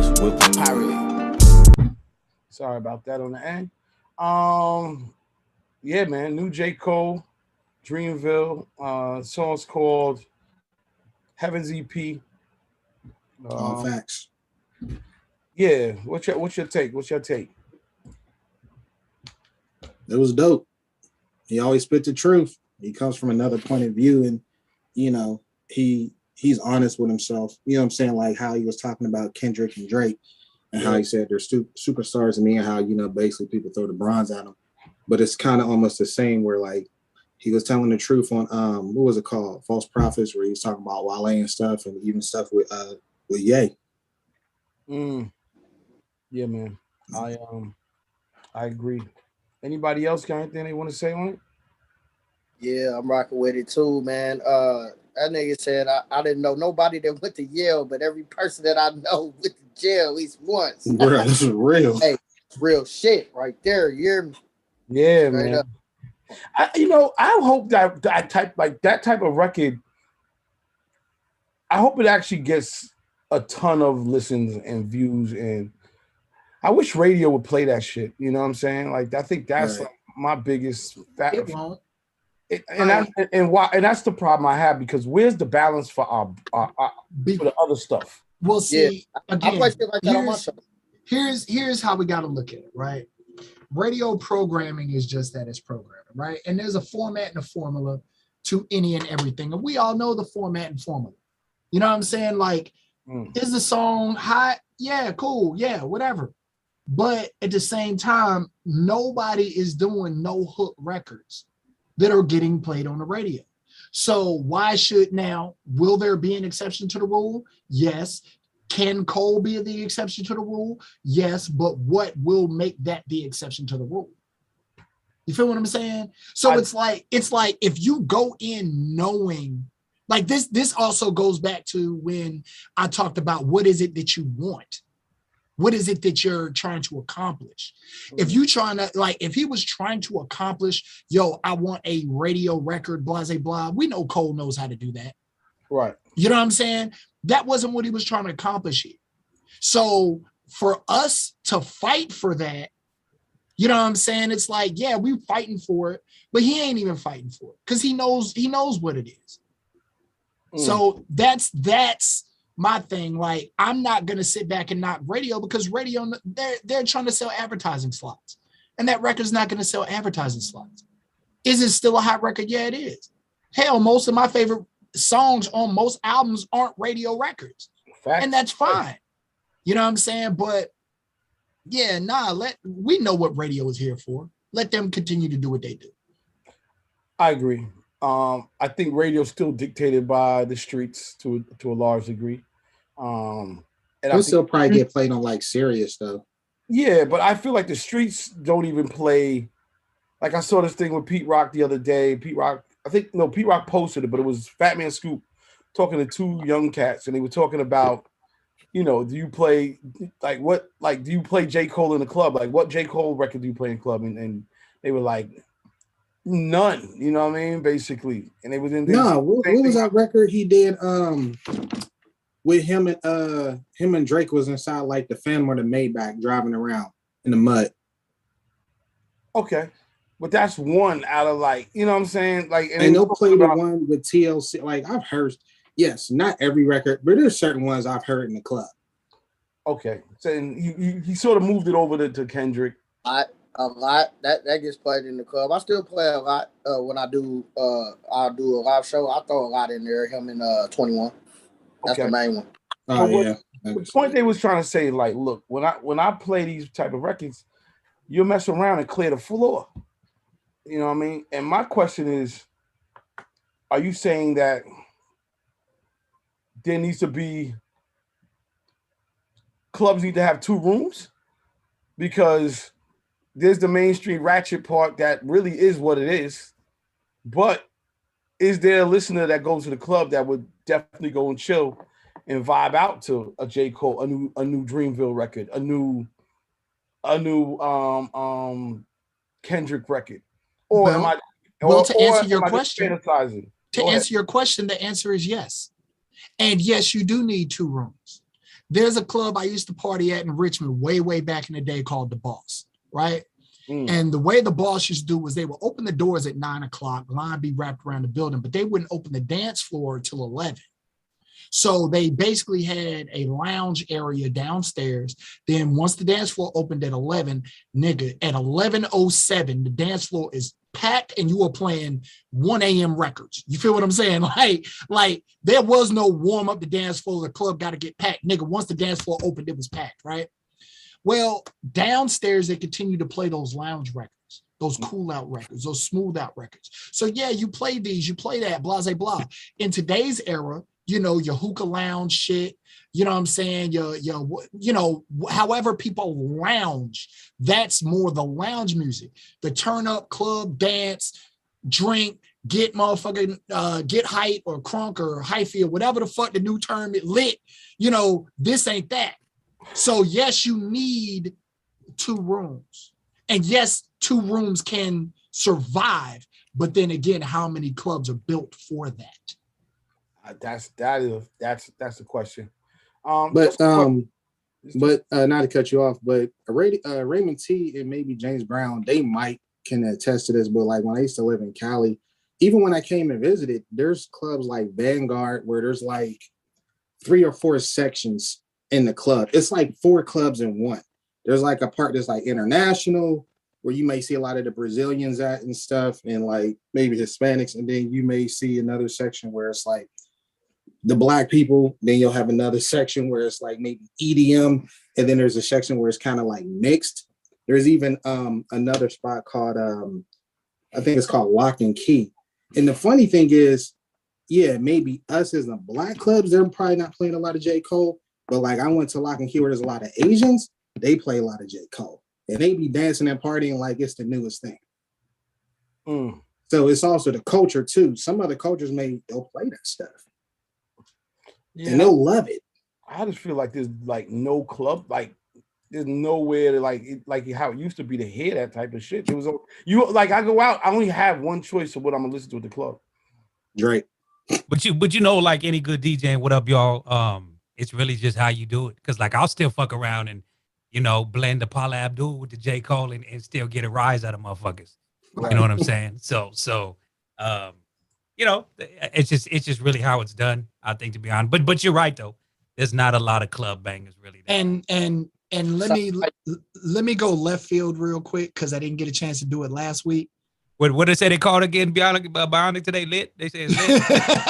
mixed with the pirate. Sorry about that on the end. Yeah, man. New J. Cole, Dreamville. Song's called Heaven's EP. Facts. Yeah. What's your take? What's your take? It was dope. He always spit the truth. He comes from another point of view, and you know, he's honest with himself. You know what I'm saying? Like how he was talking about Kendrick and Drake, and how he said they're superstars to me, and how, you know, basically people throw the bronze at him. But it's kind of almost the same where like he was telling the truth on what was it called? False Prophets, where he was talking about Wale and stuff, and even stuff with Ye. Yeah, man. I agree. Anybody else got anything they want to say on it? Yeah, I'm rocking with it too, man. That nigga said I didn't know nobody that went to Yale, but every person that I know went to jail at least once. Bro, this is real. Hey, real shit right there. You hear me? Yeah, man. I hope that type of record, I hope it actually gets a ton of listens and views, and I wish radio would play that shit. You know what I'm saying? Like, I think that's like my biggest fact. It won't. And that's the problem I have, because where's the balance for our for the other stuff? We'll see. Yeah. Again, I play shit like that on my show. Here's how we got to look at it, right? Radio programming is just that, it's programming, right? And there's a format and a formula to any and everything. And we all know the format and formula. You know what I'm saying? Like, is the song hot? Yeah, cool. Yeah, whatever. But at the same time, nobody is doing no hook records that are getting played on the radio. So why should now, will there be an exception to the rule? Yes. Can Cole be the exception to the rule? Yes, but what will make that the exception to the rule? You feel what I'm saying? So it's like if you go in knowing, like this also goes back to when I talked about what is it that you want? What is it that you're trying to accomplish? If you trying to, like, if he was trying to accomplish, I want a radio record, blah, blah, blah. We know Cole knows how to do that. Right. You know what I'm saying? That wasn't what he was trying to accomplish here. So for us to fight for that, you know what I'm saying? It's like, yeah, we fighting for it, but he ain't even fighting for it because he knows what it is. So that's my thing. Like, I'm not gonna sit back and knock radio, because radio, they're trying to sell advertising slots, and that record's not gonna sell advertising slots. Is it still a hot record? Yeah, it is. Hell, most of my favorite songs on most albums aren't radio records. Fact. And that's fine. You know what I'm saying? But yeah, we know what radio is here for. Let them continue to do what they do. I agree. I think radio's still dictated by the streets to a large degree. And it'll still probably get played on like Sirius though. Yeah, but I feel like the streets don't even play. Like, I saw this thing with Pete Rock the other day. Pete Rock posted it, but it was Fat Man Scoop talking to two young cats, and they were talking about, do you play do you play J. Cole in the club? Like, what J. Cole record do you play in the club? And they were like, none, you know what I mean? Basically. And they was in there. What was that record he did with him and Drake was inside like the Phantom or the Maybach driving around in the mud. Okay. But that's one out of, like, you know what I'm saying? Like, and they'll play the one with TLC. Like, I've heard, yes, not every record, but there's certain ones I've heard in the club. Okay. So he sort of moved it over to Kendrick. A lot that gets played in the club. I still play a lot when I'll do a live show. I throw a lot in there. Him and 21. That's the main one. The point they was trying to say, like, look, when I play these type of records, you'll mess around and clear the floor. You know what I mean? And my question is, are you saying that there needs to be clubs need to have 2 rooms? Because there's the Main Street ratchet part that really is what it is. But is there a listener that goes to the club that would definitely go and chill and vibe out to a J. Cole, a new Dreamville record, a new Kendrick record? Or to answer your question, the answer is yes. And yes, you do need 2 rooms. there's a club I used to party at in Richmond way back in the day called The Boss, right? And the way The Boss used to do was they would open the doors at 9 o'clock, line be wrapped around the building, but they wouldn't open the dance floor till 11. So they basically had a lounge area downstairs. Then once the dance floor opened at 11, nigga, at 11:07, the dance floor is packed and you are playing 1 a.m. records. You feel what I'm saying? Like there was no warm up the dance floor. The club got to get packed. Nigga, once the dance floor opened, it was packed, right? Well, downstairs, they continue to play those lounge records, those cool out records, those smooth out records. So yeah, you play these, you play that, blah, blah, blah. In today's era, you know, your hookah lounge shit, you know what I'm saying? Your you know, however people lounge, that's more the lounge music. The turn up, club, dance, drink, get motherfucking, get hype or crunk or hyphy or whatever the fuck the new term it lit, you know, this ain't that. So yes, you need 2 rooms. And yes, 2 rooms can survive. But then again, how many clubs are built for that? That's the question. But not to cut you off, but Raymond T and maybe James Brown, they might can attest to this. But like when I used to live in Cali, even when I came and visited, there's clubs like Vanguard where there's like 3 or 4 sections in the club. It's like 4 clubs in one. There's like a part that's like international, where you may see a lot of the Brazilians at and stuff, and like maybe Hispanics, and then you may see another section where it's like the Black people. Then you'll have another section where it's like maybe EDM, and then there's a section where it's kind of like mixed. There's even another spot called I think it's called Lock and Key. And the funny thing is, yeah, maybe us as the Black clubs, they're probably not playing a lot of J. Cole, but like I went to Lock and Key where there's a lot of Asians, they play a lot of J. Cole. And they be dancing and partying like it's the newest thing. So it's also the culture too. Some other cultures they'll play that stuff. Yeah. And they'll love it. I just feel like there's like no club, like there's nowhere to like how it used to be to hear that type of shit. It was you like I go out, I only have one choice of what I'm gonna listen to at the club. Drake. But you know, like any good DJ, what up, y'all? It's really just how you do it. Cause like I'll still fuck around and you know, blend the Paula Abdul with the J. Cole and still get a rise out of motherfuckers. Right. You know what I'm saying? So, you know, it's just really how it's done, I think, to be honest. But you're right though. There's not a lot of club bangers really. And let me go left field real quick because I didn't get a chance to do it last week. What they say they called again? Bionic today lit. They say it's lit.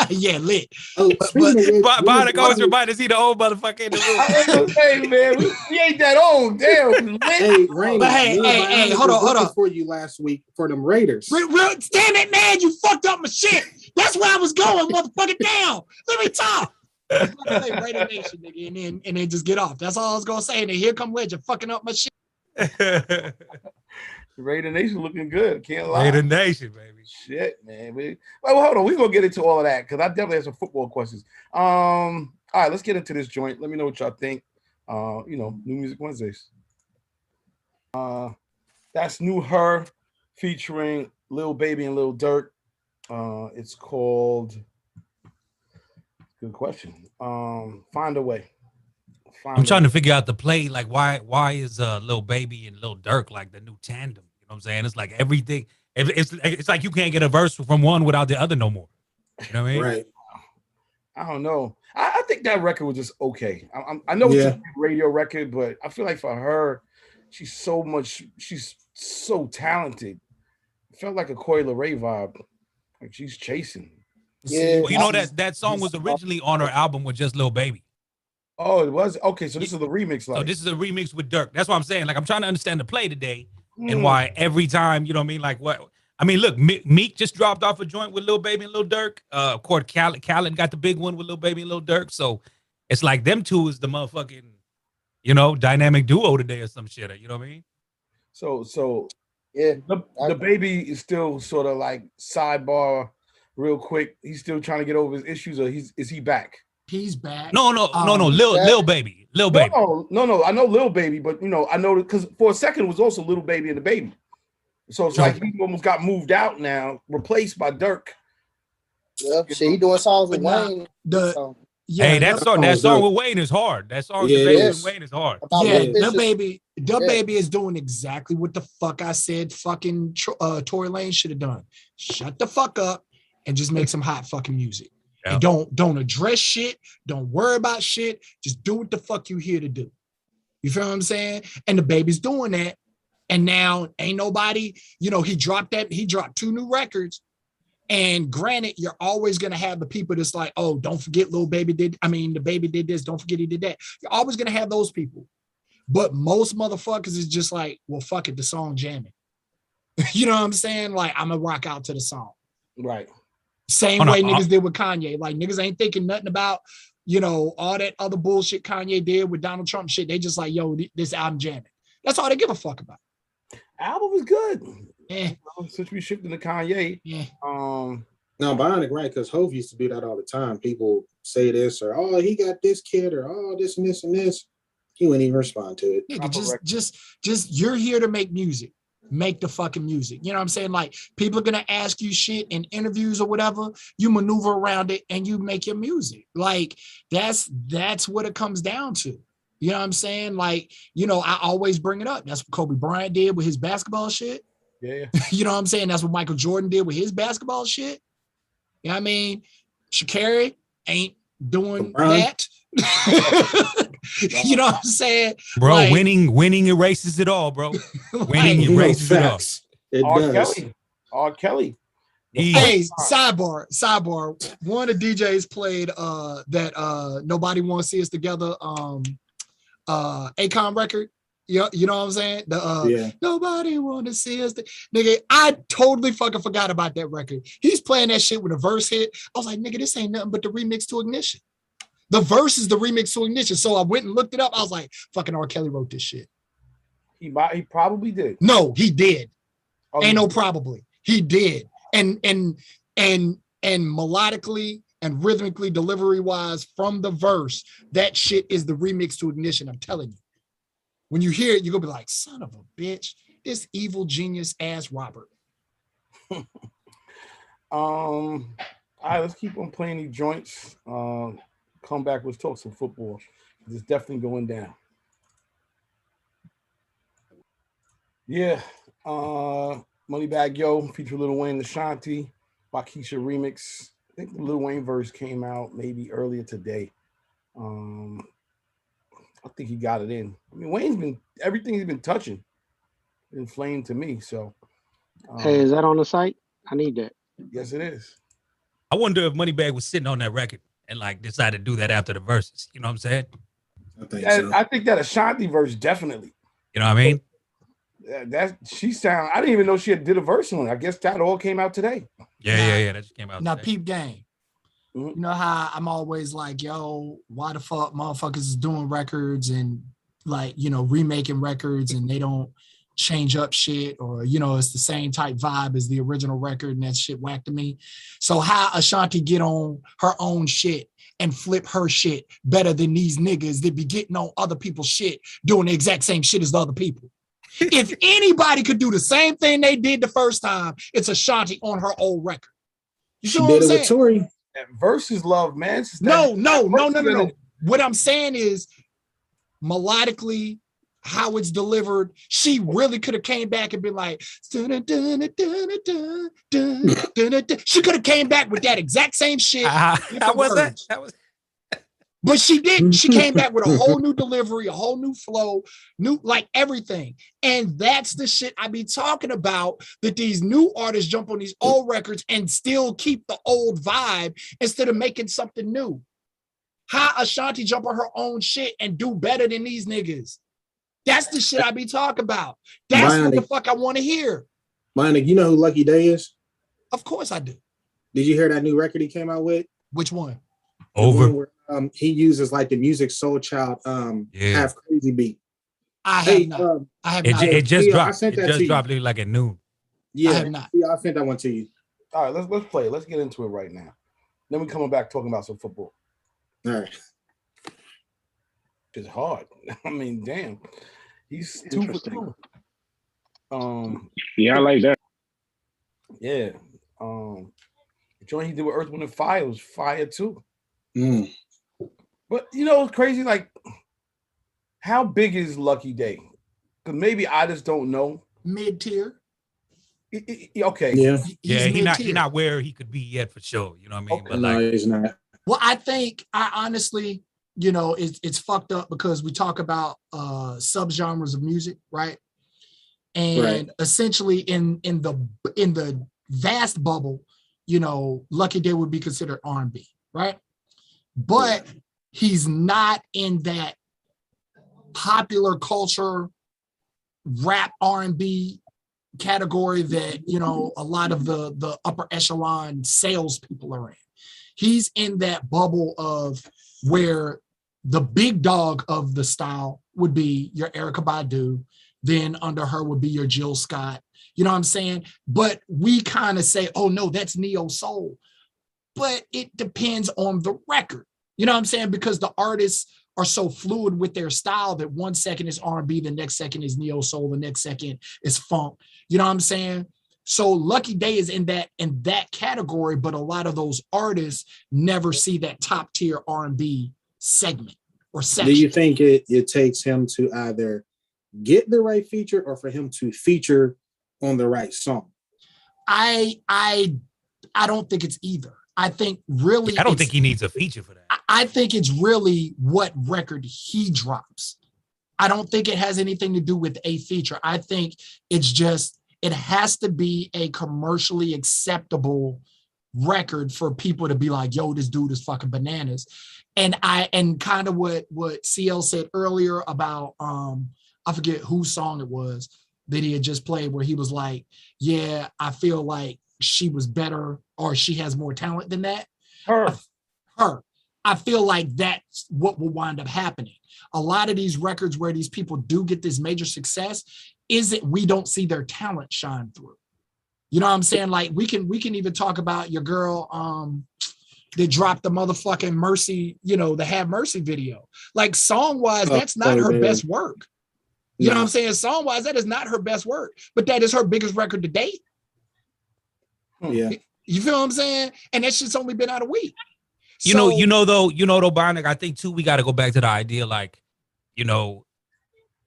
Yeah, lit. Oh, Bionic always reminds us he the old motherfucker in the room. Hey man, we ain't that old. Damn. Hey, Raymond, hey, hold on. For you last week for them Raiders. Damn it, man! You fucked up my shit. That's where I was going, motherfucker. Down. Let me talk. Raider Nation, nigga, and then just get off. That's all I was gonna say. And then here come Legend fucking up my shit. Raider Nation looking good. Can't lie. Raider Nation, baby. Shit, man. Well, hold on. We're going to get into all of that because I definitely have some football questions. All right, let's get into this joint. Let me know what y'all think. You know, New Music Wednesdays. That's New Her featuring Lil Baby and Lil Durk. It's called, good question. Find a Way. I'm trying to figure out the play. Like, why is Lil Baby and Lil Durk like the new tandem? You know what I'm saying? It's like everything. It's like you can't get a verse from one without the other no more. You know what I mean? Right. I don't know. I think that record was just okay. I know it's a radio record, but I feel like for her, she's so talented. It felt like a Coi Leray vibe. Like she's chasing. Yeah. Well, you know that song was originally on her album with just Lil Baby. Oh, it was? Okay, so this is the remix. So this is a remix with Durk. That's what I'm saying. Like, I'm trying to understand the play today and why every time, you know what I mean? Like, what? I mean, look, Meek just dropped off a joint with Lil Baby and Lil Durk. Of course, Khaled got the big one with Lil Baby and Lil Durk. So it's like them two is the motherfucking, you know, dynamic duo today or some shit. You know what I mean? So yeah, the Baby is still sort of like sidebar real quick. He's still trying to get over his issues, or is he back? He's back. No, Lil Baby. No. I know Lil Baby, but you know, I know because for a second it was also Lil Baby and the Baby. So it's like he almost got moved out now, replaced by Durk. Yep. See, he doing songs with Wayne. Hey, that song with Wayne is hard. That song with Wayne is hard. The baby is doing exactly what the fuck I said fucking Tory Lanez should have done. Shut the fuck up and just make some hot fucking music. And don't address shit. Don't worry about shit. Just do what the fuck you here to do. You feel what I'm saying? And the baby's doing that. And now ain't nobody, he dropped 2 new records. And granted, you're always going to have the people that's like, oh, don't forget the baby did this. Don't forget he did that. You're always going to have those people. But most motherfuckers is just like, well, fuck it, the song jamming. You know what I'm saying? Like, I'm going to rock out to the song. Right. Same way niggas did with Kanye. Like, niggas ain't thinking nothing about, all that other bullshit Kanye did with Donald Trump shit. They just like, yo, this album jamming. That's all they give a fuck about. Album was good. Yeah. Since we shifted to Kanye. Yeah. No, Bionic, right? Because Hov used to do that all the time. People say this or, oh, he got this kid or, oh, this and this and this. He wouldn't even respond to it. Nigga, just you're here to make music. Make the fucking music. You know what I'm saying? Like, people are gonna ask you shit in interviews or whatever. You maneuver around it and you make your music. Like, that's what it comes down to. You know what I'm saying? Like, I always bring it up. That's what Kobe Bryant did with his basketball shit. Yeah. You know what I'm saying? That's what Michael Jordan did with his basketball shit. You know what I mean? Sha'Carri ain't doing that. You know what I'm saying? Bro, like, winning erases it all, bro. Winning erases it all. R. Kelly. Hey, sidebar. One of the DJs played that Nobody Wants to See Us Together Akon record. You know what I'm saying? Nobody want to see us. Nigga, I totally fucking forgot about that record. He's playing that shit with a verse hit. I was like, nigga, this ain't nothing but the remix to Ignition. The verse is the remix to Ignition. So I went and looked it up. I was like, fucking R. Kelly wrote this shit. He probably did. No, he did. Ain't no probably. He did. And melodically and rhythmically, delivery-wise, from the verse, that shit is the remix to Ignition. I'm telling you. When you hear it, you're gonna be like, son of a bitch, this evil genius ass Robert. All right, let's keep on playing these joints. Come back, let's talk some football. It's definitely going down. Yeah. Moneybag Yo feature Lil Wayne and Ashanti, Waukesha remix. I think the Lil Wayne verse came out maybe earlier today. I think he got it in. I mean, Wayne's been everything he's been touching, inflamed to me. So, hey, is that on the site? I need that. Yes, it is. I wonder if Moneybag was sitting on that record and like decided to do that after the verses. You know what I'm saying? I think that Ashanti verse definitely. You know what I mean? I didn't even know she had did a verse on it. I guess that all came out today. Yeah. That just came out. Now, today. peep game. Mm-hmm. You know how I'm always like, yo, why the fuck motherfuckers is doing records and like, remaking records and they don't change up shit or, it's the same type vibe as the original record and that shit whack to me. So how Ashanti get on her own shit and flip her shit better than these niggas that be getting on other people's shit doing the exact same shit as the other people? If anybody could do the same thing they did the first time, it's Ashanti on her old record. She did it with Tory. Versus love, man. No. What I'm saying is melodically, how it's delivered, she really could have came back and been like, she could have came back with that exact same shit. How was that? But she didn't. She came back with a whole new delivery, a whole new flow, new like everything. And that's the shit I be talking about, that these new artists jump on these old records and still keep the old vibe instead of making something new. How Ashanti jump on her own shit and do better than these niggas? That's the shit I be talking about. That's what the fuck I want to hear. Bionic, you know who Lucky Day is? Of course I do. Did you hear that new record he came out with? Which one? Over. He uses like the Music Soul Child half crazy beat. I have not. It just dropped. It just dropped like at noon. Yeah, I have not. I sent that one to you. All right, let's play it. Let's get into it right now. Then we coming back talking about some football. All right. It's hard. I mean, damn. He's 2 for 2. Yeah, I like that. Yeah. The joint he did with Earth, Wind, and Fire was fire too. Mm. But you know, it's crazy. Like, how big is Lucky Day? Because maybe I just don't know. Mid-tier. Okay. Yeah. He not where he could be yet for sure. You know what I mean? Okay. But No, like, he's not. Well, I honestly, you know, it's fucked up because we talk about subgenres of music, right? And essentially in the vast bubble, you know, Lucky Day would be considered R&B, right? But he's not in that popular culture rap R&B category that, you know, a lot of the upper echelon sales people are in. He's in that bubble of where the big dog of the style would be your Erykah Badu, then under her would be your Jill Scott. You know what I'm saying? But we kind of say, oh no, that's neo soul. But it depends on the record. You know what I'm saying? Because the artists are so fluid with their style that 1 second is R&B, the next second is neo soul, the next second is funk. You know what I'm saying? So Lucky Day is in that category, but a lot of those artists never see that top tier R&B segment or section. Do you think it takes him to either get the right feature or for him to feature on the right song? I don't think it's either. I think really I don't think he needs a feature for that. I think it's really what record he drops. I don't think it has anything to do with a feature. I think it's just, it has to be a commercially acceptable record for people to be like, yo, this dude is fucking bananas. And kind of what CL said earlier about, I forget whose song it was that he had just played, where he was like, yeah, I feel like she was better or she has more talent than that. Her. I feel like that's what will wind up happening. A lot of these records where these people do get this major success is it we don't see their talent shine through. You know what I'm saying? Like we can even talk about your girl that dropped the motherfucking Mercy, you know, the Have Mercy video. Like song-wise, that's not her best work. You know what I'm saying? Song-wise, that is not her best work, but that is her biggest record to date. Yeah. You feel what I'm saying? And that shit's only been out a week. You know, though, Bionic, I think too, we got to go back to the idea, like, you know,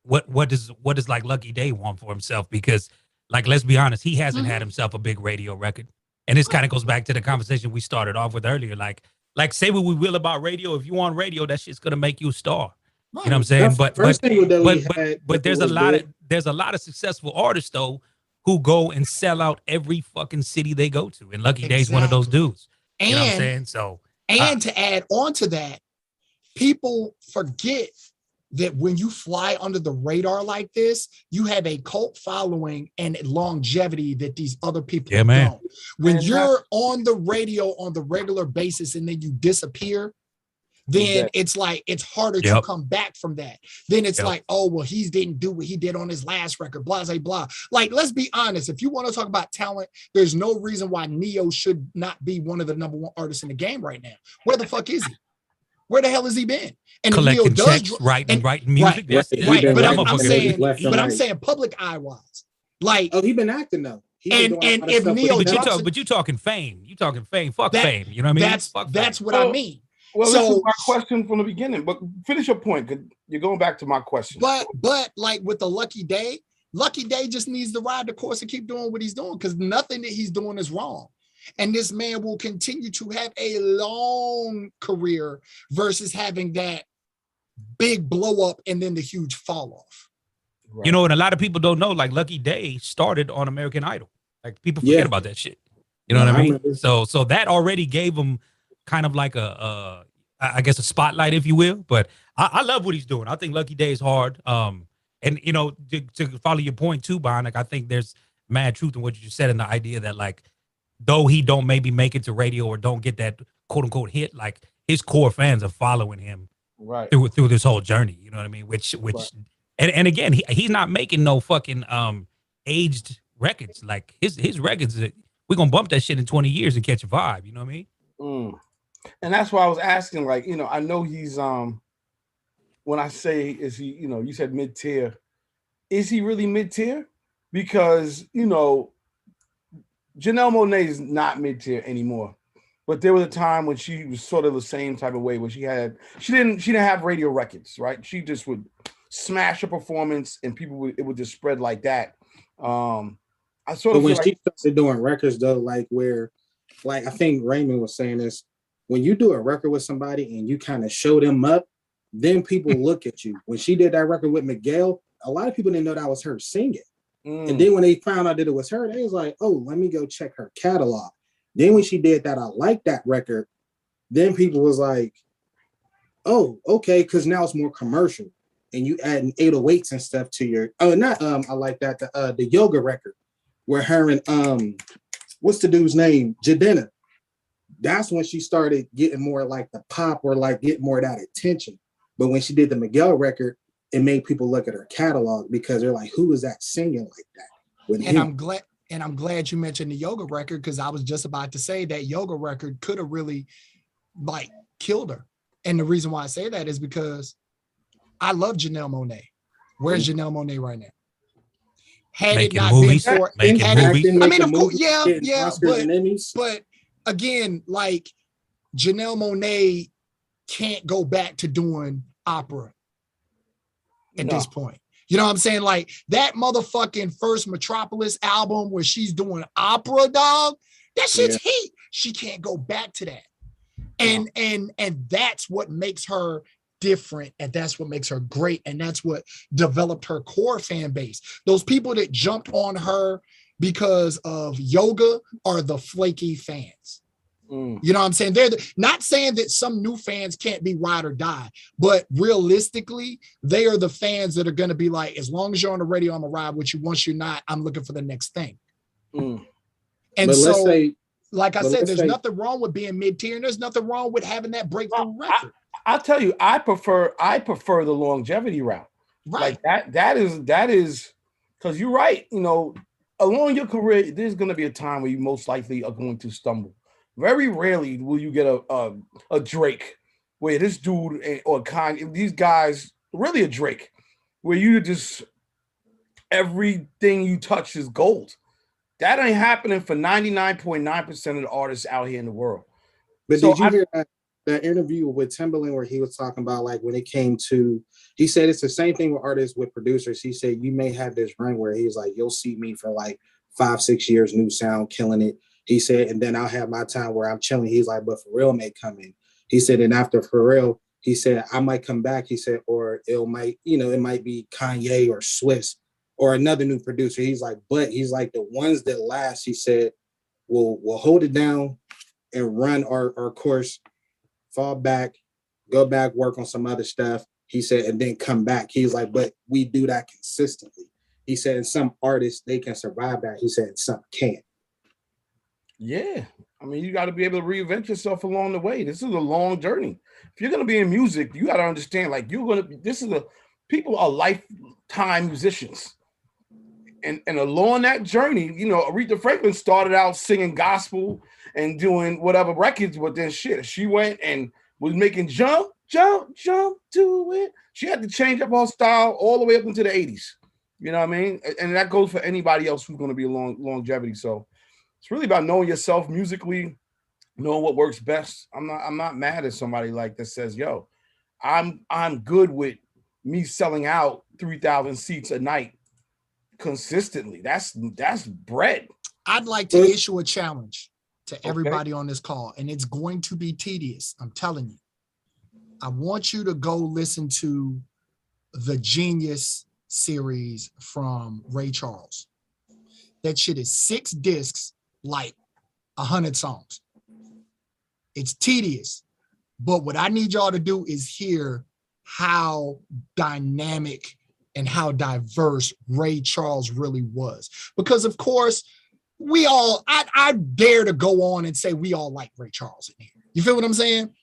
what does like Lucky Day want for himself? Because, like, let's be honest, he hasn't had himself a big radio record. And this kind of goes back to the conversation we started off with earlier. Like say what we will about radio. If you want radio, that shit's gonna make you a star. You know what I'm saying? But there's a lot of successful artists though who go and sell out every fucking city they go to. And Lucky Day's one of those dudes. You know what I'm saying? So to add on to that, people forget that when you fly under the radar like this, you have a cult following and longevity that these other people don't. When you're on the radio on the regular basis and then you disappear, then it's like, it's harder to come back from that. Then it's like, oh, well, he didn't do what he did on his last record, blah, blah, blah. Like, let's be honest. If you want to talk about talent, there's no reason why Neo should not be one of the #1 artists in the game right now. Where the fuck is he? Where the hell has he been? And collecting checks, writing music. Right. But I'm saying public eye wise. Like, oh, he been acting though. And if Neo, but you talking fame. You talking fame. Fuck fame. You know what I mean? That's what I mean. Well, this is my question from the beginning, but finish your point, because you're going back to my question. But like with the Lucky Day just needs to ride the course and keep doing what he's doing, because nothing that he's doing is wrong. And this man will continue to have a long career versus having that big blow up and then the huge fall off. Right. You know, and a lot of people don't know, like Lucky Day started on American Idol. Like people forget about that shit. You know what I mean? So that already gave him kind of like I guess a spotlight, if you will. But I love what he's doing. I think Lucky Day is hard. And you know, to follow your point too, Bionic, I think there's mad truth in what you just said in the idea that, like, though he don't maybe make it to radio or don't get that quote unquote hit, like his core fans are following him through this whole journey. You know what I mean? Which and again, he's not making no fucking aged records. Like his records, we're gonna bump that shit in 20 years and catch a vibe. You know what I mean? And that's why I was asking, like, you know, I know he's when I say is he, you know, you said mid-tier, is he really mid-tier? Because, you know, Janelle Monáe is not mid-tier anymore. But there was a time when she was sort of the same type of way where she didn't have radio records, right? She just would smash a performance and it would just spread like that. I sort of when feel she started doing records though, like where, like I think Raymond was saying this, when you do a record with somebody and you kind of show them up, then people look at you. When she did that record with Miguel, a lot of people didn't know that was her singing. And then when they found out that it was her, they was like, oh, let me go check her catalog. Then when she did that, I like that record. Then people was like, oh, okay, because now it's more commercial. And you adding 808s and stuff to your, I like that, the yoga record where her and, what's the dude's name? Jadena. That's when she started getting more like the pop or like getting more of that attention. But when she did the Miguel record, it made people look at her catalog because they're like, who is that singing like that? With him? I'm glad you mentioned the yoga record, because I was just about to say that yoga record could have really like killed her. And the reason why I say that is because I love Janelle Monáe. Where's Janelle Monáe right now? Had making it not movies, been for making movies. I mean, of course, yeah, Oscars but again, like Janelle Monáe can't go back to doing opera at this point. You know what I'm saying? Like that motherfucking first Metropolis album where she's doing opera, dog, that shit's heat. She can't go back to that. And that's what makes her different, and that's what makes her great, and that's what developed her core fan base. Those people that jumped on her because of yoga are the flaky fans. You know what I'm saying? They're not saying that some new fans can't be ride or die, but realistically, they are the fans that are going to be like, as long as you're on the radio, I'm going to ride with you. Once you're not, I'm looking for the next thing. And but so, like I said, there's nothing wrong with being mid-tier, and there's nothing wrong with having that breakthrough record. I'll tell you, I prefer the longevity route. Right. Like that is because you're right. You know, along your career, there's going to be a time where you most likely are going to stumble. Very rarely will you get a Drake where this dude or Kanye, these guys, really a Drake, where you just everything you touch is gold. That ain't happening for 99.9% of the artists out here in the world. But so did you hear that interview with Timbaland where he was talking about like when it came to, he said it's the same thing with artists, with producers. He said you may have this run where he's like, you'll see me for like 5-6 years, new sound, killing it. He said, and then I'll have my time where I'm chilling. He's like, but Pharrell may come in. He said, and after Pharrell, he said, I might come back. He said, or it might be Kanye or Swiss or another new producer. He's like, but he's like, the ones that last, he said, we'll hold it down and run our course, fall back, go back, work on some other stuff. He said, and then come back. He's like, but we do that consistently. He said, and some artists, they can survive that. He said, and some can't. Yeah. I mean, you got to be able to reinvent yourself along the way. This is a long journey. If you're going to be in music, you got to understand, like, people are lifetime musicians. And along that journey, you know, Aretha Franklin started out singing gospel and doing whatever records, but then she went and was making jump to it. She had to change up her style all the way up into the 80s. You know what I mean? And that goes for anybody else who's going to be longevity. So it's really about knowing yourself musically, knowing what works best. I'm not mad at somebody like that says, yo, I'm good with me selling out 3,000 seats a night consistently. That's bread. I'd like to issue a challenge to everybody on this call, and it's going to be tedious. I'm telling you. I want you to go listen to the Genius series from Ray Charles. That shit is 6 discs, like 100 songs. It's tedious, but what I need y'all to do is hear how dynamic and how diverse Ray Charles really was. Because of course, I dare to go on and say we all like Ray Charles in here. You feel what I'm saying?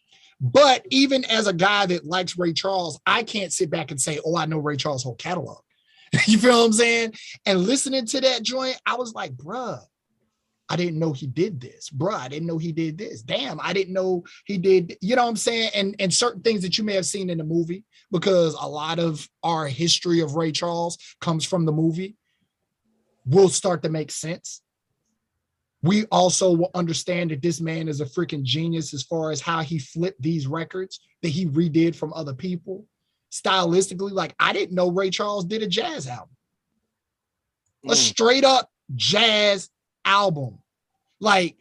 But even as a guy that likes Ray Charles, I can't sit back and say, oh, I know Ray Charles' whole catalog. You feel what I'm saying? And listening to that joint, I was like, bruh, I didn't know he did this. Bruh, I didn't know he did this. Damn, I didn't know he did, you know what I'm saying? And certain things that you may have seen in the movie, because a lot of our history of Ray Charles comes from the movie, will start to make sense. we also will understand that this man is a freaking genius as far as how he flipped these records that he redid from other people. Stylistically, like I didn't know Ray Charles did a jazz album. A straight up jazz album. Like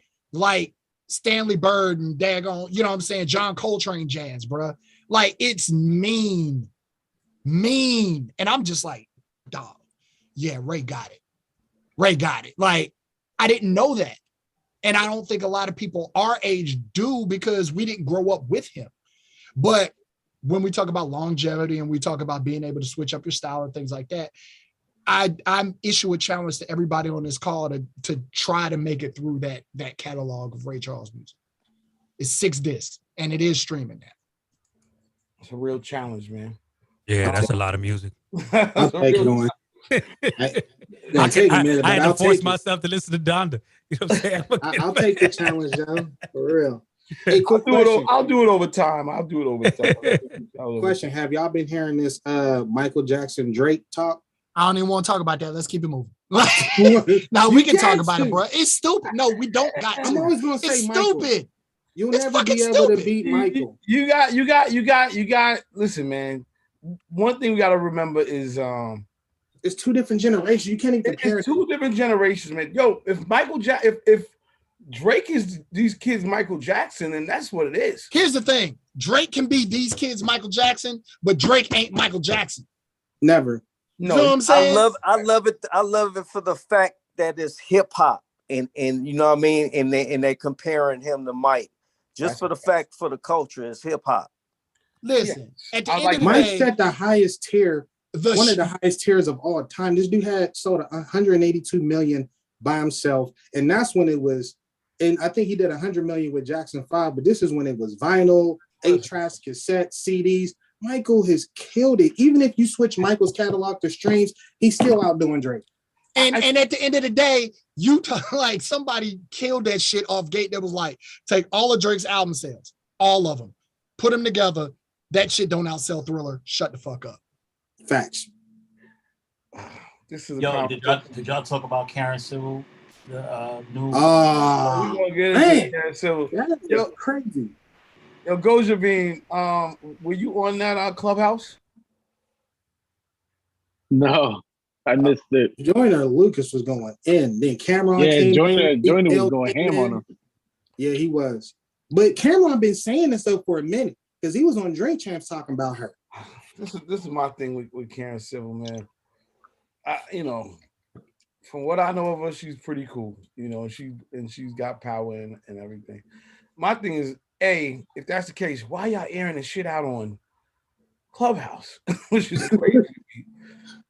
Stanley Bird and daggone, you know what I'm saying? John Coltrane jazz, bro. Like it's mean. And I'm just like, dog, yeah, Ray got it. Like, I didn't know that. And I don't think a lot of people our age do because we didn't grow up with him. But when we talk about longevity and we talk about being able to switch up your style and things like that, I'm issue a challenge to everybody on this call to try to make it through that catalog of Ray Charles music. It's 6 discs and it is streaming now. It's a real challenge, man. Yeah, that's a lot of music. I'll take it on. I had to force myself to listen to Donda. You know what I'm saying? I'll take the challenge, though, for real. Hey, quick question. I'll do it over time. Question: have y'all been hearing this Michael Jackson Drake talk? I don't even want to talk about that. Let's keep it moving. Now we can talk about it, bro. It's stupid. No, we don't got to. I'm always gonna say it's Michael. Stupid. You'll never be able to beat Michael. You got. Listen, man. One thing we got to remember is it's 2 different generations. You can't even compare. It's 2 different generations, man. Yo, if Drake is these kids Michael Jackson, then that's what it is. Here's the thing: Drake can be these kids Michael Jackson, but Drake ain't Michael Jackson. Never. No, you know what I'm saying? I love it. I love it for the fact that it's hip hop, and you know what I mean. And they comparing him to Mike, just for the fact for the culture is hip hop. Listen, at the end of the Mike day, set the highest tier, one of the highest tiers of all time. This dude had sold 182 million by himself, and that's when it was. And I think he did 100 million with Jackson 5, but this is when it was vinyl, 8-tracks, cassettes, CDs. Michael has killed it. Even if you switch Michael's catalog to streams, he's still outdoing Drake. And at the end of the day, like somebody killed that shit off gate that was like, take all of Drake's album sales, all of them, put them together. That shit don't outsell Thriller. Shut the fuck up. Facts. This is did y'all talk about Karen Civil? The new. Man, Karen Civil. That's crazy. Yo, Goja Bean, were you on that Clubhouse? No, I missed it. Joyner Lucas was going in. Then Cameron came. Joyner was going ham on him. Yeah, he was. But Cameron been saying this though for a minute because he was on Drink Champs talking about her. This is my thing with Karen Civil, man. From what I know of her, she's pretty cool. You know, she's got power and everything. My thing is, A, if that's the case, why y'all airing the shit out on Clubhouse? Which is crazy.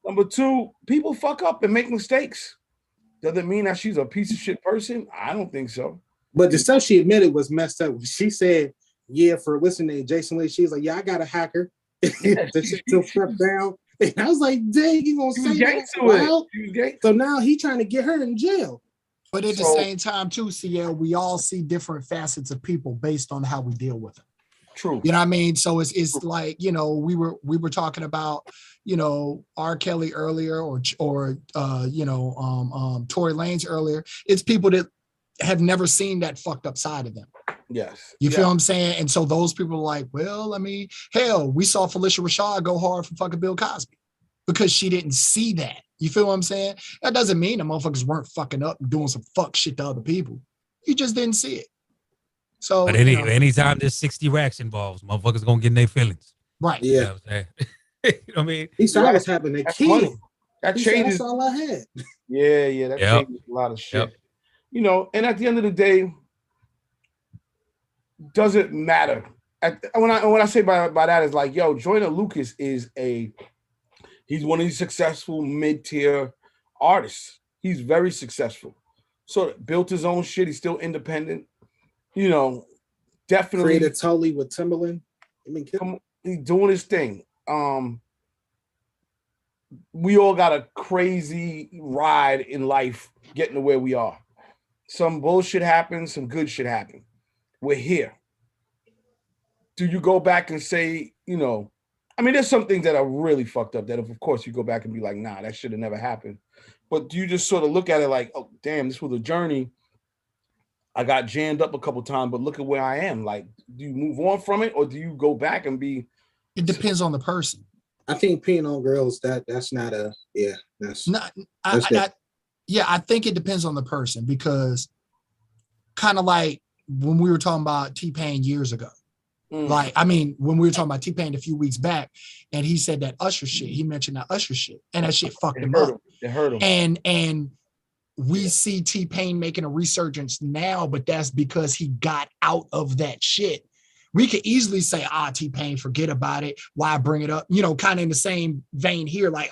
Number 2, people fuck up and make mistakes. Does it mean that she's a piece of shit person? I don't think so. But the stuff she admitted was messed up. She said, yeah, for listening to Jason Lee, she was like, yeah, I got a hacker. The shit still stepped down. And I was like, dang, you gonna say that? Well, so now he trying to get her in jail. But at the same time, too, CL, we all see different facets of people based on how we deal with them. True. You know what I mean? So it's like, you know, we were talking about, you know, R. Kelly earlier or Tory Lanez earlier. It's people that have never seen that fucked up side of them. Yes. You feel what I'm saying? And so those people are like, well, I mean, hell, we saw Felicia Rashad go hard for fucking Bill Cosby because she didn't see that. You feel what I'm saying? That doesn't mean the motherfuckers weren't fucking up and doing some fuck shit to other people. You just didn't see it. So, but anytime there's 60 racks involved, motherfuckers gonna get in their feelings. Right. Yeah. You know what I'm saying? You know what I mean? He saw what's happening. That changes. That's all I had. Yeah. That changes a lot of shit. Yep. You know, and at the end of the day, doesn't matter. When I say by that is like, yo, Joyner Lucas is he's one of these successful mid-tier artists. He's very successful. So built his own shit. He's still independent. You know, definitely created totally with Timberland. He's doing his thing. We all got a crazy ride in life getting to where we are. Some bullshit happened, some good shit happened. We're here. Do you go back and say, you know, I mean, there's some things that are really fucked up that of course you go back and be like, nah, that should have never happened. But do you just sort of look at it like, oh, damn, this was a journey I got jammed up a couple times, but look at where I am. Like, do you move on from it, or do you go back and be? It depends on the person. I think peeing on girls, that's not a, yeah, that's not. I think it depends on the person, because kind of like when we were talking about T-Pain years ago. Like, I mean, when we were talking about T-Pain a few weeks back, and he said that Usher shit, he mentioned that Usher shit, and that shit fucked him up. It hurt him. And we see T-Pain making a resurgence now, but that's because he got out of that shit. We could easily say, T-Pain, forget about it. Why bring it up? You know, kind of in the same vein here, like,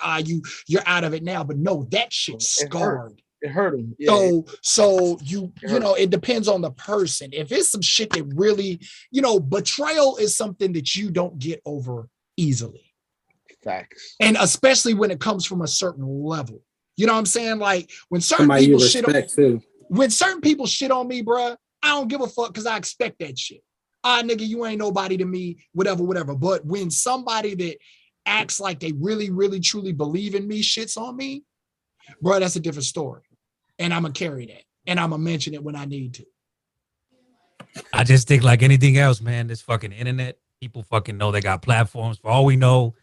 you're out of it now. But no, that shit scarred. It hurt him. Yeah, so you know, it depends on the person. If it's some shit that really, you know, betrayal is something that you don't get over easily. Facts. And especially when it comes from a certain level. You know what I'm saying? Like, when certain people when certain people shit on me, bruh, I don't give a fuck, because I expect that shit. Nigga, you ain't nobody to me, whatever. But when somebody that acts like they really, really, truly believe in me shits on me, bro, that's a different story. And I'm going to carry that. And I'm going to mention it when I need to. I just think like anything else, man, this fucking internet, people fucking know they got platforms. For all we know,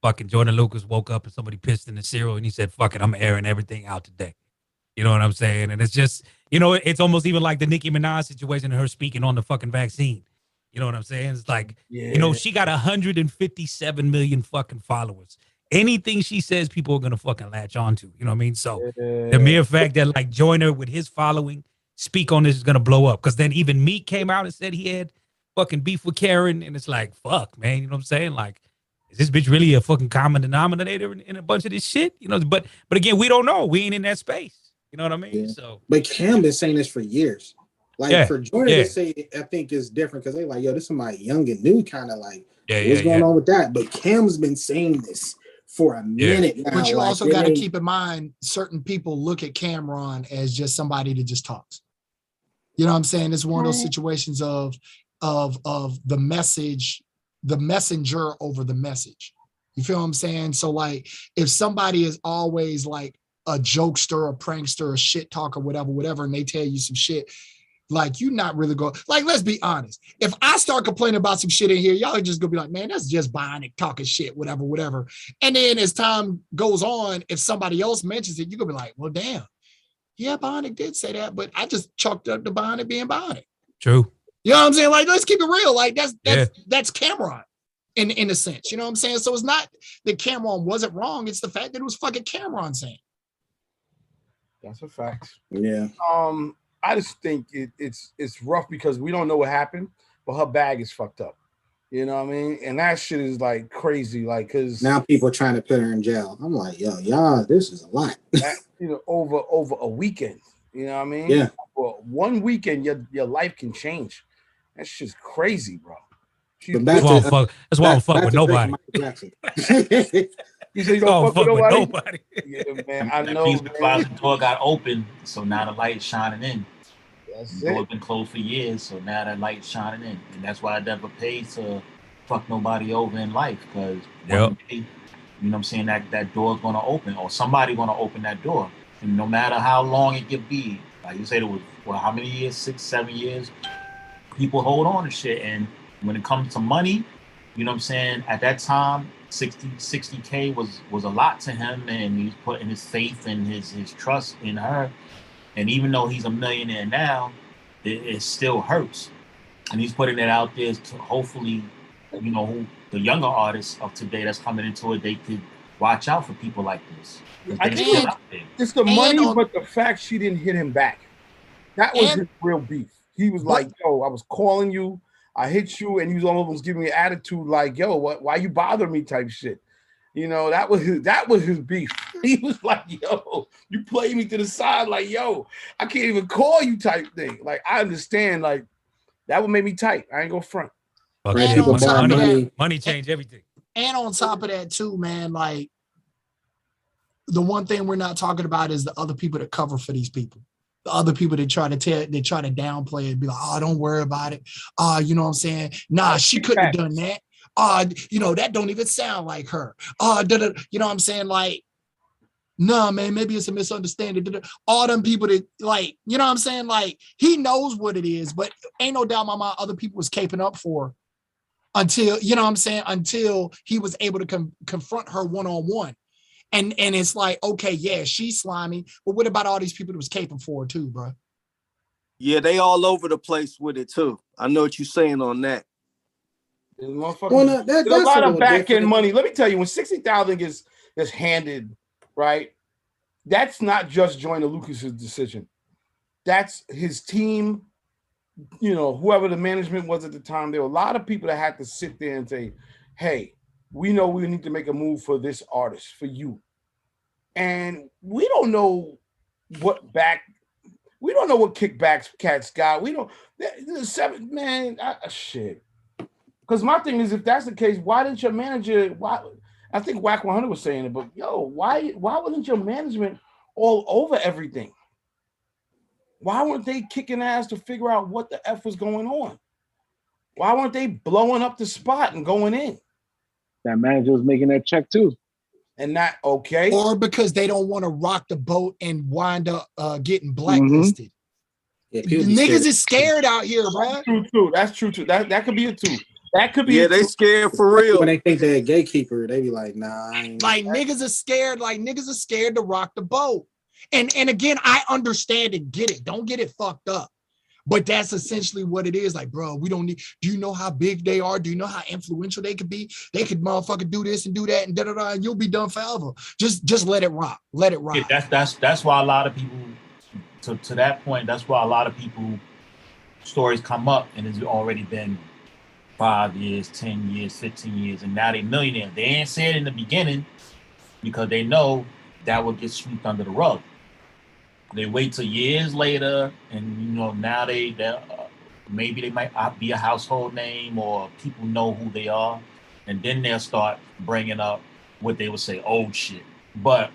fucking Jordan Lucas woke up and somebody pissed in the cereal and he said, fuck it, I'm airing everything out today. You know what I'm saying? And it's just, you know, it's almost even like the Nicki Minaj situation and her speaking on the fucking vaccine. You know what I'm saying? It's like, you know, she got 157 million fucking followers. Anything she says, people are going to fucking latch on to. You know what I mean? So the mere fact that like Joyner with his following speak on this is going to blow up. Because then even Meek came out and said he had fucking beef with Karen. And it's like, fuck, man. You know what I'm saying? Like, is this bitch really a fucking common denominator in a bunch of this shit? You know, but again, we don't know. We ain't in that space. You know what I mean? Yeah. So, but Cam been saying this for years. Like for Joyner to say, I think is different, because they like, yo, this is somebody young and new, kind of like, what's going on with that? But Cam's been saying this for a minute now. But you also got to keep in mind, certain people look at Cameron as just somebody that just talks. You know what I'm saying? It's one of those situations of the message, the messenger over the message. You feel what I'm saying? So like, if somebody is always like a jokester, a prankster, a shit talker, whatever, and they tell you some shit, like, you not really going, like, let's be honest. If I start complaining about some shit in here, y'all are just gonna be like, man, that's just Bionic talking shit, whatever. And then as time goes on, if somebody else mentions it, you're gonna be like, well, damn. Yeah, Bionic did say that, but I just chalked up the Bionic being Bionic. True. You know what I'm saying? Like, let's keep it real. Like, that's Cameron in a sense. You know what I'm saying? So it's not that Cameron wasn't wrong. It's the fact that it was fucking Cameron saying. That's a fact. Yeah. I just think it's rough because we don't know what happened, but her bag is fucked up. You know what I mean? And that shit is like crazy. Like, cause now people are trying to put her in jail. I'm like, yo, y'all, this is a lot. That, you know, over a weekend. You know what I mean? Yeah. Well, one weekend, your life can change. That's just crazy, bro. That's why I don't fuck with nobody. You say you don't fuck with nobody? Yeah, man. I know. The door got open, so now the light's shining in. That's the door been closed for years, so now that light's shining in, and that's why I never paid to fuck nobody over in life, because one day, you know what I'm saying, that door's gonna open, or somebody gonna open that door, and no matter how long it could be, like you said, it was how many years? 6, 7 years. People hold on to shit, and when it comes to money, you know what I'm saying, at that time, 60K was a lot to him, and he was putting his faith and his trust in her. And even though he's a millionaire now, it still hurts. And he's putting it out there to hopefully, you know, who the younger artists of today that's coming into it, they could watch out for people like this. I think it's the money, but the fact she didn't hit him back. That was his real beef. He was like, yo, I was calling you, I hit you, and he was almost giving me an attitude like, yo, why you bother me type shit. You know, that was his beef. He was like, yo, you play me to the side like, yo, I can't even call you type thing. Like, I understand, like, that would make me tight. I ain't gonna front. Money change everything. And on top of that too, man, like, the one thing we're not talking about is the other people that cover for these people. The other people that try to downplay it and be like, oh, don't worry about it. You know what I'm saying? Nah, she couldn't have done that. You know, that don't even sound like her. You know what I'm saying? Like, Nah, man, maybe it's a misunderstanding. All them people that like, you know what I'm saying? Like, he knows what it is, but ain't no doubt in my mind other people was caping up for her until, you know what I'm saying? Until he was able to confront her one-on-one. And it's like, okay, yeah, she's slimy, but what about all these people that was caping for her too, bro? Yeah, they all over the place with it too. I know what you're saying on that. Well, there's a lot of back end money. Let me tell you, when 60,000 gets handed, right? That's not just Joyner Lucas's decision. That's his team. You know, whoever the management was at the time, there were a lot of people that had to sit there and say, "Hey, we know we need to make a move for this artist, for you." And we don't know what kickbacks cats got. We don't. Shit. Because my thing is, if that's the case, why didn't your manager? Why? I think Wack 100 was saying it, but why wasn't your management all over everything? Why weren't they kicking ass to figure out what the F was going on? Why weren't they blowing up the spot and going in? That manager was making that check too. And not okay. Or because they don't want to rock the boat and wind up getting blacklisted. Yeah, niggas is scared out here, bro. That's true too. That could be it too. That could be. Yeah, they scared for real. When they think they're a gatekeeper, they be like, nah. Like niggas are scared. Like niggas are scared to rock the boat. And again, I understand and get it. Don't get it fucked up. But that's essentially what it is. Like, bro, we don't need. Do you know how big they are? Do you know how influential they could be? They could motherfucker do this and do that and da-da-da, and you'll be done forever. Just let it rock. Let it rock. Yeah, that's why a lot of people, to that point, that's why a lot of people stories come up and it's already been 5 years, 10 years, 15 years, and now they millionaires. They ain't say it in the beginning because they know that will get swept under the rug. They wait till years later, and now maybe they might be a household name or people know who they are, and then they'll start bringing up what they would say old shit. But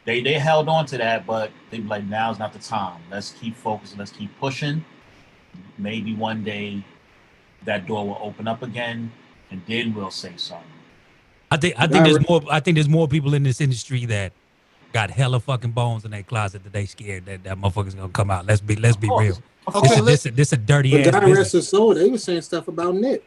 they held on to that, but they be like, now's not the time. Let's keep focusing. Let's keep pushing. Maybe one day that door will open up again, and then we'll say something. I think there's more people in this industry that got hella fucking bones in their closet that they scared that motherfucker's gonna come out. Let's be real. Okay, this a dirty ass. God rest his soul. They were saying stuff about Nip.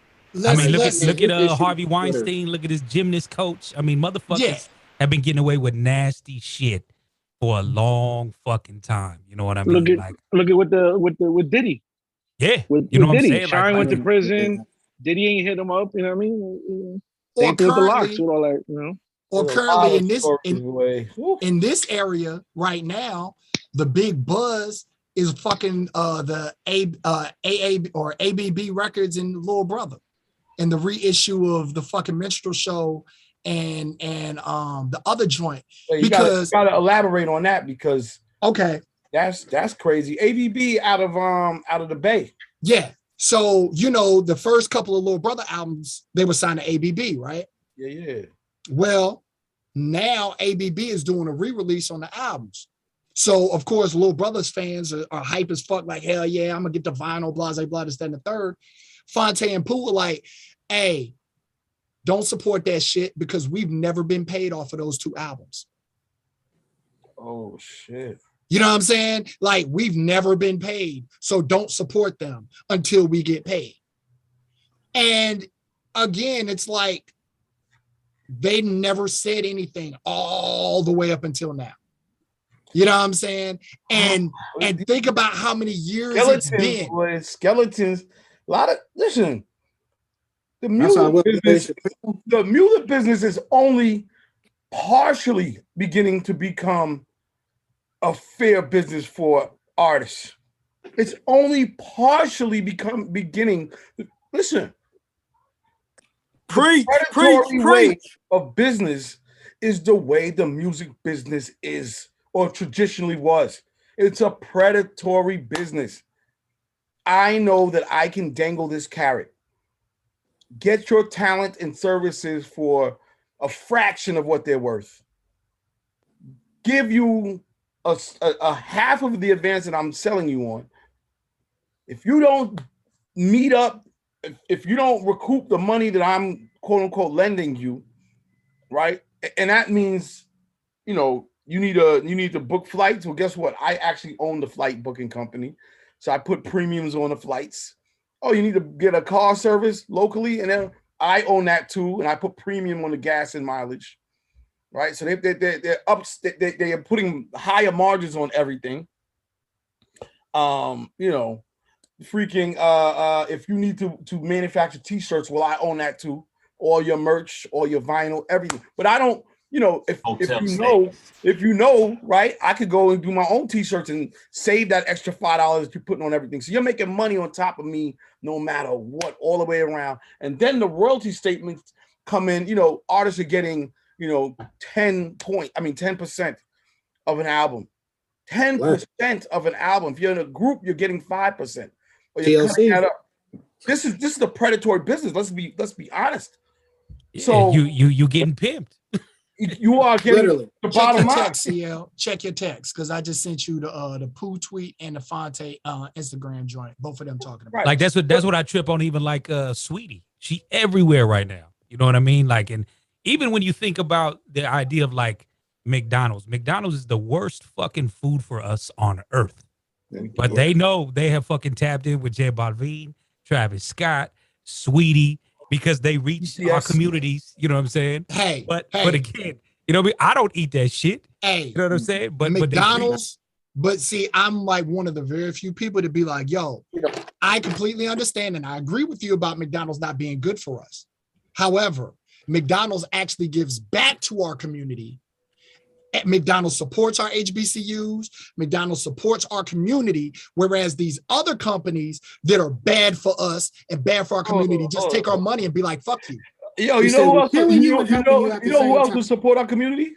I mean, look at Harvey Weinstein. Look at his gymnast coach. I mean, motherfuckers have been getting away with nasty shit for a long fucking time. You know what I mean? Look at with Diddy. Yeah, with you know Diddy. what I'm saying? Shine went to prison. Diddy ain't hit him up. You know what I mean? Same thing with the locks with all that. Or currently in this area right now, the big buzz is fucking the AA or ABB Records and Lil Brother, and the reissue of the fucking Minstrel Show and the other joint. You gotta elaborate on that because that's crazy. ABB out of the Bay. Yeah. So the first couple of Lil Brother albums they were signed to ABB, right? Yeah. Well, now ABB is doing a re-release on the albums. So, of course, Lil Brother's fans are hype as fuck, like, hell yeah, I'm going to get the vinyl, blah, blah, blah, this, that, and the third. Fonte and Pooh were like, hey, don't support that shit because we've never been paid off of those two albums. Oh, shit. You know what I'm saying? Like, we've never been paid, so don't support them until we get paid. And again, it's like, they never said anything all the way up until now. You know what I'm saying? And think about how many years it's been. Boy, skeletons. Listen, the music business is only partially beginning to become a fair business for artists. It's only partially beginning. Listen. Preach way of business is the way the music business is or traditionally was. It's a predatory business. I know that I can dangle this carrot. Get your talent and services for a fraction of what they're worth. Give you a half of the advance that I'm selling you on. If you don't meet up, if you don't recoup the money that I'm quote unquote lending you, right? And that means, you need to book flights. Well, guess what? I actually own the flight booking company, so I put premiums on the flights. Oh, you need to get a car service locally, and then I own that too, and I put premium on the gas and mileage. Right, so they're putting higher margins on everything. Freaking if you need to manufacture t-shirts, well, I own that too. All your merch, all your vinyl, everything. But I don't, if you know, right, I could go and do my own t-shirts and save that extra $5 that you're putting on everything. So you're making money on top of me no matter what, all the way around. And then the royalty statements come in, artists are getting 10% of an album. 10% of an album. If you're in a group, you're getting 5%. TLC. This is the predatory business. Let's be honest. Yeah, So you getting pimped. You are getting Literally. the bottom line. Text, CL. Check your text because I just sent you the Pooh tweet and the Fonte Instagram joint. Both of them talking about. Right. Like that's what I trip on. Even like Sweetie, she everywhere right now. You know what I mean? Like, and even when you think about the idea of like McDonald's is the worst fucking food for us on earth. But they know they have fucking tapped in with J Balvin, Travis Scott, Sweetie, because they reach our communities. You know what I'm saying? But again, I don't eat that shit. You know what I'm saying? But McDonald's. But see, I'm like one of the very few people to be like, yo, I completely understand and I agree with you about McDonald's not being good for us. However, McDonald's actually gives back to our community. McDonald's supports our HBCUs. McDonald's supports our community, whereas these other companies that are bad for us and bad for our community just take our money and be like, "Fuck you." Yo, you know who else? You know who else will support our community?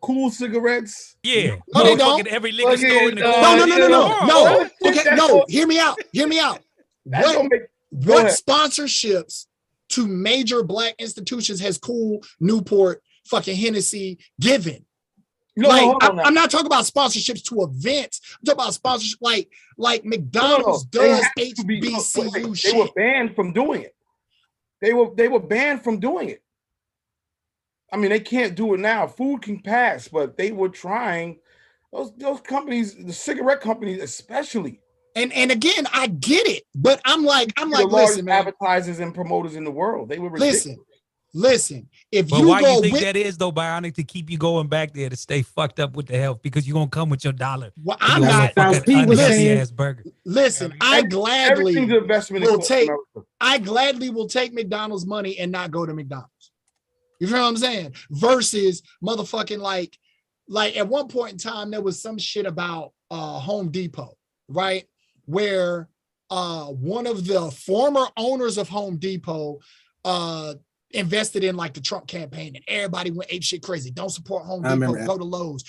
Cool cigarettes. Yeah. No, they don't. Every liquor store in the no. Okay, no. Hear me out. What sponsorships to major Black institutions has Cool, Newport, fucking Hennessy given? I'm not talking about sponsorships to events. I'm talking about sponsorship like McDonald's does HBCU shit. They were banned from doing it. They were banned from doing it. I mean, they can't do it now. Food can pass, but they were trying. Those companies, the cigarette companies especially. And again, I get it, but I'm like, listen, man. Advertisers and promoters in the world. They were ridiculous. Listen, if but you why go you think that is though, Bionic, to keep you going back there to stay fucked up with the health because you're gonna come with your dollar. Well, I'm not ass burger. Listen, I gladly will take McDonald's money and not go to McDonald's. You feel what I'm saying? Versus motherfucking like at one point in time there was some shit about Home Depot, right? Where one of the former owners of Home Depot invested in like the Trump campaign and everybody went ape shit crazy. Don't support Home Depot, go to Lowe's.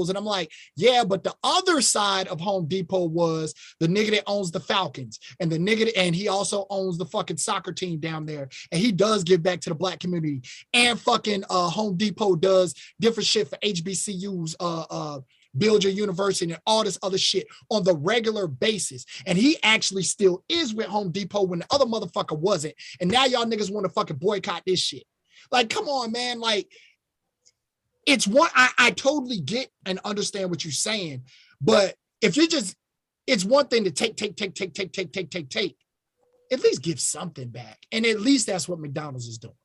And I'm like, yeah, but the other side of Home Depot was the nigga that owns the Falcons and and he also owns the fucking soccer team down there. And he does give back to the Black community and fucking Home Depot does different shit for HBCUs, Build Your University and all this other shit on the regular basis. And he actually still is with Home Depot when the other motherfucker wasn't. And now y'all niggas want to fucking boycott this shit. Like, come on, man. Like, it's one, I totally get and understand what you're saying. But if you just, it's one thing to take. At least give something back. And at least that's what McDonald's is doing.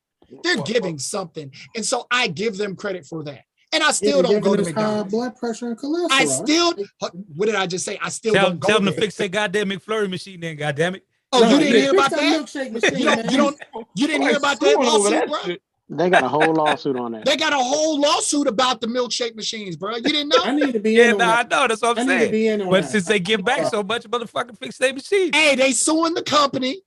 They're giving something. And so I give them credit for that. And I still don't go to McDonald's. Blood pressure and cholesterol. What did I just say? I still don't go. Tell them to fix that goddamn McFlurry machine then, goddammit. Oh, you didn't hear about that? You didn't hear about that lawsuit, bro? They got a whole lawsuit on that. They got a whole lawsuit about the milkshake machines, bro. You didn't know? I need to be in on I know. That's what I'm saying. But since they give back so much, motherfucking fix their machine. Hey, they suing the company.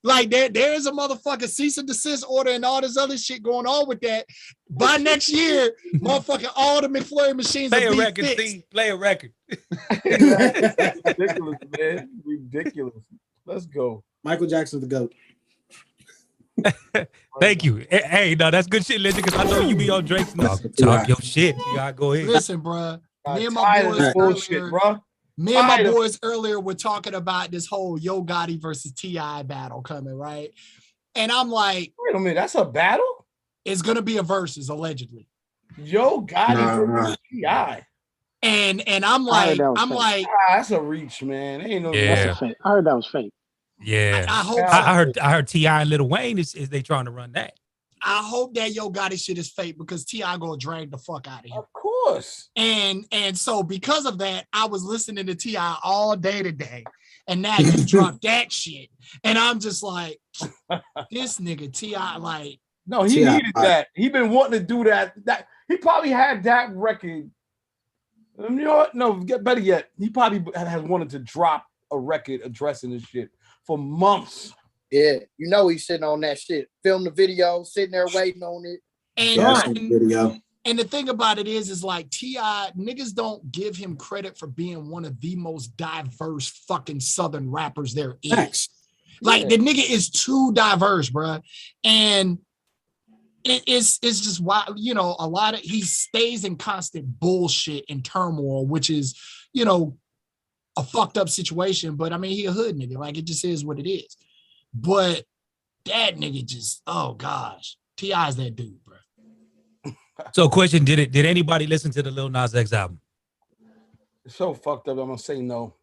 Like there is a motherfucking cease and desist order and all this other shit going on with that. By next year, motherfucking all the McFlurry machines Play will a be record, fixed. Steve. Play a record. Ridiculous, man. Ridiculous. Let's go. Michael Jackson's the GOAT. Thank you. Hey, no, that's good shit, Legend, because I know you be on Drake's talk your shit. You gotta go ahead. Listen, bro. Me and my boys bullshit, bro. Me and my boys earlier were talking about this whole Yo Gotti versus T.I. battle coming, right? And I'm like, wait a minute, that's a battle? It's gonna be a versus, allegedly. Yo Gotti T.I. And I'm like, that's a reach, man. Ain't no That's a fake. I heard that was fake. Yeah, I hope so. I heard T.I. and Lil Wayne is they trying to run that. I hope that Yo Gotti shit is fake because T.I. gonna drag the fuck out of him. Of course. And so because of that, I was listening to T.I. all day today. And now you dropped that shit. And I'm just like, this nigga T.I. like. No, he needed that. He been wanting to do that. That he probably had that record. You know what? No, better yet, he probably has wanted to drop a record addressing this shit for months. Yeah, you know he's sitting on that shit. Film the video, sitting there waiting on it. And the thing about it is like T.I. niggas don't give him credit for being one of the most diverse fucking Southern rappers there is. Like the nigga is too diverse, bro. And it's just wild, you know, a lot of he stays in constant bullshit and turmoil, which is, you know, a fucked up situation. But I mean, he a hood nigga, like it just is what it is. But that nigga just, oh gosh, T.I.'s that dude, bro. So, question: Did anybody listen to the Lil Nas X album? It's so fucked up. I'm gonna say no.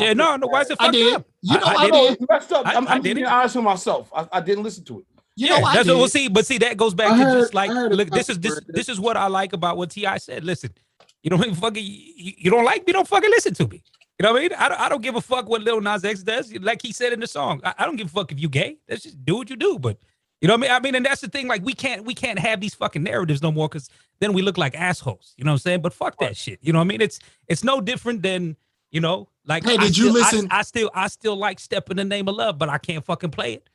Yeah, no. Why is it fucked up? You know, I know it's messed up. I'm being honest with myself. I didn't listen to it. You know, I did. We'll see, but see, that goes back to just like, look, this is what I like about what T.I. said. Listen, you don't fucking, you don't like me, don't fucking listen to me. You know what I mean? I don't give a fuck what Lil Nas X does. Like he said in the song, I don't give a fuck if you gay. Let's just do what you do. But you know what I mean? And that's the thing. Like we can't have these fucking narratives no more because then we look like assholes. You know what I'm saying? But fuck that shit. You know what I mean? It's no different than, you know, like hey, you listen? I still like Step in the Name of Love, but I can't fucking play it.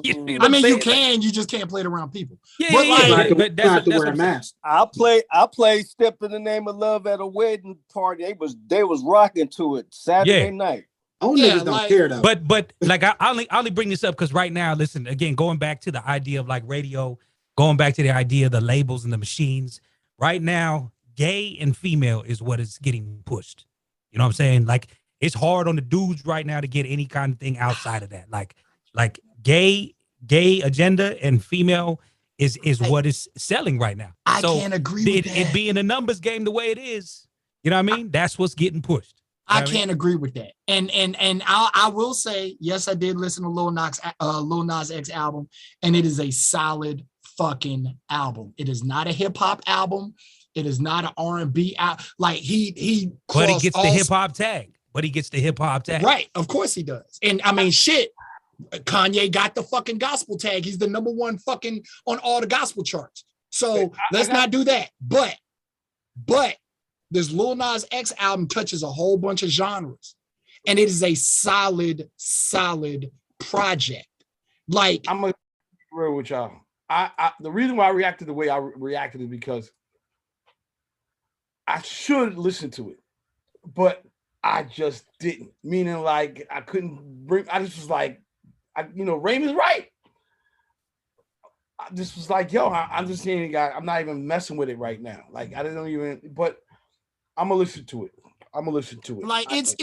You know I mean, you can, you just can't play it around people. Yeah, but that's wear a mask. I play Step in the Name of Love at a wedding party. They was rocking to it Saturday night. Niggas don't care though. But like I only bring this up because right now, listen, again, going back to the idea of like radio, going back to the idea of the labels and the machines. Right now, gay and female is what is getting pushed. You know what I'm saying? Like it's hard on the dudes right now to get any kind of thing outside of that. Like gay agenda and female is what is selling right now. I can't agree with that. It being a numbers game the way it is, you know what I mean? That's what's getting pushed. I can't agree with that. And I will say, yes, I did listen to Lil Nas X album, and it is a solid fucking album. It is not a hip hop album. It is not an R&B album. Like he but he gets the hip hop tag. Right. Of course he does. And I mean, shit. Kanye got the fucking gospel tag. He's the number one fucking on all the gospel charts. So let's not do that. But this Lil Nas X album touches a whole bunch of genres, and it is a solid project. Like I'm gonna be real with y'all. I the reason why I reacted the way I reacted is because I should listen to it, but I just didn't. Meaning, like I couldn't bring. I just was like. Raymond's right. I just was like, yo, I'm just saying, guy, I'm not even messing with it right now. Like, I don't even, but I'm gonna listen to it. Like, it's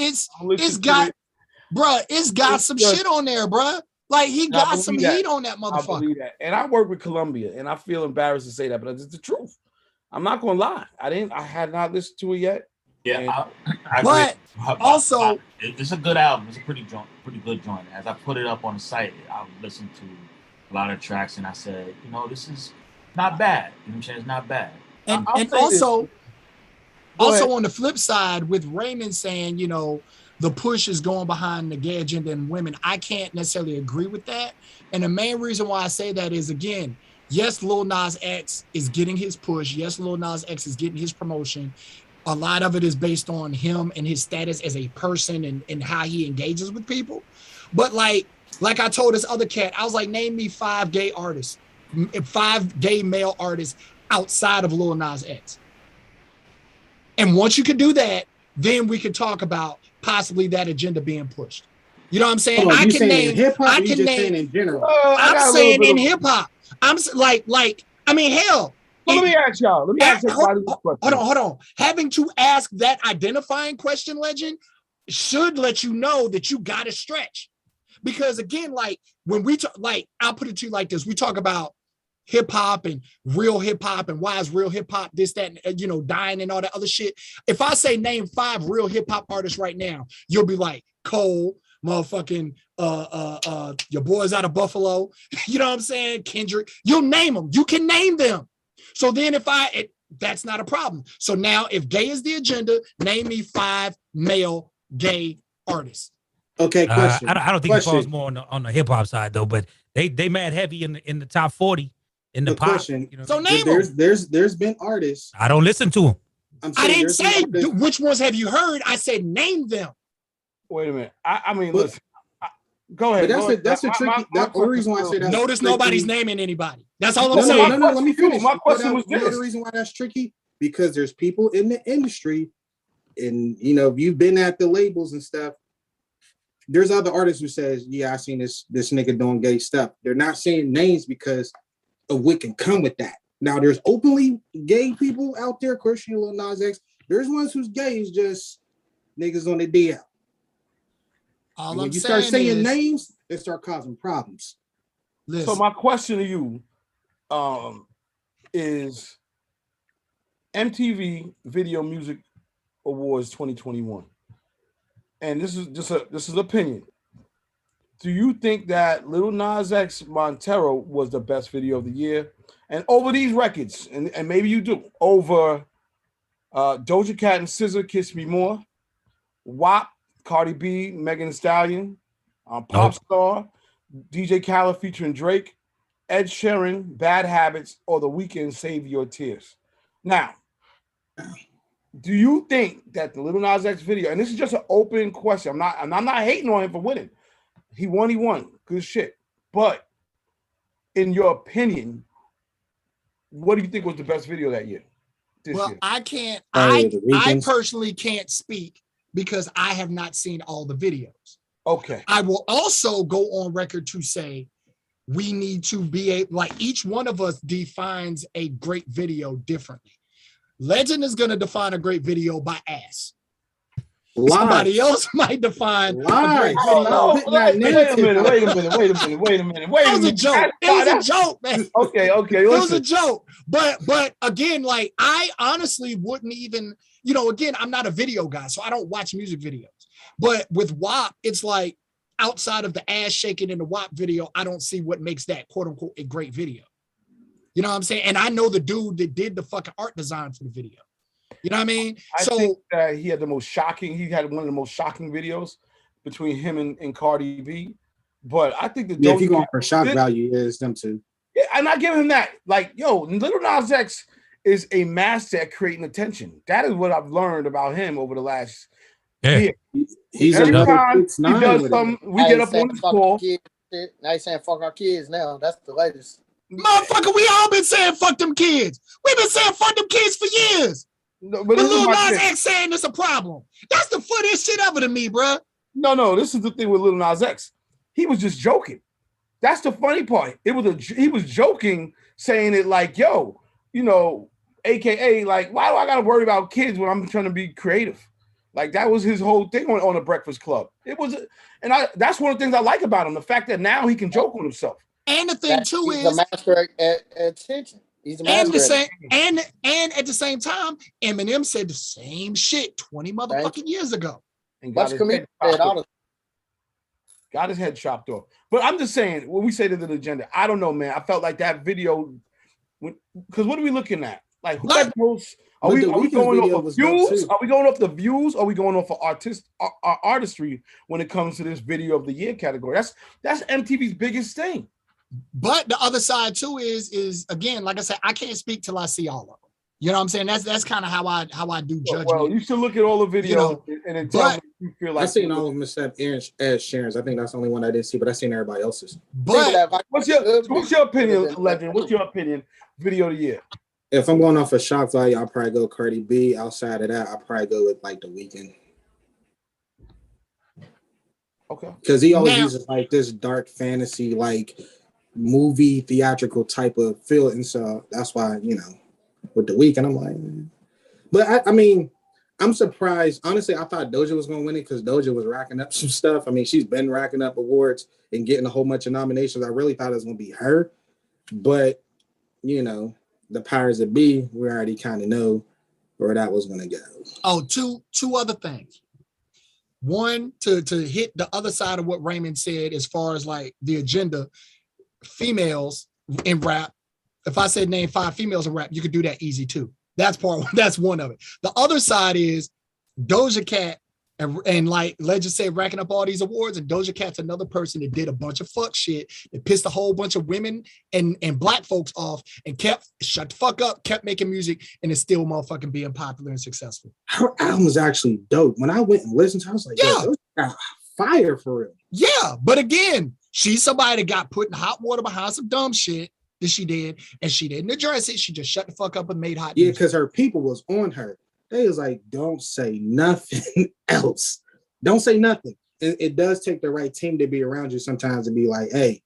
got some shit on there, bro. Like, he got some heat on that motherfucker. I believe that. And I work with Columbia, and I feel embarrassed to say that, but it's the truth. I'm not gonna lie. I had not listened to it yet. Yeah, but also, it's a good album. It's a pretty good joint. As I put it up on the site, I listened to a lot of tracks, and I said, this is not bad. You know what I'm saying? It's not bad. And also on the flip side, with Raymond saying, the push is going behind the gay agenda and women, I can't necessarily agree with that. And the main reason why I say that is, again, yes, Lil Nas X is getting his push. Yes, Lil Nas X is getting his promotion. A lot of it is based on him and his status as a person and how he engages with people. But like I told this other cat, I was like, name me 5 gay male artists outside of Lil Nas X. And once you can do that, then we can talk about possibly that agenda being pushed. You know what I'm saying? I can name hip-hop. I can name in general. I'm saying in hip hop. I'm like, I mean, hell. Well, let me ask y'all. Hold on. Having to ask that identifying question, Legend, should let you know that you got to stretch. Because again, like when we talk, like I'll put it to you like this: we talk about hip hop and real hip hop and why is real hip hop this, that, and, you know, dying and all that other shit. If I say name 5 real hip hop artists right now, you'll be like Cole, motherfucking your boys out of Buffalo, you know what I'm saying? Kendrick, you'll name them. You can name them. So then that's not a problem. So now if gay is the agenda, name me 5 male gay artists. Okay, question. I don't think it falls more on the hip hop side though, but they mad heavy in the top 40 in the pop. Question. You know, so name them. There's been artists. I don't listen to them. I didn't say which ones have you heard. I said name them. Wait a minute. I mean, listen. Go ahead. But that's a tricky. That's the reason why I say that. Notice nobody's naming anybody. That's all I'm saying. No. Let me finish. My question was this. You know the reason why that's tricky? Because there's people in the industry, and you know, if you've been at the labels and stuff, there's other artists who says, "Yeah, I seen this nigga doing gay stuff." They're not saying names because of what can come with that. Now, there's openly gay people out there. Of course, you know, Lil Nas X. There's ones who's gay is just niggas on the DL. When you start saying names, it start causing problems. Listen. So my question to you is MTV Video Music Awards 2021. And this is opinion. Do you think that Lil Nas X Montero was the best video of the year? And over these records, and maybe you do, over Doja Cat and SZA, Kiss Me More, Wack, Cardi B, Megan Thee Stallion, Pop Star, DJ Khaled featuring Drake, Ed Sheeran, Bad Habits, or The Weeknd, Save Your Tears. Now, do you think that the Lil Nas X video, and this is just an open question, I'm not hating on him for winning. He won. Good shit. But in your opinion, what do you think was the best video that year? Well, I personally can't speak because I have not seen all the videos. Okay. I will also go on record to say we need to be like each one of us defines a great video differently. Legend is going to define a great video by ass. Somebody else might define a great video. Wait a minute. That was a joke. It was a joke, man. Okay. It was a joke. But again, like I honestly wouldn't even, you know, again, I'm not a video guy, so I don't watch music videos. But with WAP, it's like outside of the ass shaking in the WAP video, I don't see what makes that quote unquote a great video. You know what I'm saying? And I know the dude that did the fucking art design for the video. You know what I mean? I think that he had one of the most shocking videos between him and Cardi B. But I think if you go for shock value, is them too. Yeah, and I give him that. Like, yo, Lil Nas X is a master at creating attention. That is what I've learned about him over the last year. He's every time he does something, we get up on the call. Now he's saying fuck our kids now. That's the latest. Motherfucker, we all been saying fuck them kids. We've been saying fuck them kids for years. No, but Lil Nas X saying it's a problem. That's the funniest shit ever to me, bro. No, this is the thing with Lil Nas X. He was just joking. That's the funny part. He was joking, saying it like, yo, you know, AKA, like, why do I gotta worry about kids when I'm trying to be creative? Like, that was his whole thing on the Breakfast Club. That's one of the things I like about him, the fact that now he can joke on himself. And the thing too is the master at attention. He's a master. And at the same time, Eminem said the same shit 20 motherfucking years ago. And got his head chopped off. But I'm just saying, when we say to the agenda, I don't know, man. I felt like that video, because what are we looking at? Like, who had the most? Are we going off of views? Are we going off the views? Or are we going off of artistry when it comes to this video of the year category? That's MTV's biggest thing. But the other side too is again, like I said, I can't speak till I see all of them. You know what I'm saying? That's kind of how I do judgment. Well, you should look at all the videos and then tell me if you feel like. I seen all of them except Ed Sheeran's. I think that's the only one I didn't see, but I seen everybody else's. But what's your opinion, Legend? What's your opinion? Video of the year. If I'm going off of shock value, I'll probably go Cardi B. Outside of that, I'll probably go with like The Weeknd. Okay. Because he always uses like this dark fantasy, like movie theatrical type of feel, and so that's why, you know, with The Weeknd, I'm like, but I mean, I'm surprised. Honestly, I thought Doja was gonna win it because Doja was racking up some stuff. I mean, she's been racking up awards and getting a whole bunch of nominations. I really thought it was gonna be her, but you know, the powers that be, we already kind of know where that was going to go. Oh, two other things. One, to hit the other side of what Raymond said as far as like the agenda, females in rap. If I said name 5 females in rap, you could do that easy too. That's one of it. The other side is Doja Cat and like, let's just say racking up all these awards, and Doja Cat's another person that did a bunch of fuck shit that pissed a whole bunch of women and black folks off and kept shut the fuck up, kept making music, and is still motherfucking being popular and successful. Her album was actually dope. When I went and listened to it, I was like, yeah, Doja got fire for real. Yeah, but again, she's somebody that got put in hot water behind some dumb shit that she did, and she didn't address it. She just shut the fuck up and made hot music. Yeah, because her people was on her. They was like, don't say nothing else. Don't say nothing. It does take the right team to be around you sometimes to be like, hey,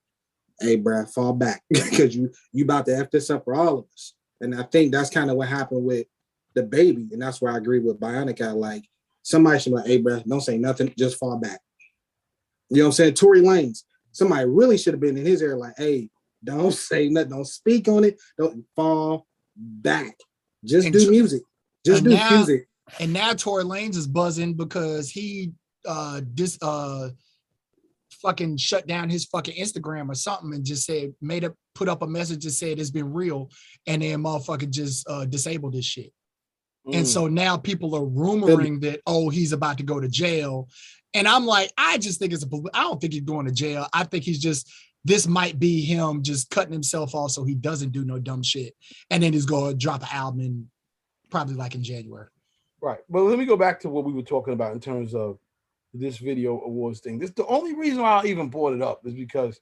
bro, fall back because you about to F this up for all of us. And I think that's kind of what happened with the baby. And that's where I agree with Bionica. Like, somebody should be like, hey, bro, don't say nothing. Just fall back. You know what I'm saying? Tory Lanez, somebody really should have been in his ear like, hey, don't say nothing. Don't speak on it. Don't fall back. Just do music. Just do music. And now Tory Lanez is buzzing because he fucking shut down his fucking Instagram or something and just said, put up a message that said it's been real, and then motherfucker just disabled this shit. And so now people are rumoring that, oh, he's about to go to jail. And I'm like, I just think I don't think he's going to jail. I think this might be him just cutting himself off so he doesn't do no dumb shit. And then he's going to drop an album probably like in January. Right. But let me go back to what we were talking about in terms of this video awards thing. The only reason why I even brought it up is because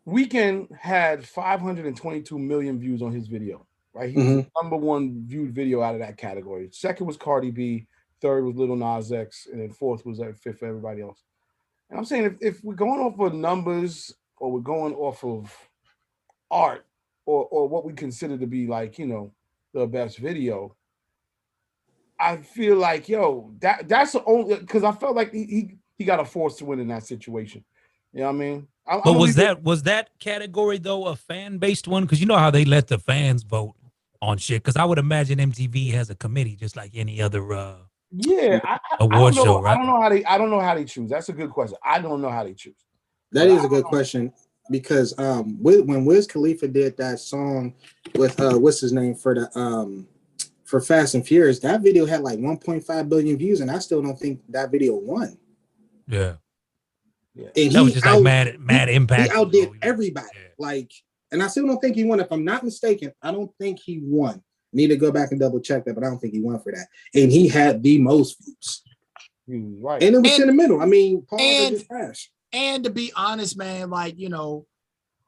Weeknd had 522 million views on his video, right? He was the number 1 viewed video out of that category. Second was Cardi B, third was Lil Nas X, and then fourth was fifth for everybody else. And I'm saying if we're going off of numbers or we're going off of art or what we consider to be like, you know, the best video, I feel like, that's the only, because I felt like he got a force to win in that situation. You know what I mean? But was that category though a fan-based one? Because you know how they let the fans vote on shit. Because I would imagine MTV has a committee just like any other award show, right? I don't know how they choose. That's a good question. I don't know how they choose. That is a good question because when Wiz Khalifa did that song with what's his name for Fast and Furious, that video had like 1.5 billion views, and I still don't think that video won. Yeah. And that was just like mad impact. He outdid everybody. Yeah. Like, and I still don't think he won. If I'm not mistaken, I don't think he won. Need to go back and double check that, but I don't think he won for that. And he had the most views. Right. And it was in the middle. I mean, Paul is trash. And to be honest, man, like, you know,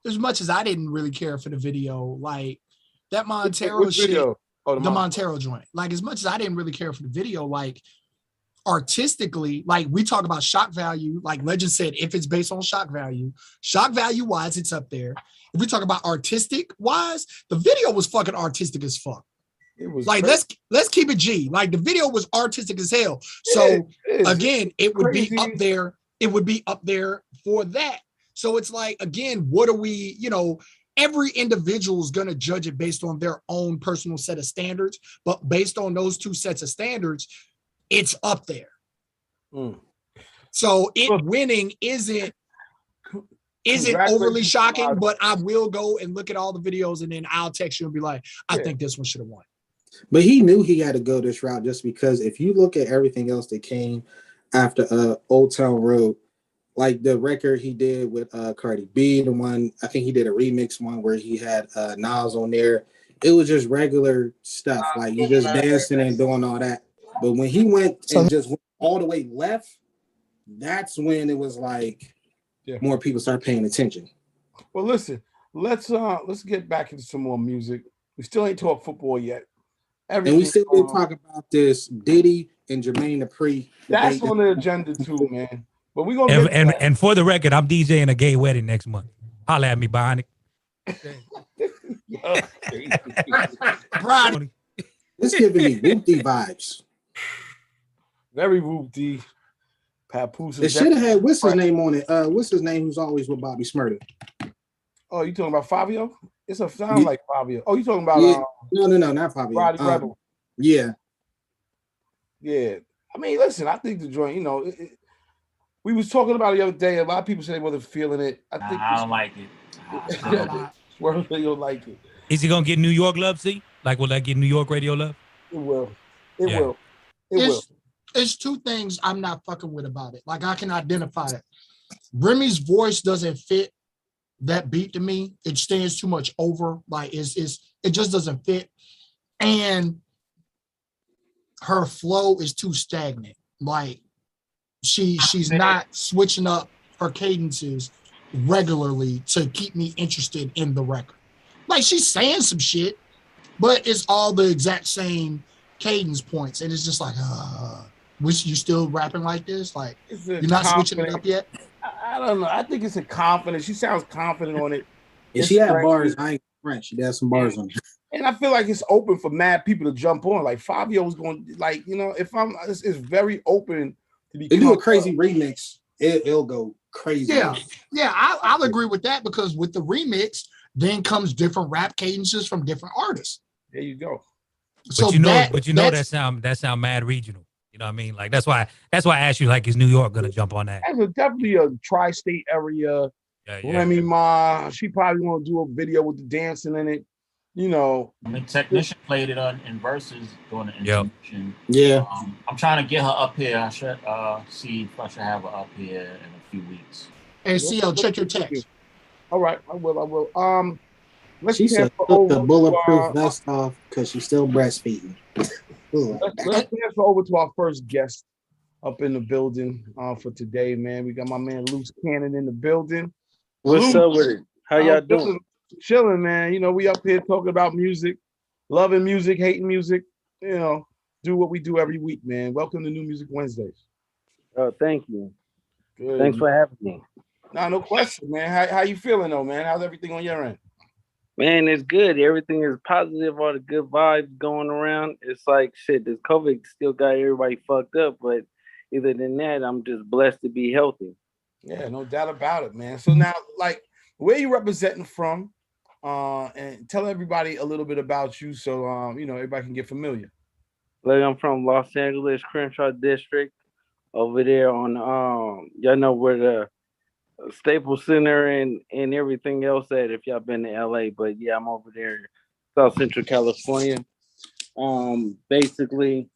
as much as I didn't really care for the video, like that Montero shit, video? Oh, the Montero joint, like as much as I didn't really care for the video, like artistically, like we talk about shock value, like Legend said, if it's based on shock value wise, it's up there. If we talk about artistic wise, the video was fucking artistic as fuck. It was like crazy. Let's keep it G. Like the video was artistic as hell. So again, it would be up there. It would be up there for that. So it's like, again, what are we, you know, every individual is going to judge it based on their own personal set of standards, but based on those two sets of standards, it's up there. So it winning isn't overly shocking, but I will go and look at all the videos and then I'll text you and be like, I think this one should have won. But he knew he had to go this route just because if you look at everything else that came after Old Town Road, like the record he did with Cardi B, the one, I think he did a remix one where he had Nas on there. It was just regular stuff, like you just dancing and doing all that. But when he went and just went all the way left, that's when it was like more people start paying attention. Well, listen, let's get back into some more music. We still ain't talk football yet. And we still didn't talk about this Diddy and Jermaine Dupri. That's on the agenda too, man. But we're gonna and for the record, I'm DJing a gay wedding next month. Holla at me, Bionic. It's giving me Whoop-dee vibes. Very Whoop-dee. Papoose. It should have had what's his name on it. What's his name who's always with Bobby Smurda? Oh, you talking about Fabio? It's a sound like Fabio. Oh, you talking about? Yeah. No, not Fabio. Roddy Rebel. Yeah. Yeah. I mean, listen, I think the joint, we was talking about it the other day. A lot of people say they wasn't feeling it. I don't like it. Swerve, they don't like it. Is he gonna get New York love? See, like, will that get New York radio love? It will. It will. It will. It's two things I'm not fucking with about it. Like, I can identify it. Remy's voice doesn't fit that beat to me. It stands too much over. Like, it just doesn't fit. And her flow is too stagnant. Like, she's not switching up her cadences regularly to keep me interested in the record. Like, she's saying some shit, but it's all the exact same cadence points, and it's just like, wish you still rapping like this? Like, you're not switching it up yet? I don't know. I think it's a confidence. She sounds confident on it. Yeah, she had bars. I ain't French. She had some bars on it. And I feel like it's open for mad people to jump on. Like, Fabio's going, like, it's very open to be. They do a crazy remix. It'll go crazy. Yeah, I'll agree with that, because with the remix, then comes different rap cadences from different artists. There you go. So that sound mad regional. You know what I mean? Like, that's why I asked you, like, is New York gonna jump on that? That's definitely a tri-state area. Remy Ma, she probably gonna do a video with the dancing in it. I mean, Technician played it in Verzuz during the intermission. Yeah. I'm trying to get her up here. I should see if I should have her up here in a few weeks. Hey, CL, check your text. All right, I will. She said took the bulletproof vest off because she's still breastfeeding. Let's transfer over to our first guest up in the building for today, man. We got my man Loose Cannon in the building. What's up with it? How y'all doing? Chilling, man. We up here talking about music, loving music, hating music. Do what we do every week, man. Welcome to New Music Wednesdays. Oh, thank you. Good. Thanks for having me. Nah, no question, man. How you feeling though, man? How's everything on your end? Man, it's good. Everything is positive. All the good vibes going around. It's like, shit, this COVID still got everybody fucked up. But other than that, I'm just blessed to be healthy. Yeah, no doubt about it, man. So now, like, where you representing from? And tell everybody a little bit about you so, everybody can get familiar. Like, I'm from Los Angeles, Crenshaw District. Over there on, y'all know where the Staples Center and everything else at, if y'all been to LA. But yeah, I'm over there, South Central California. Basically,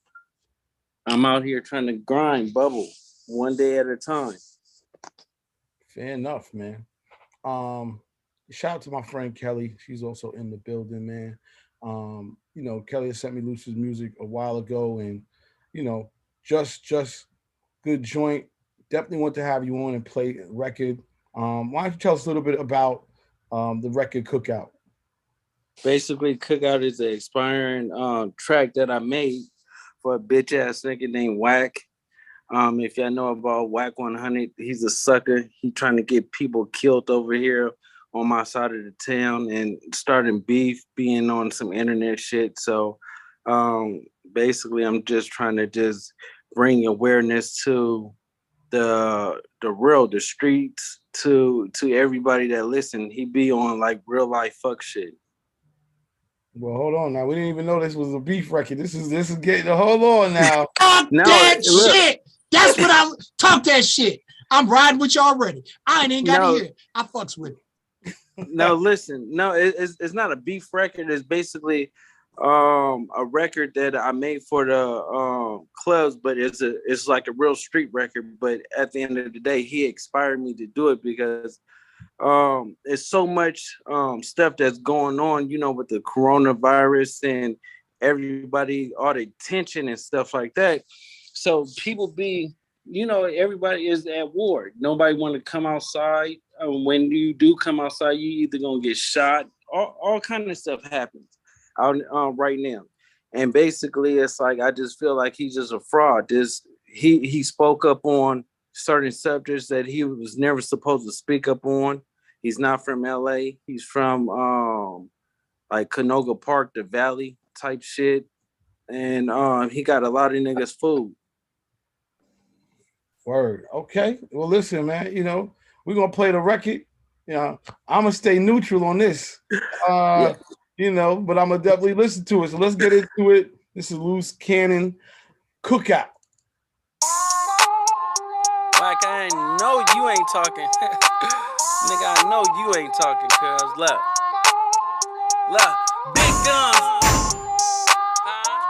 I'm out here trying to grind, bubble one day at a time. Fair enough, man. Shout out to my friend Kelly. She's also in the building, man. Kelly has sent me Luce's music a while ago, and just good joint. Definitely want to have you on and play a record. Why don't you tell us a little bit about the record Cookout? Basically, Cookout is an expiring track that I made for a bitch ass nigga named Wack. If y'all know about Wack 100, he's a sucker. He trying to get people killed over here on my side of the town and starting beef, being on some internet shit. So basically, I'm just trying to just bring awareness to the streets, to everybody that listen. He be on like real life fuck shit. Well, hold on now. We didn't even know this was a beef record. This is getting hold on now. Talk that shit. That's what I'm talk that shit. I'm riding with you already. I ain't got to hear it. I fucks with it. No, listen. No, it's not a beef record. It's basically a record that I made for the clubs, but it's like a real street record. But at the end of the day, he inspired me to do it because it's so much stuff that's going on, with the coronavirus and everybody, all the tension and stuff like that. So people be, everybody is at war. Nobody want to come outside. When you do come outside, you either gonna get shot. All kind of stuff happens out right now. And basically, it's like I just feel like he's just a fraud. He spoke up on certain subjects that he was never supposed to speak up on. He's not from LA. He's from like Canoga Park, the Valley type shit. And he got a lot of niggas food. Word. Okay. Well, listen, man, we're going to play the record. You know, I'm gonna stay neutral on this. You know, but I'm gonna definitely listen to it. So let's get into it. This is Loose Cannon Cookout. Wack, I know you ain't talking. Nigga, I know you ain't talking, cuz. Look, big guns.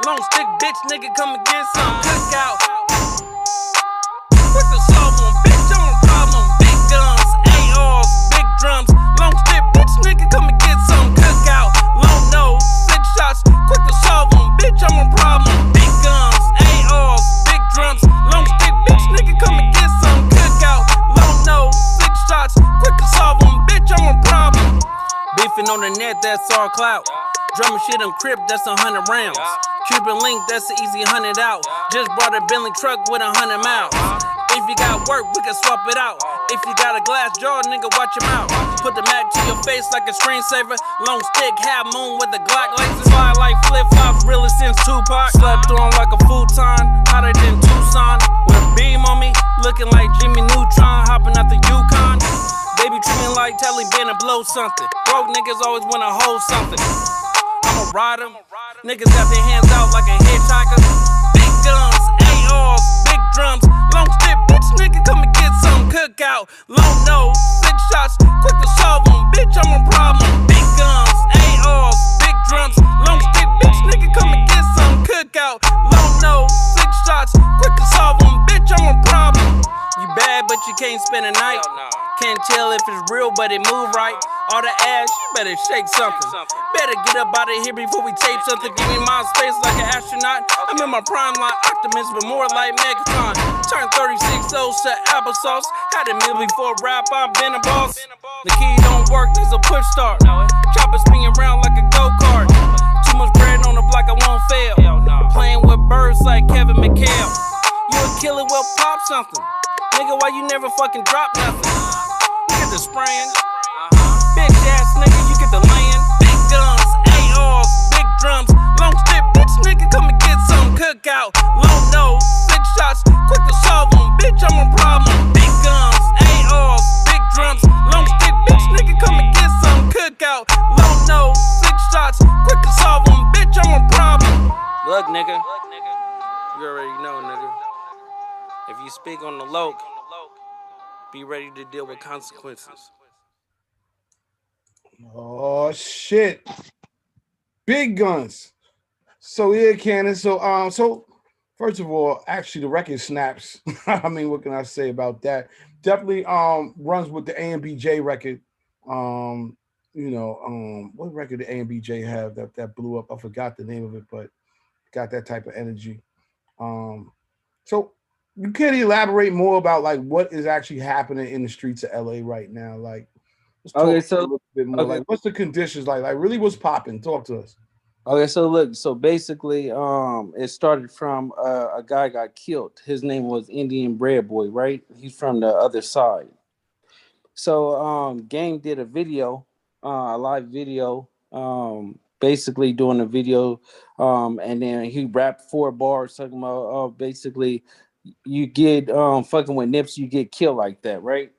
Long stick bitch, nigga, come and get some cookout. Quick to solve one, bitch, I'm a problem. Big guns, ARs, big drums. Long stick bitch, nigga, come and get some cookout. Long nose, 6 shots. Quick to solve one, bitch, I'm a problem. Big guns, ARs, big drums. Long stick bitch, nigga, come and get some cookout. Long nose, 6 shots. Quick to solve one, bitch, I'm a problem. Beefing on the net, that's all clout. Drumming shit on crib, that's 100 rounds. Cuban link, that's an easy 100 out. Just brought a Bentley truck with 100 miles. If you got work, we can swap it out. If you got a glass jaw, nigga, watch your mouth. Put the Mac to your face like a screensaver. Long stick, half moon with the Glock laser. Fly like flip-flops, really since Tupac. Slept on like a futon, hotter than Tucson. With a beam on me, looking like Jimmy Neutron, hopping out the Yukon. Baby treat me like Taliban and blow something. Broke niggas always wanna hold something. I'ma ride them. Niggas got their hands out like a hitchhiker. Big guns, ARs, big drums. Long stick, bitch, nigga, come and get some cookout. Long nose, 6 shots, quick to solve them. Bitch, I'm a problem. Big guns, ARs, big drums. Long stick, bitch, nigga, come and get some cookout. Long nose, 6 shots, quick to solve them. Bitch, I'm a problem. You bad, but you can't spend a night. Can't tell if it's real, but it move right. All the ass, you better shake something. Better get up out of here before we tape something. Give me my space like an astronaut. I'm in my prime like Optimus, but more like Megatron. Turn 36 O's to applesauce. Had a meal before rap, I've been a boss. The key don't work, there's a push start. Chopper spinning around like a go-kart. Too much bread on the block, I won't fail. Playing with birds like Kevin McHale. You a killer, well pop something. Nigga, why you never fucking drop nothing? You get the spraying. Big ass nigga, you get the laying. Big guns, ARs, big drums. Long stick, bitch, nigga, come and get some cookout. Long nose, 6 shots, quick to solve them. Bitch, I'm a problem. Big guns, ARs, big drums. Long stick, bitch, nigga, come and get some cookout. Long nose, 6 shots, quick to solve them. Bitch, I'm a problem. Look, nigga, you already know, nigga. If you speak on the loc, be ready to deal with consequences. Oh shit. Big guns. So yeah, Cannon. So first of all, actually the record snaps. I mean, what can I say about that? Definitely runs with the AMBJ record. What record did AMBJ have that blew up? I forgot the name of it, but got that type of energy. So you can elaborate more about like what is actually happening in the streets of LA right now? Like, let's talk a little bit more. Like, what's the conditions like? Like, really, what's popping? Talk to us. Okay, so look, so basically, it started from a guy got killed. His name was Indian Bread Boy, right? He's from the other side. So, Game did a video, a live video, basically doing a video, and then he rapped 4 bars talking about basically. You get fucking with Nips, you get killed like that, right?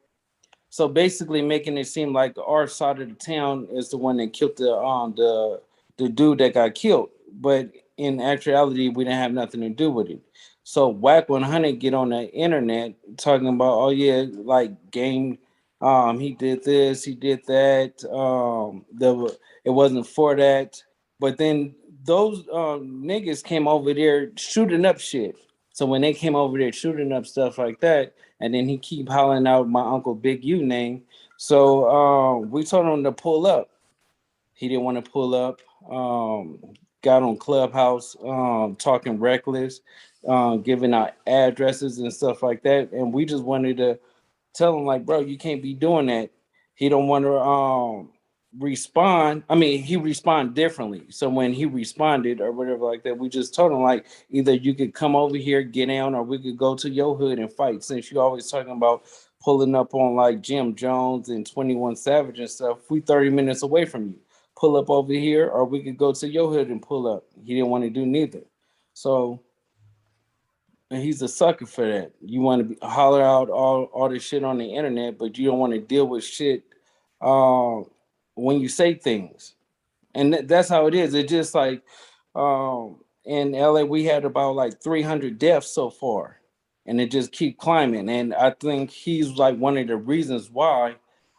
So basically making it seem like our side of the town is the one that killed the dude that got killed. But in actuality, we didn't have nothing to do with it. So Wack 100 get on the internet talking about, oh yeah, like Game, he did this, he did that. It wasn't for that. But then those niggas came over there shooting up shit. So when they came over there shooting up stuff like that, and then he keep hollering out my Uncle Big U name. So we told him to pull up. He didn't want to pull up. Got on Clubhouse, talking reckless, giving out addresses and stuff like that. And we just wanted to tell him, like, bro, you can't be doing that. He don't want to respond. I mean, he responded differently. So when he responded or whatever like that, we just told him, like, either you could come over here, get down, or we could go to your hood and fight. Since you're always talking about pulling up on like Jim Jones and 21 Savage and stuff, we 30 minutes away from you. Pull up over here, or we could go to your hood and pull up. He didn't want to do neither. So, and he's a sucker for that. You want to holler out all this shit on the internet, but you don't want to deal with shit when you say things, and that's how it is. It's just like in LA we had about like 300 deaths so far, and it just keep climbing. And I think he's like one of the reasons why.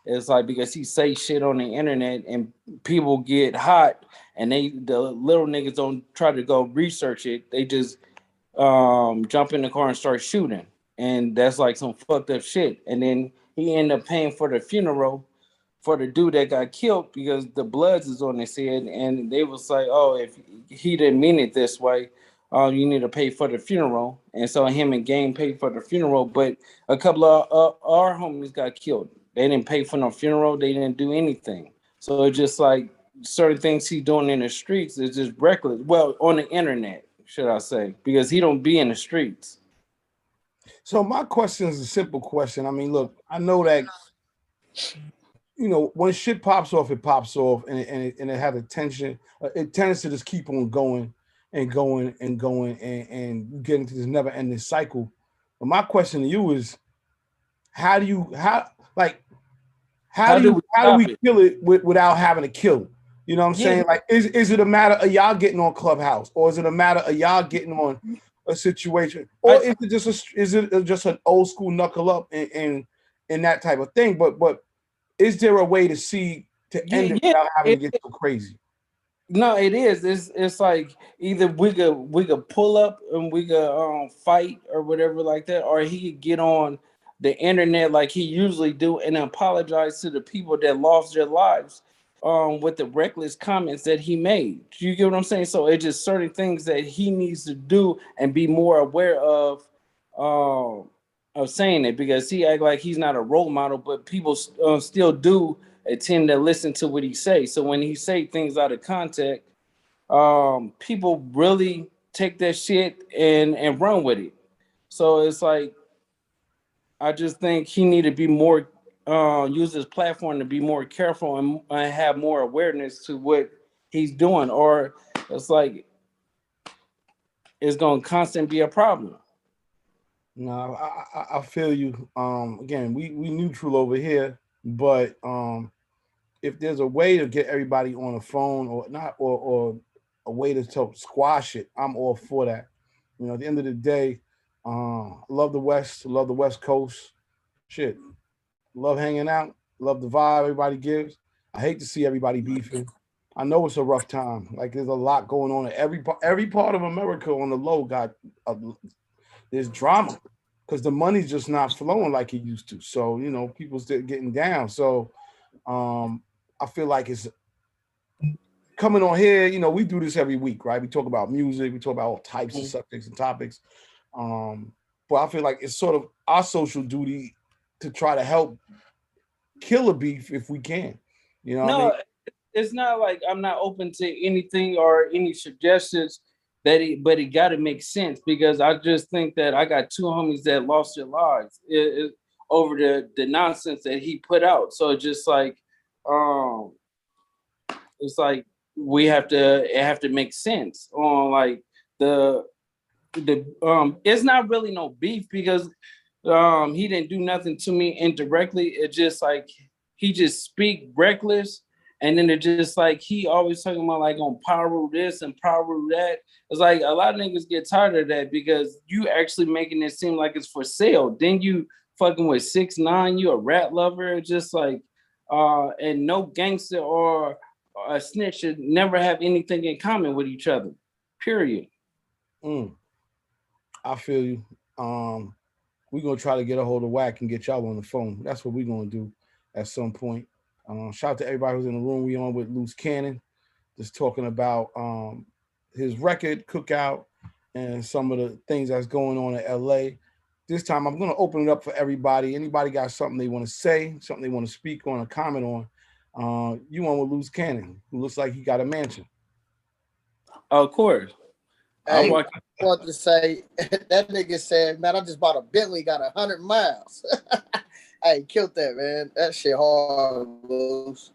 It's like because he say shit on the internet and people get hot, and the little niggas don't try to go research it. They just jump in the car and start shooting, and that's like some fucked up shit. And then he ended up paying for the funeral for the dude that got killed because the bloods is on his head, and they was like, oh, if he didn't mean it this way, you need to pay for the funeral. And so him and Game paid for the funeral, but a couple of our homies got killed. They didn't pay for no funeral. They didn't do anything. So it's just like certain things he doing in the streets is just reckless. Well, on the internet, should I say, because he don't be in the streets. So my question is a simple question. I mean, look, I know that, you know, when shit pops off, it pops off, and it has a tension. It tends to just keep on going and going and going, and you get into this never-ending cycle. But my question to you is, how do we kill it without having to kill it? You know what I'm saying? Like, is it a matter of y'all getting on Clubhouse, or is it a matter of y'all getting on a situation, or is it just an old school knuckle up and that type of thing? But is there a way to end it without having to get so crazy? No, it is. It's like either we could pull up and we could fight or whatever like that, or he could get on the internet like he usually do and apologize to the people that lost their lives with the reckless comments that he made. You get what I'm saying? So it's just certain things that he needs to do and be more aware of saying it, because he act like he's not a role model, but people still do tend to listen to what he say. So when he say things out of context, people really take that shit and run with it. So it's like, I just think he need to be more use his platform to be more careful and have more awareness to what he's doing, or it's like it's gonna constantly be a problem. No, I feel you. Again, we neutral over here, but if there's a way to get everybody on the phone or not, or a way to squash it, I'm all for that. You know, at the end of the day, love the West, love the West Coast. Shit, love hanging out, love the vibe everybody gives. I hate to see everybody beefing. I know it's a rough time. Like, there's a lot going on. Every part of America on the low got there's drama because the money's just not flowing like it used to. So, you know, people's getting down. So I feel like it's coming on here. You know, we do this every week, right? We talk about music. We talk about all types of subjects and topics. But I feel like it's sort of our social duty to try to help kill a beef if we can. You know what I mean? It's not like I'm not open to anything or any suggestions but it got to make sense, because I just think that I got two homies that lost their lives over the nonsense that he put out. So it's just like, it's like it have to make sense on like the it's not really no beef, because he didn't do nothing to me indirectly. It's just like he just speak reckless. And then it's just like he always talking about like on power rule this and power rule that. It's like a lot of niggas get tired of that, because you actually making it seem like it's for sale. Then you fucking with 6ix9ine, you a rat lover. It's just like, and no gangster or a snitch should never have anything in common with each other. Period. I feel you. We're gonna try to get a hold of Wack and get y'all on the phone. That's what we're gonna do at some point. Shout out to everybody who's in the room. We on with Loose Cannon, just talking about his record Cookout and some of the things that's going on in LA. This time I'm going to open it up for everybody. Anybody got something they want to say, something they want to speak on or comment on, you on with Loose Cannon, who looks like he got a mansion. Of course. Hey, I want to say, that nigga said, man, I just bought a Bentley, got 100 miles. Hey, killed that, man. That shit hard, Loose.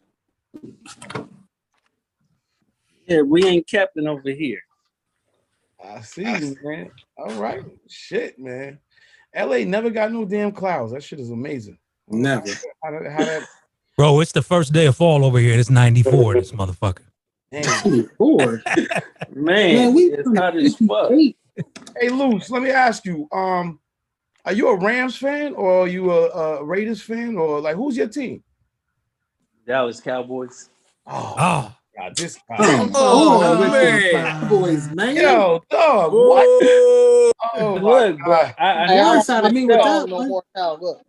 Yeah, we ain't captain over here. I see you, man. All right. Shit, man. LA never got no damn clouds. That shit is amazing. Never. Bro, it's the first day of fall over here. It's 94, this motherfucker. 94. Man, it's hot as fuck. Hey, Luce, let me ask you. Are you a Rams fan or are you a Raiders fan or like who's your team? Dallas Cowboys. Oh. God, this guy. Cowboys, man. Yo, dog, what? Oh, look, bro. I blindsided me with that no one. more now. Look.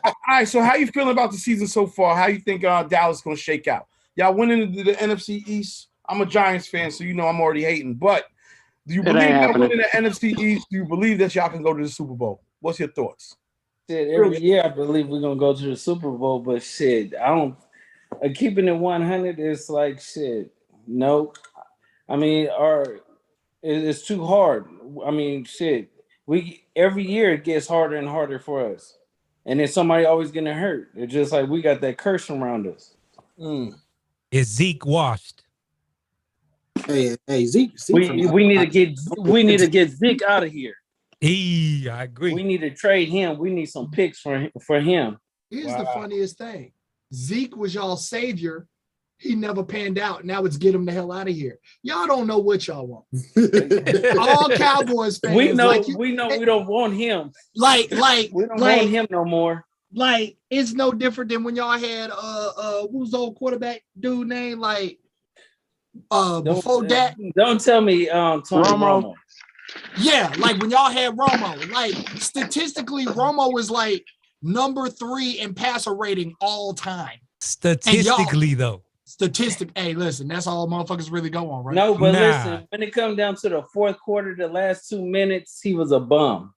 All right, so how you feeling about the season so far? How you think Dallas is going to shake out? Y'all winning the NFC East. I'm a Giants fan, so you know I'm already hating. But do you believe y'all winning the NFC East? Do you believe that y'all can go to the Super Bowl? What's your thoughts? Shit, every year I believe we're going to go to the Super Bowl, but shit, I don't. Keeping it 100 is like shit. Nope. I mean, it's too hard. I mean, shit. Every year it gets harder and harder for us, and then somebody always getting hurt. It's just like we got that curse around us. Is Zeke washed? Hey, Zeke. We need to get Zeke out of here. I agree. We need to trade him. We need some picks for him. Here's the funniest thing. Zeke was y'all's savior. He never panned out. Now it's get him the hell out of here. Y'all don't know what y'all want. All Cowboys fans. We know we don't want him. Like we don't want him no more. Like it's no different than when y'all had who's the old quarterback dude name? Like before that. Don't tell me Romo. Yeah, like when y'all had Romo. Like statistically, Romo was like number 3 in passer rating all time. Statistically, though. Hey, listen, that's all motherfuckers really go on, right? No, but listen, when it comes down to the fourth quarter, the last 2 minutes, he was a bum.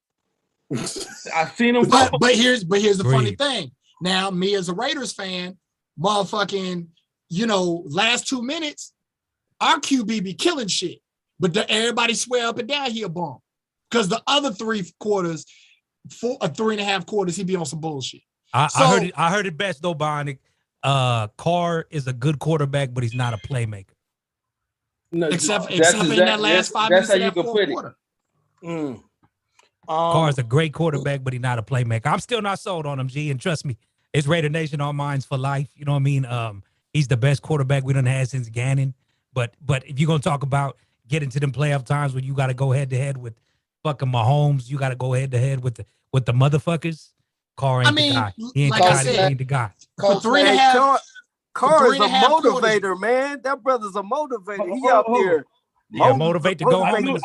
I've seen him. But here's the funny thing. Now, me as a Raiders fan, motherfucking, last 2 minutes, our QB be killing shit. But everybody swear up and down he a bum. Because the other 3 quarters, 3.5 quarters, he be on some bullshit. I heard it best though, Bionic. Carr is a good quarterback, but he's not a playmaker. No, except in that last 5 minutes of that fourth quarter. Carr's a great quarterback, but he's not a playmaker. I'm still not sold on him, G. And trust me, it's Raider Nation on minds for life. You know what I mean? He's the best quarterback we done had since Gannon. But if you're gonna talk about getting to them playoff times when you got to go head to head with fucking Mahomes, you got to go head to head with the motherfuckers. Carr ain't the guy. He ain't the guy. He ain't the guy. For 3.5. Carr is a motivator, man. That brother's a motivator. He out there. Yeah, motivate to go home. I knew this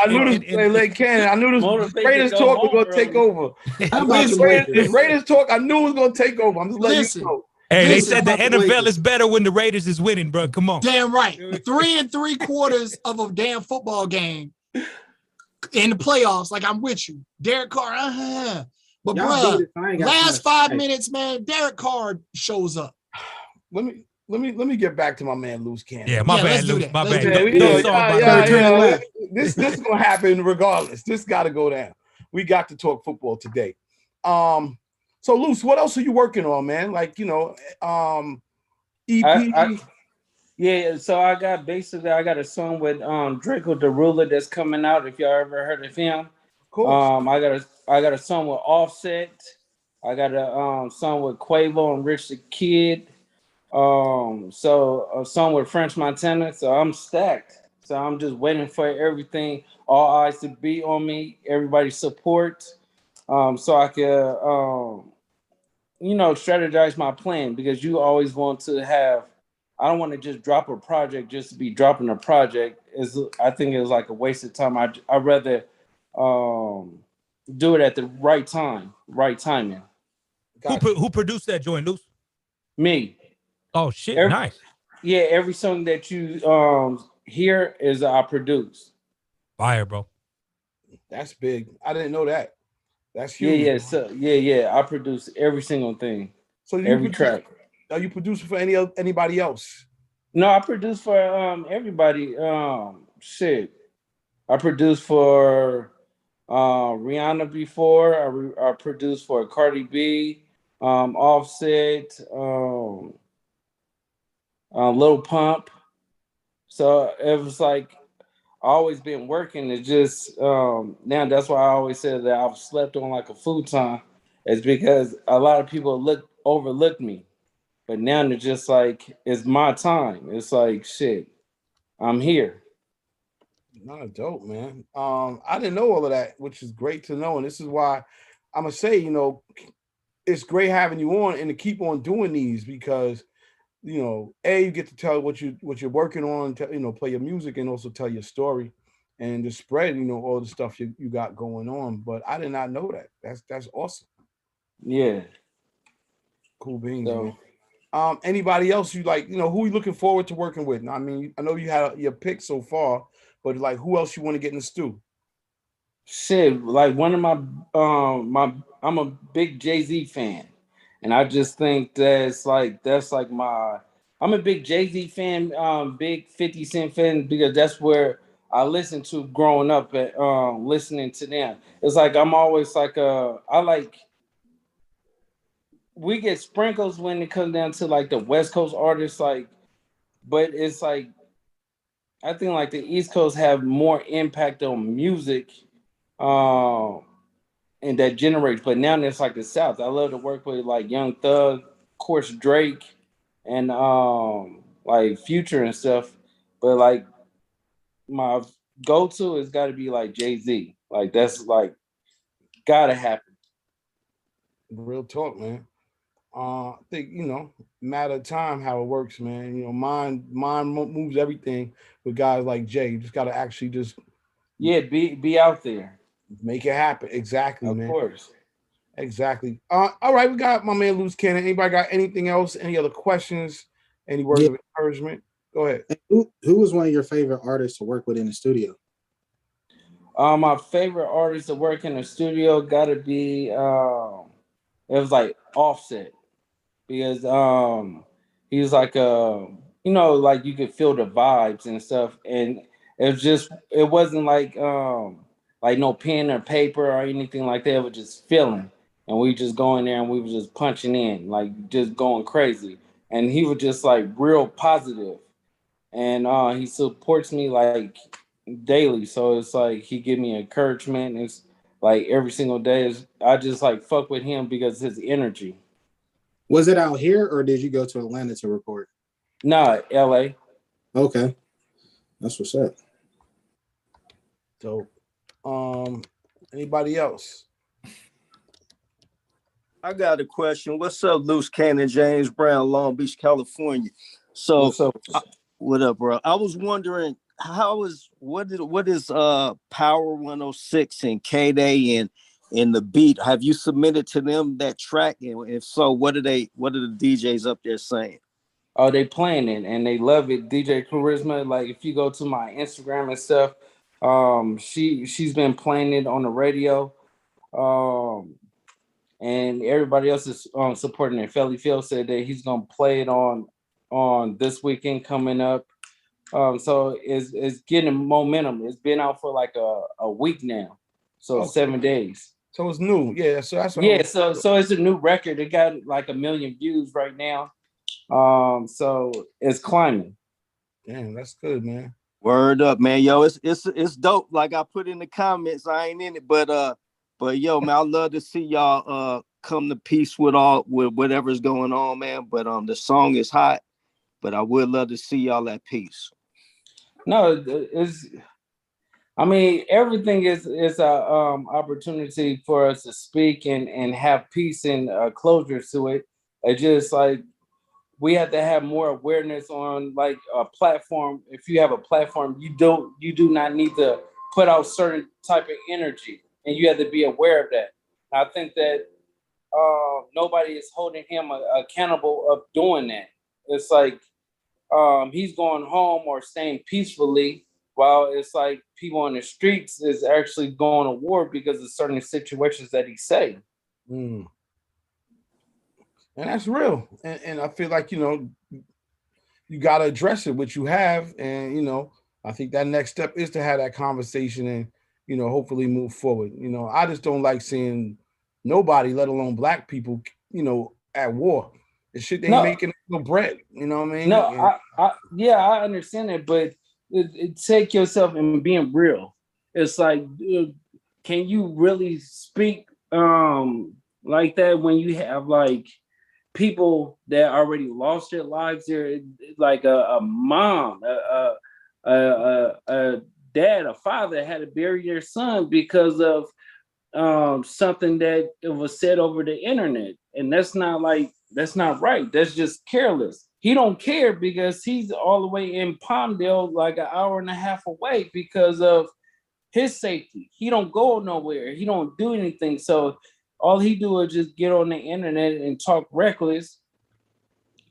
Raiders talk was gonna take over. This Raiders talk, I knew it was gonna take over. I'm just letting you know. Hey, they said the NFL is better when the Raiders is winning, bro. Come on. Damn right. 3 3/4 of a damn football game in the playoffs. Like I'm with you, Derek Carr. But bro, last 5 minutes, man, Derek Carr shows up. Let me get back to my man Loose Cannon. Yeah, my bad, Loose. My bad. This is gonna happen regardless. This got to go down. We got to talk football today. So Loose, what else are you working on, man? Like EP. Yeah, so I got a song with Draco the Ruler that's coming out. If y'all ever heard of him, cool. I got a song with Offset. I got a song with Quavo and Rich the Kid. So a song with French Montana. So I'm stacked. So I'm just waiting for everything, all eyes to be on me, everybody support, so I can strategize my plan, because you always want to have. I don't want to just drop a project just to be dropping a project. I think it's like a waste of time. I'd rather do it at the right time, right timing. Who produced that joint, Loose? Me. Oh shit, nice. Yeah, every song that you hear is I produce. Fire, bro. That's big. I didn't know that. That's huge. Yeah. So I produce every single thing. So every track. Are you producing for anybody else? No, I produce for everybody. Shit. I produced for Rihanna before. I produced for Cardi B, Offset, Lil Pump. So it was like I always been working. It just now that's why I always said that I've slept on like a futon. It's because a lot of people overlook me. But now it's just like, it's my time. It's like, shit, I'm here. Not dope, man. I didn't know all of that, which is great to know. And this is why I'm gonna say, it's great having you on and to keep on doing these because, you get to tell what you're working on, play your music and also tell your story and to spread, all the stuff you got going on. But I did not know that. That's awesome. Yeah. Cool beans, man. Anybody else you like, who you looking forward to working with? I mean, I know you had your pick so far, but like who else you want to get in the stew? Shit, like one of I'm a big Jay-Z fan. And I just think that's like I'm a big Jay-Z fan, big 50 Cent fan, because that's where I listened to growing up at listening to them. It's like I'm always like we get sprinkles when it comes down to like the West Coast artists, like, but it's like I think like the East Coast have more impact on music, and that generates. But now it's like the South. I love to work with like Young Thug, of course Drake, and like Future and stuff. But like my go-to has got to be like Jay-Z. Like that's like gotta happen. Real talk, man. I think matter of time how it works, man. Mind moves everything with guys like Jay. You just gotta actually just be out there, make it happen. Exactly, man. Of course, exactly. All right, we got my man Loose Cannon. Anybody got anything else? Any other questions? Any words of encouragement? Go ahead. Who was one of your favorite artists to work with in the studio? My favorite artist to work in the studio gotta be it was like Offset. Because he was like like you could feel the vibes and stuff, and it wasn't like no pen or paper or anything like that. It was just feeling, and we just go in there and we were just punching in, like just going crazy. And he was just like real positive, and he supports me like daily. So it's like he give me encouragement. It's like every single day I just like fuck with him because his energy. Was it out here or did you go to Atlanta to record? No, LA. Okay. That's what's up. So, anybody else? I got a question. What's up, Loose Cannon, James Brown, Long Beach, California? So, what's up? What up, bro? I was wondering what is Power 106 and K-Day and the beat? Have you submitted to them that track? And if so, what are the DJs up there saying? Oh, they playing it and they love it. DJ Charisma, like if you go to my Instagram and stuff, she's been playing it on the radio. And everybody else is supporting it. Felly Phil said that he's gonna play it on this weekend coming up. So it's getting momentum. It's been out for like a week now. So 7 days. So it's new. Yeah. So that's so it's a new record. It got like 1 million views right now. So it's climbing. Damn, that's good, man. Word up, man. Yo, it's dope. Like I put in the comments, I ain't in it, but yo, man, I love to see y'all come to peace with whatever's going on, man. But the song is hot, but I would love to see y'all at peace. No, everything is a opportunity for us to speak and have peace and closure to it. It's just like we have to have more awareness on like a platform. If you have a platform, you do not need to put out certain type of energy, and you have to be aware of that. I think that nobody is holding him accountable of doing that. It's like he's going home or staying peacefully, while it's like people on the streets is actually going to war because of certain situations that he say. And that's real. And I feel like, you got to address it, which you have. And, I think that next step is to have that conversation and, hopefully move forward. I just don't like seeing nobody, let alone black people, at war. The shit they making no bread. You know what I mean? No, I understand it, but take yourself and being real. It's like, can you really speak like that when you have like people that already lost their lives. They're like a mom, a dad, a father had to bury their son because of something that was said over the internet, and that's not right. That's just careless. He don't care because he's all the way in Palmdale, like an hour and a half away, because of his safety. He don't go nowhere. He don't do anything. So all he do is just get on the internet and talk reckless.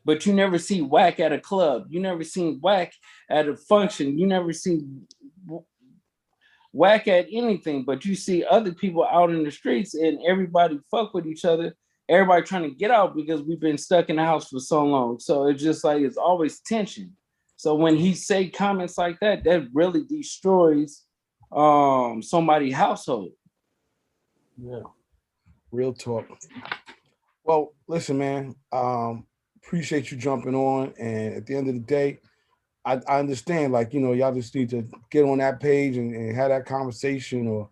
But you never see Wack at a club. You never seen Wack at a function. You never seen Wack at anything. But you see other people out in the streets, and everybody fuck with each other. Everybody trying to get out because we've been stuck in the house for so long. So it's just like it's always tension. So when he say comments like that, that really destroys somebody's household. Yeah, real talk. Well, listen, man. Appreciate you jumping on. And at the end of the day, I understand, like, you know, y'all just need to get on that page and have that conversation, or,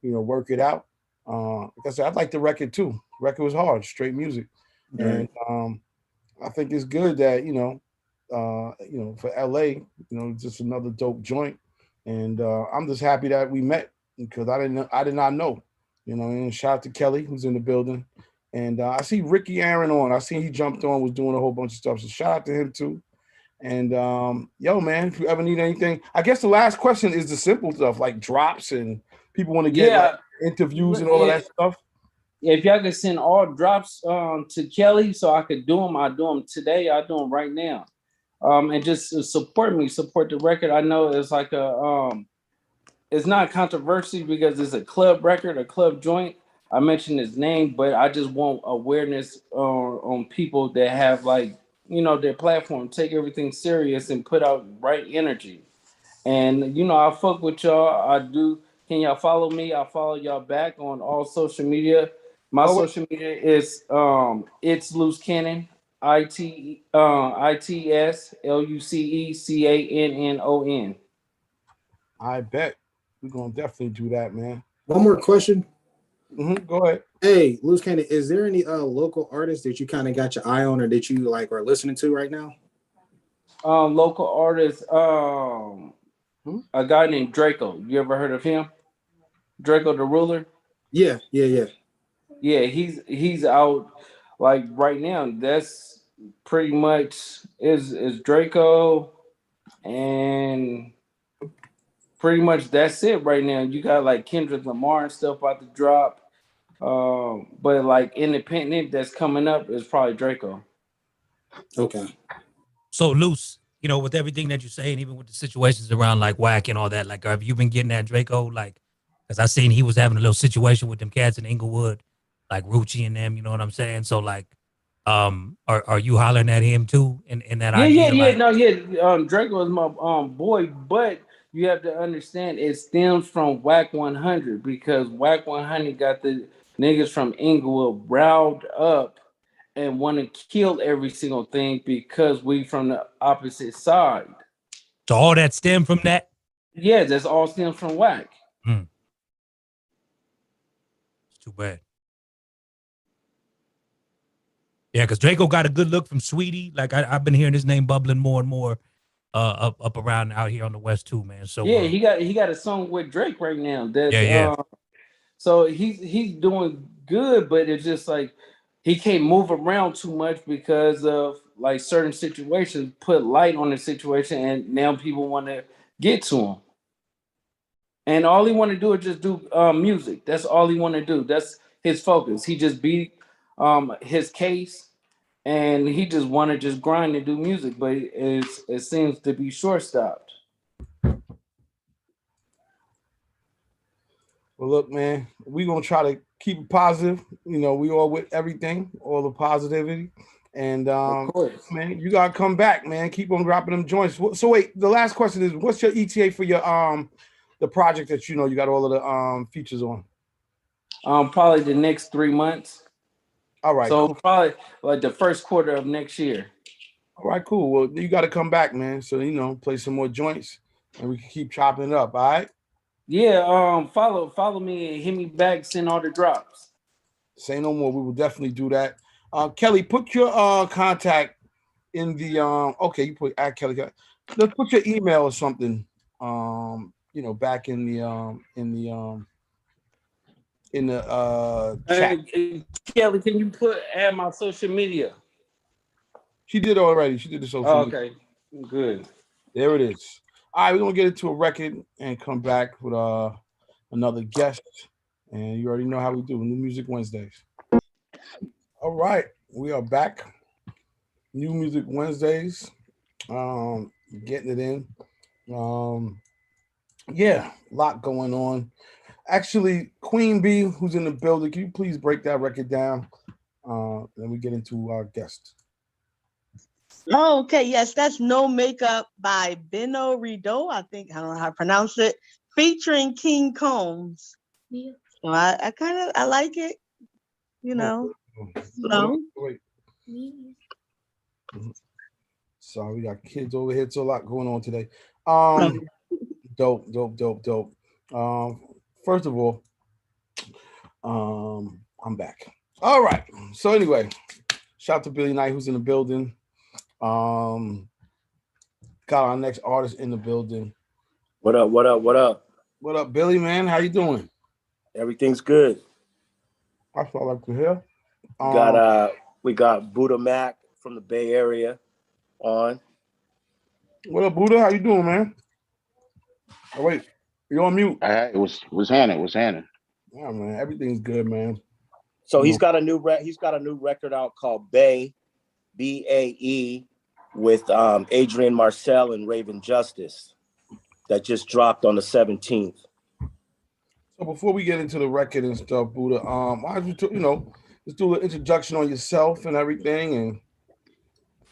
you know, work it out. Like I said, I'd like the record too. The record was hard, straight music. Right. And I think it's good that, you know, for LA, you know, just another dope joint. And I'm just happy that we met, because I did not know, you know. And shout out to Kelly, who's in the building. And I see Ricky Aaron on. I seen he jumped on, was doing a whole bunch of stuff. So shout out to him too. And yo, man, if you ever need anything, I guess the last question is the simple stuff, like drops, and people want to get like interviews and all of that stuff. If y'all could send all drops to Kelly so I could do them, I'll do them today. I'll do them right now. And just support me, support the record. I know it's like it's not controversy because it's a club record, a club joint. I mentioned his name, but I just want awareness on people that have, like, you know, their platform, take everything serious and put out right energy. And, you know, I fuck with y'all. I do. Can y'all follow me? I'll follow y'all back on all social media. My social media is it's Loose Cannon, ITSLUCECANNON. I bet we're gonna definitely do that, man. One more question. Go ahead. Hey, Loose Cannon, is there any local artists that you kind of got your eye on, or that you like are listening to right now? Local artists, a guy named Draco. You ever heard of him? Draco the Ruler? Yeah. Yeah, he's out like right now. That's pretty much is Draco, and pretty much that's it right now. You got like Kendrick Lamar and stuff about to drop. But like independent that's coming up is probably Draco. Okay. So Loose, you know, with everything that you're saying, even with the situations around like Wack and all that, like, have you been getting that Draco? Like, because I seen he was having a little situation with them cats in Inglewood, like Rucci and them, you know what I'm saying? So like, are you hollering at him too in that idea? Draco is my boy, but you have to understand it stems from Wack 100, because Wack 100 got the niggas from Inglewood riled up and want to kill every single thing because we from the opposite side. So all that stem from that? Yeah, that's all stems from Wack. It's too bad. Yeah, because Draco got a good look from Sweetie. Like I've been hearing his name bubbling more and more up around out here on the West too, man. So yeah, he got a song with Drake right now. So he's doing good, but it's just like he can't move around too much because of like certain situations put light on the situation, and now people want to get to him. And all he want to do is just do music. That's all he want to do. That's his focus. He just beat his case, and he just want to just grind and do music, but it seems to be short-stopped. Well, look, man, we're going to try to keep it positive. You know, we all with everything, all the positivity. And, of course, man, you got to come back, man. Keep on dropping them joints. So, wait, the last question is, what's your ETA for your the project that, you know, you got all of the features on? Probably the next 3 months. All right. So, cool. Probably like the first quarter of next year. All right, cool. Well, you got to come back, man. So, you know, play some more joints, and we can keep chopping it up, all right? Yeah, follow me and hit me back, send all the drops. Say no more. We will definitely do that. Kelly, put your contact in the okay, you put at Kelly. Let's put your email or something. Back in the chat. Kelly, can you add my social media? She did already. She did the social media. Okay, good. There it is. All right, we're gonna get into a record and come back with another guest. And you already know how we do New Music Wednesdays. All right, we are back. New Music Wednesdays. Getting it in. Yeah, a lot going on. Actually, Queen B, who's in the building, can you please break that record down? Then we get into our guest. Oh, okay. Yes, that's No Makeup by Benno Rideau. I don't know how to pronounce it. Featuring King Combs. Yeah. So I like it. Wait. Sorry, we got kids over here. It's a lot going on today. Dope. First of all, I'm back. All right. So anyway, shout out to Billy Knight, who's in the building. Got our next artist in the building. What up? What up, Billy, man? How you doing? Everything's good. That's what I like to hear. We got Buddha Mac from the Bay Area on. What up, Buddha? How you doing, man? Oh wait, you're on mute. It was Hannah. Yeah, man, everything's good, man. So he's got a new record out called Bay, BAE, with Adrian Marcel and Raven Justice that just dropped on the 17th. So before we get into the record and stuff, Buddha, why don't you let's do an introduction on yourself and everything, and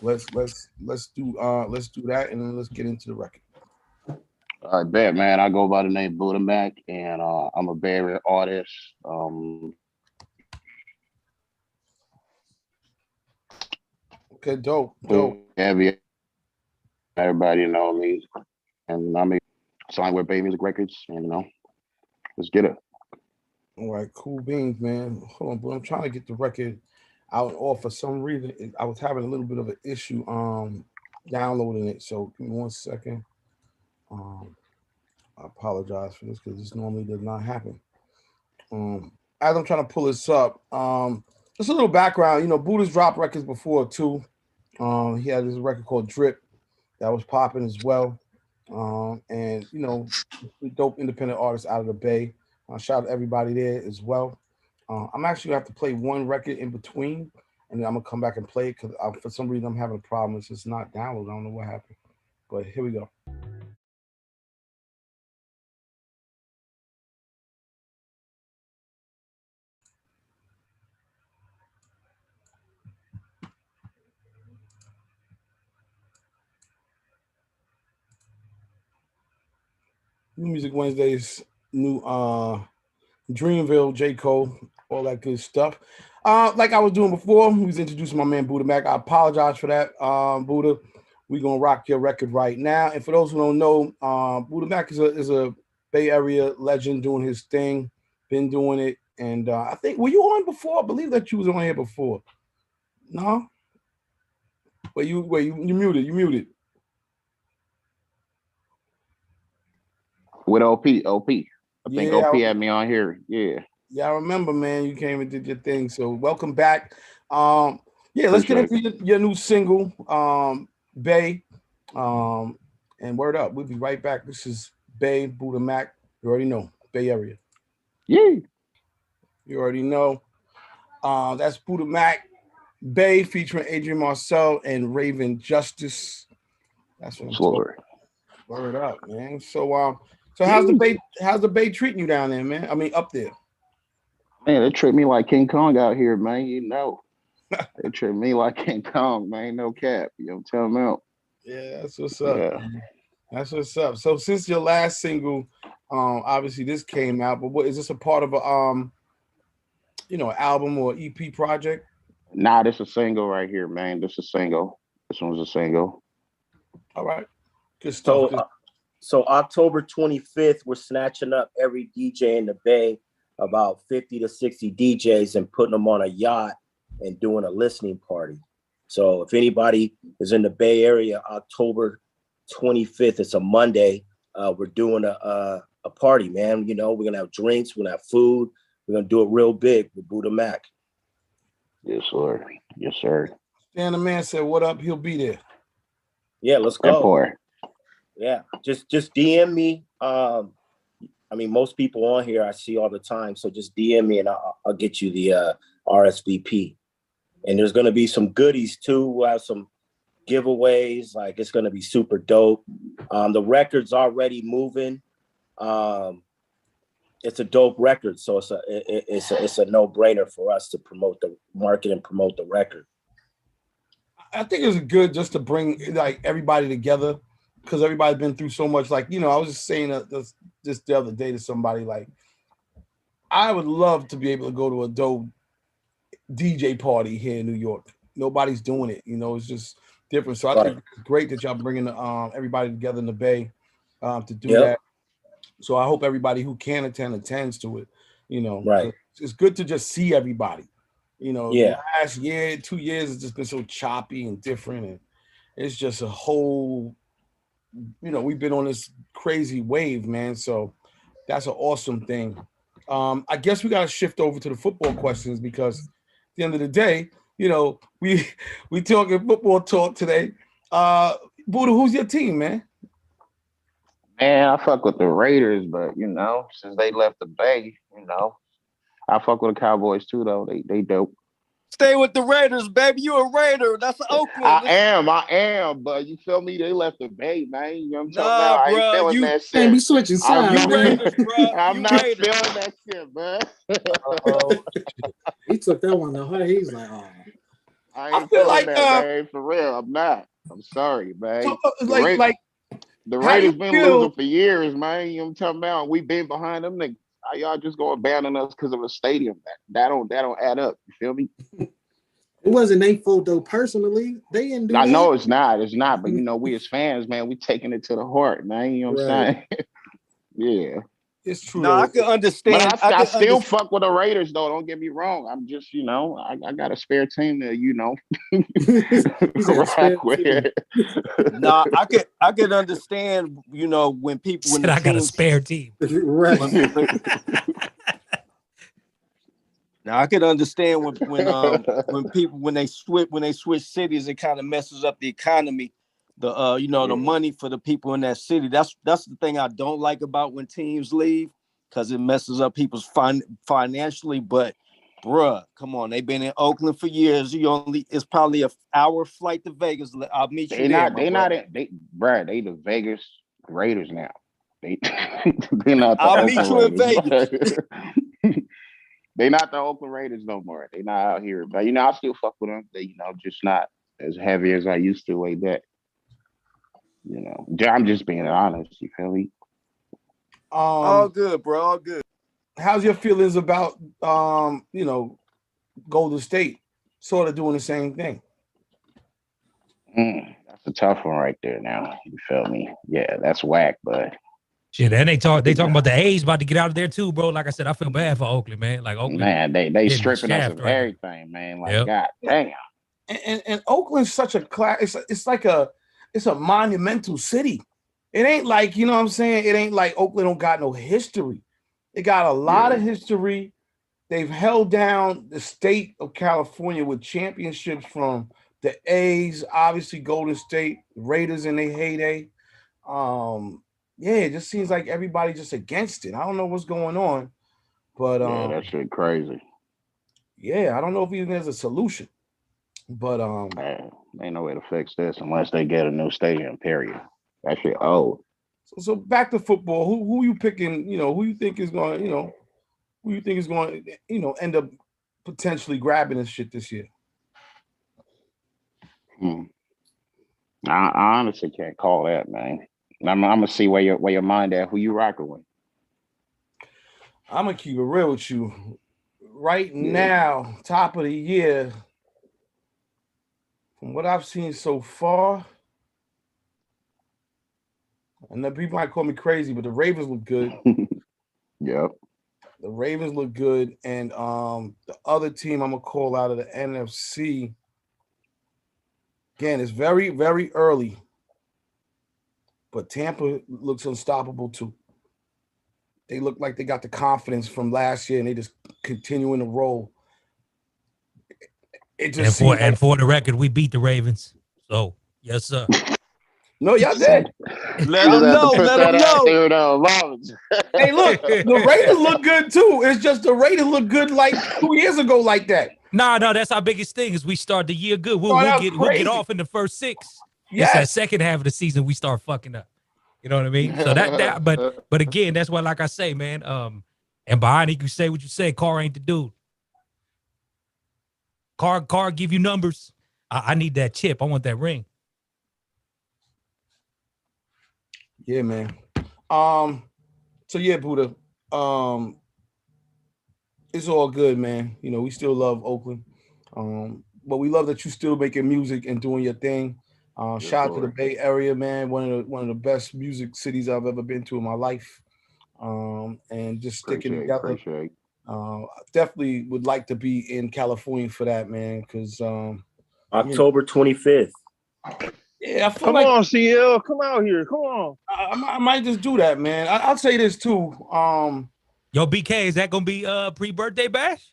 let's do that, and then let's get into the record. I bet, man. I go by the name Buddha Mac, and I'm a Bay Area artist. Okay, dope. Everybody know me, and I'm signed with Bay Music Records, and let's get it. All right, cool beans, man. Hold on, but I'm trying to get the record out and off. For some reason, I was having a little bit of an issue downloading it. So give me 1 second. I apologize for this because this normally does not happen. As I'm trying to pull this up, just a little background. Buddha's dropped records before too. He had this record called Drip that was popping as well. And dope independent artists out of the Bay. Shout out to everybody there as well. I'm actually gonna have to play one record in between, and then I'm gonna come back and play it because for some reason I'm having a problem. It's just not downloaded. I don't know what happened, but here we go. New Music Wednesdays, new Dreamville, J. Cole, all that good stuff. Like I was doing before, we was introducing my man Buddha Mac. I apologize for that, Buddha. We're gonna rock your record right now. And for those who don't know, Buddha Mac is a Bay Area legend doing his thing, been doing it. And I think, were you on before? I believe that you was on here before. No? Wait, you muted. With OP. I think OP had me on here. Yeah, I remember, man. You came and did your thing. So welcome back. Let's get into your new single, Bay. And word up. We'll be right back. This is Bay, Buddha Mac. You already know, Bay Area. Yeah. You already know. That's Buddha Mac, Bay, featuring Adrian Marcel and Raven Justice. That's what I'm talking. Word up, man. So how's the Bay treating you down there, man? I mean, up there. Man, they treat me like King Kong out here, man. They treat me like King Kong, man. No cap. Tell them out. Yeah, that's what's up. Yeah. That's what's up. So since your last single, obviously this came out, but what is this a part of a album or EP project? Nah, this is a single right here, man. This is a single. This one's a single. All right. Good stuff. So October 25th, we're snatching up every DJ in the Bay, about 50 to 60 DJs, and putting them on a yacht and doing a listening party. So if anybody is in the Bay Area, October 25th, it's a Monday. We're doing a party, man. You know, we're gonna have drinks, we're gonna have food. We're gonna do it real big with Buddha Mac. Yes, sir. Yes, sir. Dan the man said, "What up?" He'll be there. Yeah, let's go. Yeah, just DM me. I mean, most people on here I see all the time, so just DM me and I'll get you the RSVP. And there's gonna be some goodies too. We'll have some giveaways. Like it's gonna be super dope. The record's already moving. It's a dope record, so it's a no-brainer for us to promote the market and promote the record. I think it's good just to bring like everybody together because everybody's been through so much. Like, you know, I was just saying this the other day to somebody, like, I would love to be able to go to a dope DJ party here in New York. Nobody's doing it, you know, it's just different. So I think it's great that y'all bringing everybody together in the Bay to do that. So I hope everybody who can attends to it, you know. Right. It's good to just see everybody. You know, Yeah. last year, 2 years, it's just been so choppy and different. And it's just a whole, you know, we've been on this crazy wave, man. So that's an awesome thing. I guess we got to shift over to the football questions because at the end of the day, you know, we talking football talk today. Buddha, who's your team, man? Man, I fuck with the Raiders, but you know, since they left the Bay, you know, I fuck with the Cowboys too, though. They dope. Stay with the Raiders, baby. You a Raider. That's Oakland. I am, but you feel me? They left the Bay, man. You know what I'm talking about? I ain't feeling that shit. Can't be switching sides. I'm not feeling that shit, man. He took that one to heart. He's like, oh. I ain't feeling like that, man. For real, I'm not. I'm sorry, man. So, the Raiders been losing for years, man. You know what I'm talking about? We've been behind them niggas. How y'all just gonna abandon us because of a stadium? That don't add up. You feel me? It wasn't their fault though. Personally, they didn't do. I know it's not. But you know, we as fans, man, we taking it to the heart, man. You know what I'm saying? Yeah. It's true. No, I can understand. But I still fuck with the Raiders, though. Don't get me wrong. I'm just, you know, I got a spare team to, you know, rock with. No, I could understand, you know, when people when I got a spare team. Right. Now I could understand when people when they switch cities, it kind of messes up the economy. The money for the people in that city. That's the thing I don't like about when teams leave, because it messes up people's financially. But bruh, come on, they've been in Oakland for years. It's probably an hour flight to Vegas. I'll meet you there. They the Vegas Raiders now. They're not. I'll meet you in Vegas. They're not the Oakland Raiders no more. They're not out here. But you know, I still fuck with them. They, you know, just not as heavy as I used to way back. You know, I'm just being honest. You feel me? All good, bro. All good. How's your feelings about you know, Golden State sort of doing the same thing? That's a tough one right there. Now you feel me? Yeah, that's whack, but shit. And they talking about the A's about to get out of there too, bro. Like I said, I feel bad for Oakland, man. Like Oakland, man, they stripping us of everything, man. Like God damn. And Oakland's such a class. It's a monumental city. It ain't like, you know what I'm saying? It ain't like Oakland don't got no history. It got a lot of history. They've held down the state of California with championships from the A's, obviously Golden State, Raiders in their heyday. It just seems like everybody's just against it. I don't know what's going on, but that shit crazy. Yeah, I don't know if even there's a solution. But ain't no way to fix this unless they get a new stadium, period. That shit old. So back to football. Who you picking, you know, who you think is going to end up potentially grabbing this shit this year? I honestly can't call that, man. I'm gonna see where your mind at, who you rocking with. I'm gonna keep it real with you. Right now, top of the year, from what I've seen so far, and the people might call me crazy, but the Ravens look good. Yep. The Ravens look good, and the other team I'm gonna call out of the NFC. Again, it's very, very early, but Tampa looks unstoppable too. They look like they got the confidence from last year, and they just continuing to roll. It just and for the record, we beat the Ravens. So yes, sir. No, y'all did. Let them know. Let them know. Hey, look, the Raiders look good too. It's just the Raiders look good like 2 years ago, like that. No, that's our biggest thing is we start the year good. We'll get off in the first 6. Yes. It's that second half of the season we start fucking up. You know what I mean? So but again, that's why, like I say, man. And behind you can say what you say. Carr ain't the dude. Carr give you numbers. I need that chip. I want that ring. Yeah, man. So yeah, Buddha. It's all good, man. You know, we still love Oakland. But we love that you still making music and doing your thing. Shout out to the Bay Area, man. One of the best music cities I've ever been to in my life. And just sticking together. Definitely would like to be in California for that, man. Because October 25th. Yeah, I feel come on, CL. Come out here. Come on. I might just do that, man. I'll say this too. Yo, BK, is that gonna be pre-birthday bash?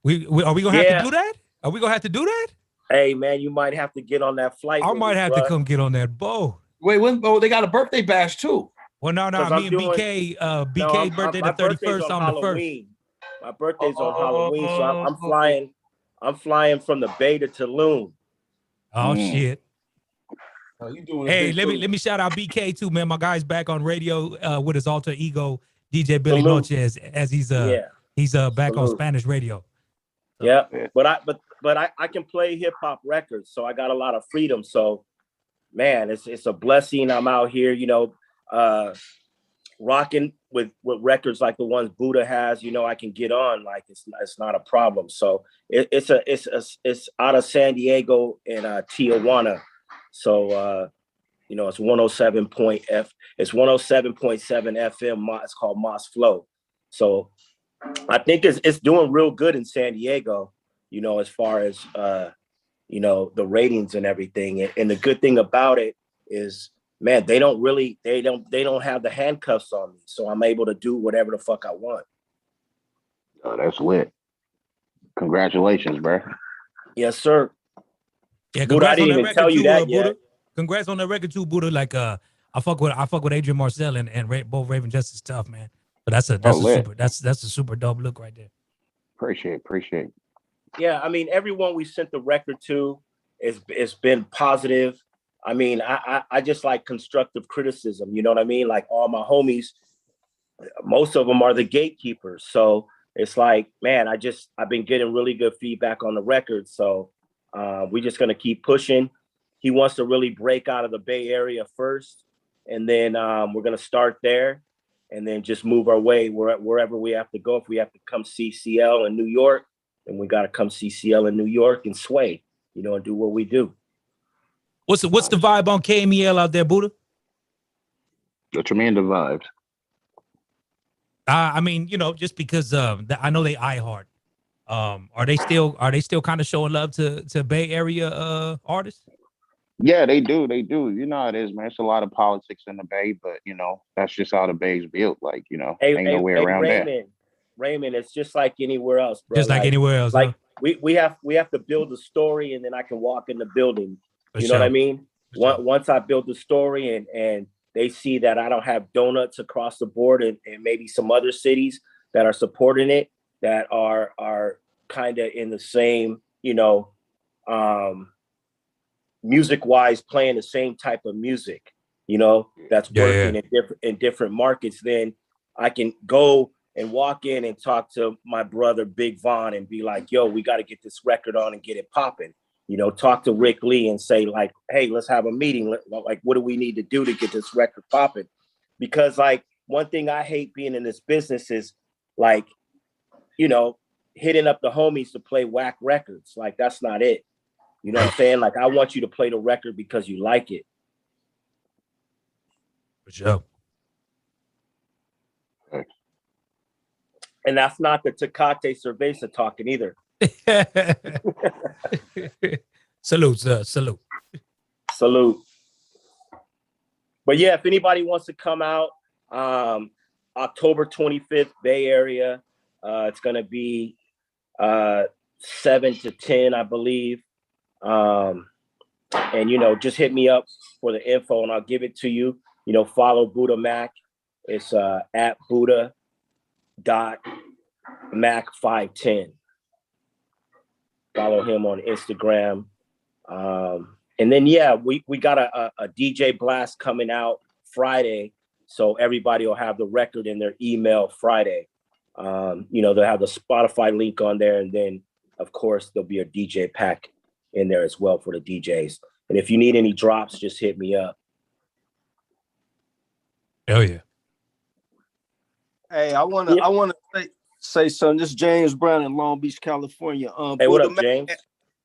We are we gonna have to do that? Are we gonna have to do that? Hey, man, you might have to get on that flight. I might have to come get on that boat. Wait, they got a birthday bash too. Well, no, me and BK's birthday the 31st. I'm the 1st. My birthday's on Halloween, so I'm flying from the Bay to Tulum. Oh shit. You doing hey, let me shout out BK too, man. My guy's back on radio with his alter ego, DJ Billy Nochez, as he's back on Spanish radio. So. Yeah, but I can play hip hop records, so I got a lot of freedom. So, man, it's a blessing. I'm out here, you know, rocking with records like the ones Buddha has. You know, I can get on like it's not a problem. So it's out of San Diego and Tijuana. So you know, it's 107.7 FM. It's called Moss Flow. So I think it's doing real good in San Diego, you know, as far as you know, the ratings and everything. And the good thing about it is, man, they don't have the handcuffs on me. So I'm able to do whatever the fuck I want. Oh, that's lit. Congratulations, bro. Yes, sir. Yeah, Buddha, I didn't even tell you that yet. Buddha. Congrats on that record too, Buddha. Like I fuck with Adrian Marcel and both Raven Justice stuff, man. But that's a super dope look right there. Appreciate. Yeah, I mean, everyone we sent the record to it's been positive. I mean, I just like constructive criticism, you know what I mean? Like all my homies, most of them are the gatekeepers. So it's like, man, I've been getting really good feedback on the record. So we're just gonna keep pushing. He wants to really break out of the Bay Area first, and then we're gonna start there, and then just move our way wherever we have to go. If we have to come see CL in New York, then we gotta come see CL in New York and sway, you know, and do what we do. What's the vibe on KMEL out there, Buddha? The tremendous vibes. I mean, you know, just because I know they iHeart. Are they still kind of showing love to Bay Area artists? Yeah, they do. You know how it is, man. It's a lot of politics in the Bay, but you know, that's just how the Bay's built. Like, you know, ain't no way around that. Raymond, it's just like anywhere else, bro. Just like anywhere else. Like huh? we have to build a story, and then I can walk in the building. You know what I mean? Once I build the story and they see that I don't have donuts across the board and maybe some other cities that are supporting it, that are kind of in the same, you know, music wise, playing the same type of music, you know, that's working in different markets, then I can go and walk in and talk to my brother Big Von and be like, yo, we got to get this record on and get it popping. You know, talk to Rick Lee and say like, hey, let's have a meeting. Like, what do we need to do to get this record popping? Because like one thing I hate being in this business is like, you know, hitting up the homies to play Wack records. Like, that's not it. You know what I'm saying? Like, I want you to play the record because you like it. For sure. And that's not the Tecate Cerveza talking either. Salute, sir. Salute. Salute. But yeah, if anybody wants to come out, October 25th, Bay Area. It's going to be 7 to 10, I believe. And, just hit me up for the info and I'll give it to you. Follow Buddha Mac. It's at Buddha.Mac510. Follow him on Instagram. And then, we got a DJ blast coming out Friday. So everybody will have the record in their email Friday. They'll have the Spotify link on there. And then, of course, there'll be a DJ pack in there as well for the DJs. And if you need any drops, just hit me up. Hell yeah. Hey, I want to say something. This is James Brown in Long Beach, California. Hey, what up, James?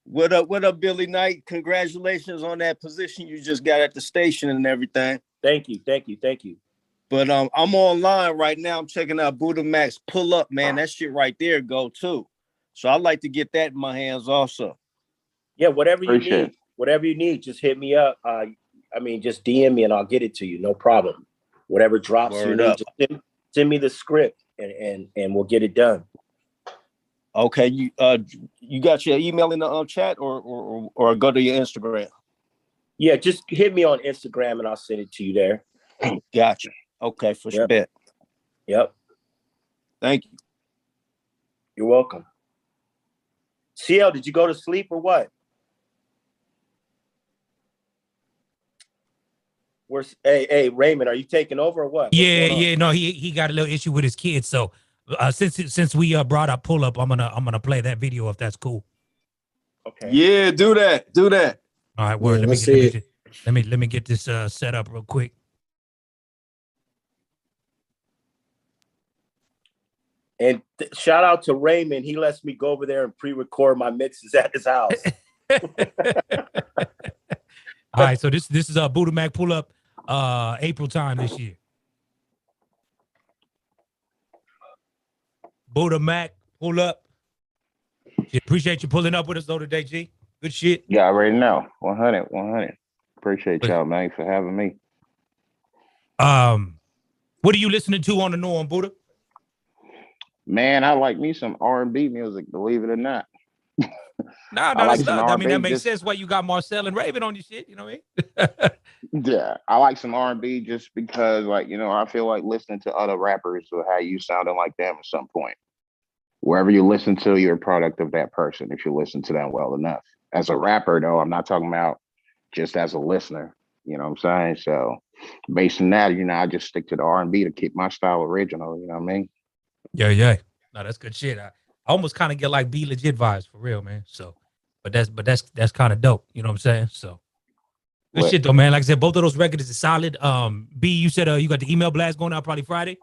What up, Billy Knight? Congratulations on that position you just got at the station and everything. Thank you. But I'm online right now. I'm checking out Buddha Mac's Pull Up, man. That shit right there go too. So I'd like to get that in my hands also. Yeah, whatever you need, just hit me up. Just DM me and I'll get it to you. No problem. Whatever drops you need, just send me the script and we'll get it done. Okay, you got your email in the chat or go to your Instagram? Yeah, just hit me on Instagram and I'll send it to you there. Gotcha. Okay, for sure. Yep. Thank you. You're welcome. CL, did you go to sleep or what? Hey, Raymond, are you taking over or what? No, he got a little issue with his kids. So since we brought up Pull Up, I'm gonna play that video if that's cool. Okay. Yeah, do that. All right, word. Yeah, let me get this set up real quick. And shout out to Raymond. He lets me go over there and pre-record my mixes at his house. All right, so this is Buddha Mac Pull Up April time this year. Buddha Mac Pull Up. Appreciate you pulling up with us though today, G. Good shit. Yeah, I already know. 100. Appreciate y'all, man, for having me. What are you listening to on the norm, Buddha? Man, I like me some R&B music, believe it or not. I mean, that makes sense why you got Marcel and Raven on your shit, you know what I mean? Yeah, I like some R&B just because, I feel like listening to other rappers will have you sounding like them at some point. Wherever you listen to, you're a product of that person if you listen to them well enough. As a rapper, though, I'm not talking about just as a listener, you know what I'm saying? So based on that, I just stick to the R&B to keep my style original, you know what I mean? Yeah. No, that's good shit. I almost kind of get like Be Legit vibes for real, man. So, but that's kind of dope. You know what I'm saying? So, good shit though, man. Like I said, both of those records is solid. B, you said you got the email blast going out probably Friday.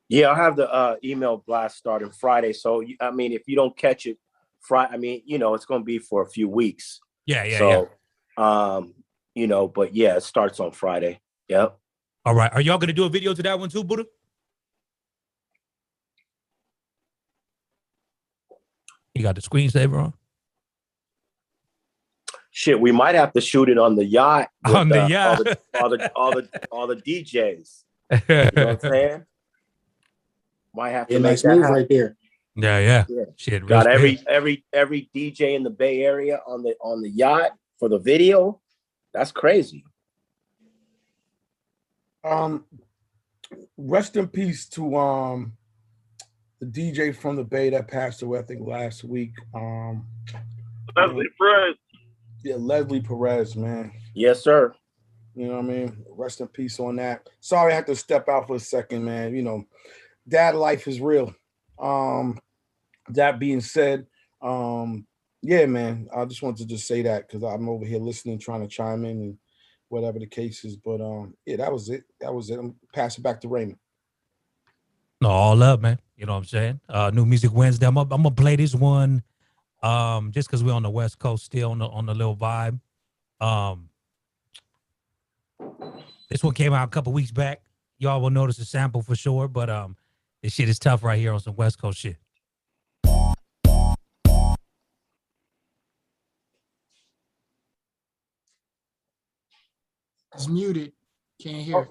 Yeah, I'll have the email blast starting Friday. So, if you don't catch it Friday, it's going to be for a few weeks. Yeah. But yeah, it starts on Friday. Yep. All right. Are y'all going to do a video to that one too, Buddha? You got the screensaver on? Shit, we might have to shoot it on the yacht. On the yacht. All the DJs. You know what I'm saying? Might have to make nice that move happen. right there. Yeah. Shit. Got every DJ in the Bay Area on the yacht for the video. That's crazy. Rest in peace to the DJ from the Bay that passed away, I think last week. Leslie Perez. Yeah, Leslie Perez, man. Yes, sir. You know what I mean? Rest in peace on that. Sorry I had to step out for a second, man. Dad life is real. That being said, yeah, man, I just wanted to just say that because I'm over here listening, trying to chime in and whatever the case is. But yeah, that was it. I'm passing back to Raymond. No, all up, man. You know what I'm saying? New Music Wednesday. I'm gonna play this one just because we're on the West Coast still on the little vibe. This one came out a couple weeks back. y'all will notice a sample for sure. But this shit is tough right here on some West Coast shit. It's muted. Can't hear.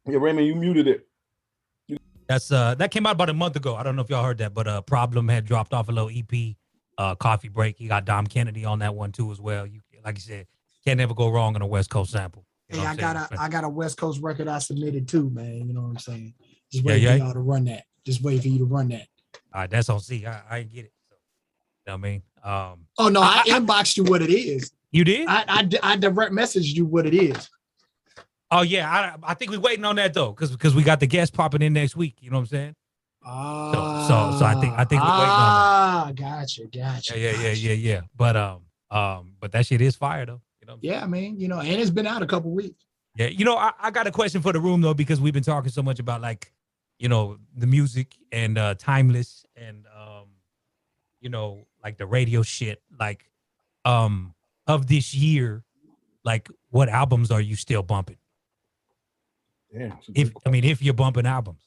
Yeah, Raymond, you muted it. That's that came out about a month ago. I don't know if y'all heard that, but Problem had dropped off a little EP, Coffee Break. He got Dom Kennedy on that one too as well. You like you said, can't never go wrong on a West Coast sample. Hey, I got a West Coast record I submitted too, man. You know what I'm saying? Just wait for y'all to run that. Just wait for you to run that. All right, that's on C. I didn't get it. So, you know what I mean? Oh no, I inboxed you what it is. You did? I direct messaged you what it is. Oh yeah, I think we're waiting on that though, because we got the guest popping in next week. You know what I'm saying? So I think we're waiting on that. Gotcha. Yeah. But that shit is fire though. You know? Yeah, I mean, you know, and it's been out a couple weeks. Yeah, you know, I got a question for the room though, because we've been talking so much about like, you know, the music and timeless and you know, like the radio shit, like of this year, like what albums are you still bumping? Yeah. If you're bumping albums.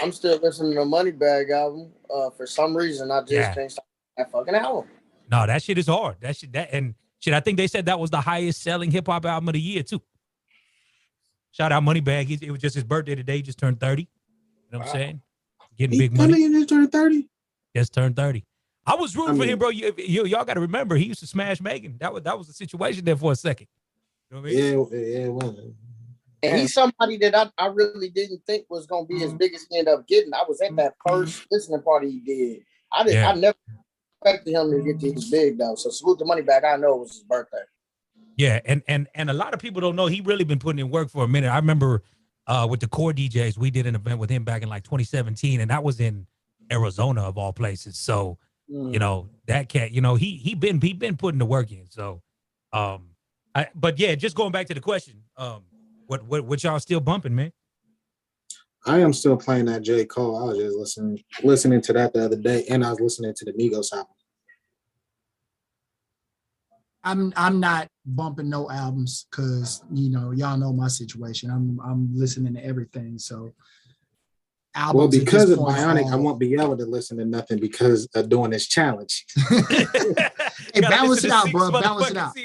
I'm still listening to Moneybag album. For some reason, I just can't stop that fucking album. No, that shit is hard. I think they said that was the highest selling hip hop album of the year too. Shout out Moneybag. It was just his birthday today. He just turned 30. You know what I'm saying? Getting big money. He just turned 30. Just turned 30. I was rooting for him, bro. Y'all got to remember, he used to smash Megan. That was the situation there for a second. You know what I mean? Yeah, it was. And he's somebody that I really didn't think was gonna be as big as he ended up getting. I was at that first listening party he did. I never expected him to get this big though. So salute the Moneybag. I know it was his birthday. Yeah, and a lot of people don't know he really been putting in work for a minute. I remember with the Core DJs, we did an event with him back in like 2017, and that was in Arizona of all places. So you know, that cat, you know, he been putting the work in. So but yeah, just going back to the question, what y'all still bumping, man? I am still playing that J. Cole. I was just listening to that the other day, and I was listening to the Migos album. I'm not bumping no albums because, you know, y'all know my situation. I'm listening to everything. So albums. Well, because of Bionic, I won't be able to listen to nothing because of doing this challenge. Hey, balance it out, bro. Balance it out.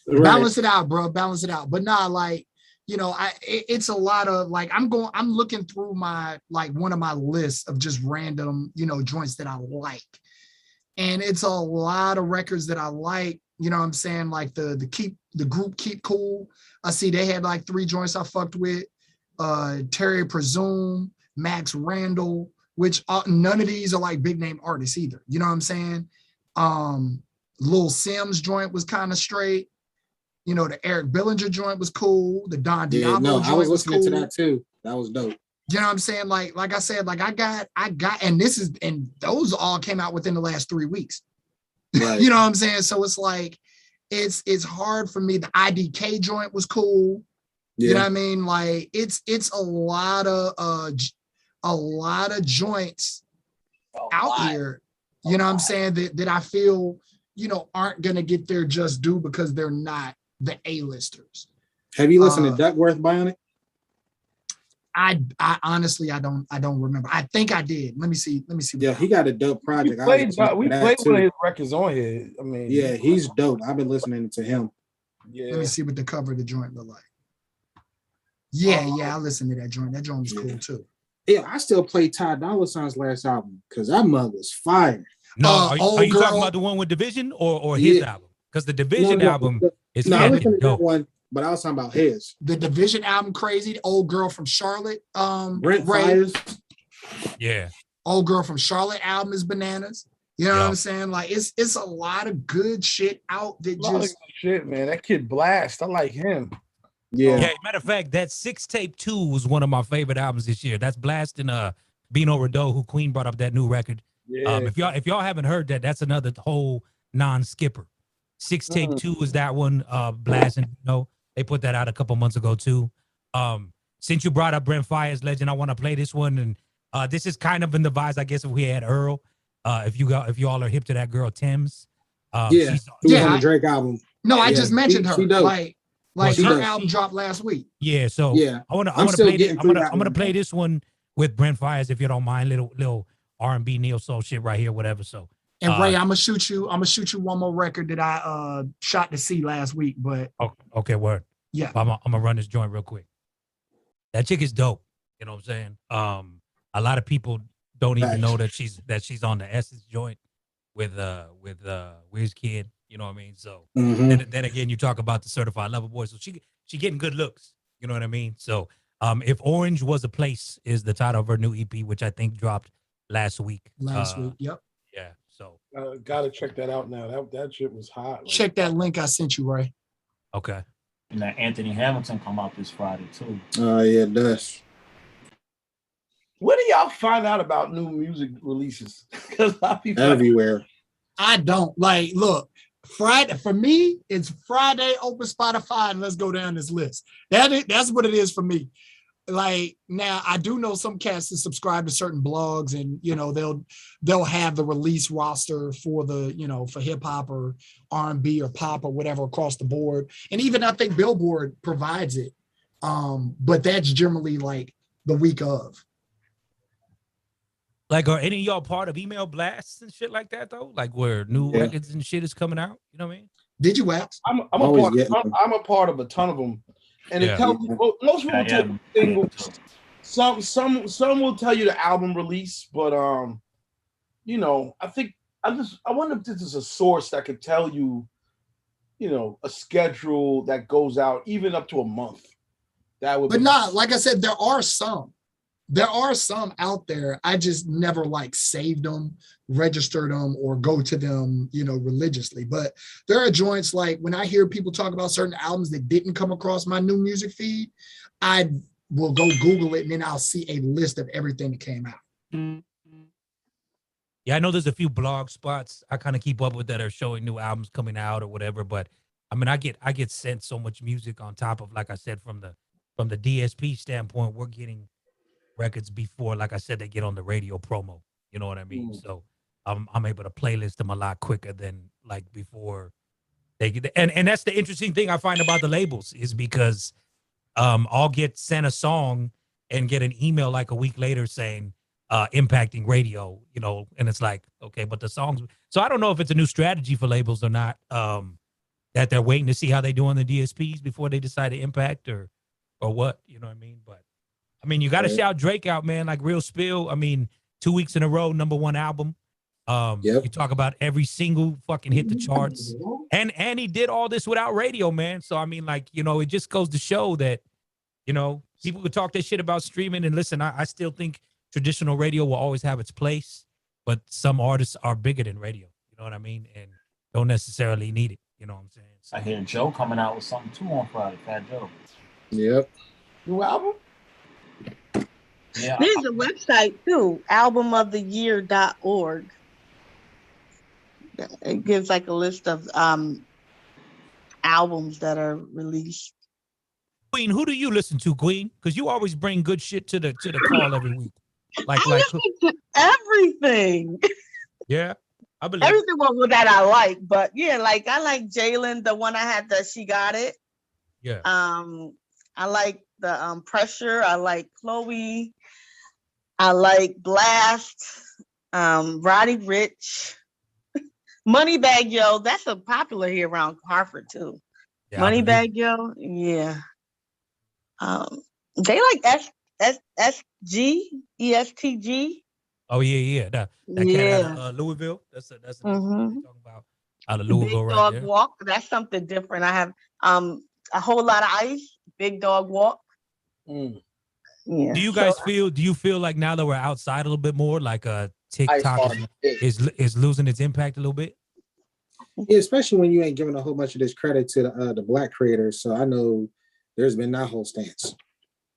Right. Balance it out, bro. Balance it out. But nah, like, you know, it's a lot of like I'm looking through my one of my lists of just random, you know, joints that I like. And it's a lot of records that I like, you know what I'm saying? Like the group Keep Cool. I see they had like 3 joints I fucked with. Terry Presume, Max Randall, which none of these are like big name artists either. You know what I'm saying? Lil Sims joint was kind of straight. You know, the Eric Billinger joint was cool. The Don Diablo joint I was listening cool. to that too. That was dope. You know what I'm saying? Like I said, like I got, and those all came out within the last 3 weeks. Right. You know what I'm saying? So it's like, it's hard for me. The IDK joint was cool. Yeah. You know what I mean? Like it's a lot of joints out here. You know what I'm saying? That I feel, you know, aren't gonna get their just due because they're not the A-listers. Have you listened to Duckworth Bionic? I honestly I don't remember. I think I did. Let me see. Yeah, he got a dope project. We played one of his records on here. I mean, yeah, he's dope. I've been listening to him. Yeah. Let me see what the cover of the joint look like. Yeah, I listened to that joint. That joint was cool too. Yeah, I still play Ty Dolla $ign's last album because that mug was fire. No, are you talking about the one with Division or his album? Because the Division album is I listened to that one, but I was talking about his. The Division album, crazy. The Old Girl from Charlotte, Brent Fires. Yeah. Old Girl from Charlotte album is bananas. You know what I'm saying? Like it's a lot of good shit out that just shit, man. That kid Blast. I like him. Yeah. Matter of fact, that 6-tape 2 was one of my favorite albums this year. That's Blast and Bino Rideau, who Queen brought up that new record. Yeah. If y'all haven't heard that, that's another whole non-skipper. 6-tape 2 is that one. Blast and Bino. They put that out a couple months ago too. Since you brought up Brent Fires, Legend, I want to play this one, and this is kind of in the vibes, I guess, if we had Earl. If you all are hip to that girl Thames. On the Drake album. No, I just mentioned her. She dope. Like Like her album dropped last week. Yeah, so I want to play this one with Brent Fires if you don't mind, little R&B neo soul shit right here, whatever. So and Ray, I'm gonna shoot you one more record that I shot to see last week. But okay, word. Yeah, I'm gonna run this joint real quick. That chick is dope. You know what I'm saying? A lot of people don't even know that she's on the Essence joint with WizKid. You know what I mean? So then again, you talk about the certified lover boy. So she getting good looks. You know what I mean? So if Orange Was a Place is the title of her new EP, which I think dropped last week. Yep. Yeah. So gotta check that out now. That shit was hot. Check that link I sent you, Ray. Okay. And that Anthony Hamilton come out this Friday too. Oh yeah, it does. Where do y'all find out about new music releases? Because everywhere. I don't look. Friday for me, it's Friday. Open Spotify and let's go down this list. That's what it is for me. Like now, I do know some cats that subscribe to certain blogs, and they'll have the release roster for the for hip hop or R&B or pop or whatever across the board, and even I think Billboard provides it. But that's generally like the week of. Like, are any of y'all part of email blasts and shit like that though? Like where new records and shit is coming out? You know what I mean? Digiwaxx. I'm a part of a ton of them, and it tells most people tell you singles. Some will tell you the album release, but I wonder if this is a source that could tell you, a schedule that goes out even up to a month. That would, but not like I said, there are some. There are some out there. I just never saved them, registered them, or go to them, religiously. But there are joints like when I hear people talk about certain albums that didn't come across my new music feed, I will go Google it and then I'll see a list of everything that came out. Yeah, I know there's a few blog spots I kind of keep up with that are showing new albums coming out or whatever. But I mean, I get sent so much music on top of, like I said, from the DSP standpoint, we're getting records before, like I said, they get on the radio promo. You know what I mean? So I'm able to playlist them a lot quicker than like before they get. And that's the interesting thing I find about the labels is because I'll get sent a song and get an email like a week later saying impacting radio, and it's like, okay, but the songs. So I don't know if it's a new strategy for labels or not, that they're waiting to see how they do on the DSPs before they decide to impact or what, you know what I mean? But I mean, you got to shout Drake out, man. Like Real Spill. I mean, 2 weeks in a row, #1 album. You talk about every single fucking hit the charts, and he did all this without radio, man. So I mean, it just goes to show that, people could talk that shit about streaming. And listen, I still think traditional radio will always have its place, but some artists are bigger than radio. You know what I mean? And don't necessarily need it. You know what I'm saying? So, I hear Joe coming out with something too on Friday. Fat Joe. Yep. New album. Yeah. There's a website too, albumoftheyear.org. It gives like a list of albums that are released. Queen, who do you listen to, Queen? Because you always bring good shit to the call every week. I listen to everything. Yeah, I believe everything that I like, but yeah, like I like Jalen, the one I had that She Got It. Yeah. I like the Pressure. I like Chloe. I like Blast. Roddy Ricch. Moneybag Yo. That's a popular here around Hartford too. Yeah, Moneybag Yo. Yeah. They like SG, ESTG. Oh yeah. That cat out of Louisville. That's a talking about out of Louisville. Big right Dog there. Walk. That's something different. I have a Whole Lot of Ice. Big Dog Walk. Yeah. Do you feel like now that we're outside a little bit more, like TikTok is losing its impact a little bit? Yeah, especially when you ain't giving a whole bunch of this credit to the Black creators. So I know there's been that whole stance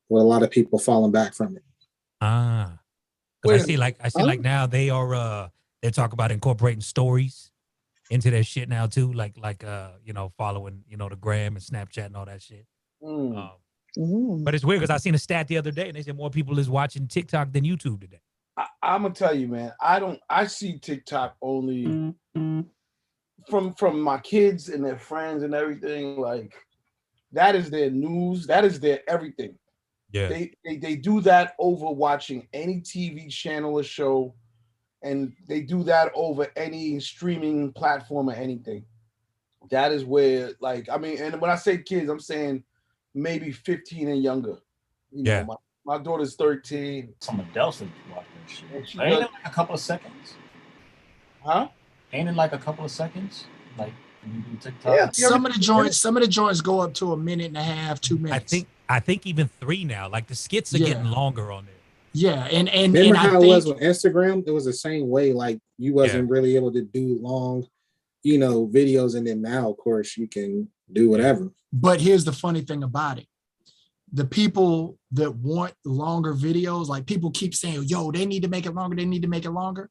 with a lot of people falling back from it. Because I see like now they talk about incorporating stories into their shit now too, like following the gram and Snapchat and all that shit. But it's weird because I seen a stat the other day and they said more people is watching TikTok than YouTube today. I'm gonna tell you, man. I see TikTok only from my kids and their friends and everything. Like That is their news. That is their everything. Yeah. They do that over watching any TV channel or show, and they do that over any streaming platform or anything. That is where, like, I mean, and when I say kids, I'm saying maybe 15 and younger. You know, my daughter's 13. Some adults that watch that shit. Ain't it like a couple of seconds? Huh? Ain't it like a couple of seconds? Like when you do TikTok? Yeah. Some of the joints go up to a minute and a half, 2 minutes. I think even 3 now. Like the skits are getting longer on there. Yeah, and remember how it was with Instagram? It was the same way. Like you wasn't really able to do long, videos, and then now, of course, you can do whatever. But here's the funny thing about it: the people that want longer videos, like people keep saying, "Yo, they need to make it longer. They need to make it longer."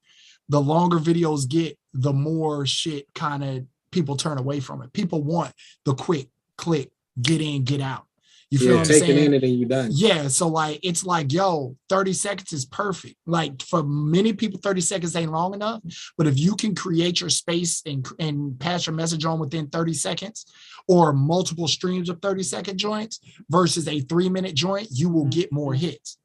The longer videos get, the more shit kind of people turn away from it. People want the quick click, get in, get out. You feel what I'm saying? Take it in and then you're done. Yeah, so like it's like, yo, 30 seconds is perfect. Like for many people, 30 seconds ain't long enough. But if you can create your space and pass your message on within 30 seconds or multiple streams of 30-second joints versus a 3-minute joint, you will get more hits.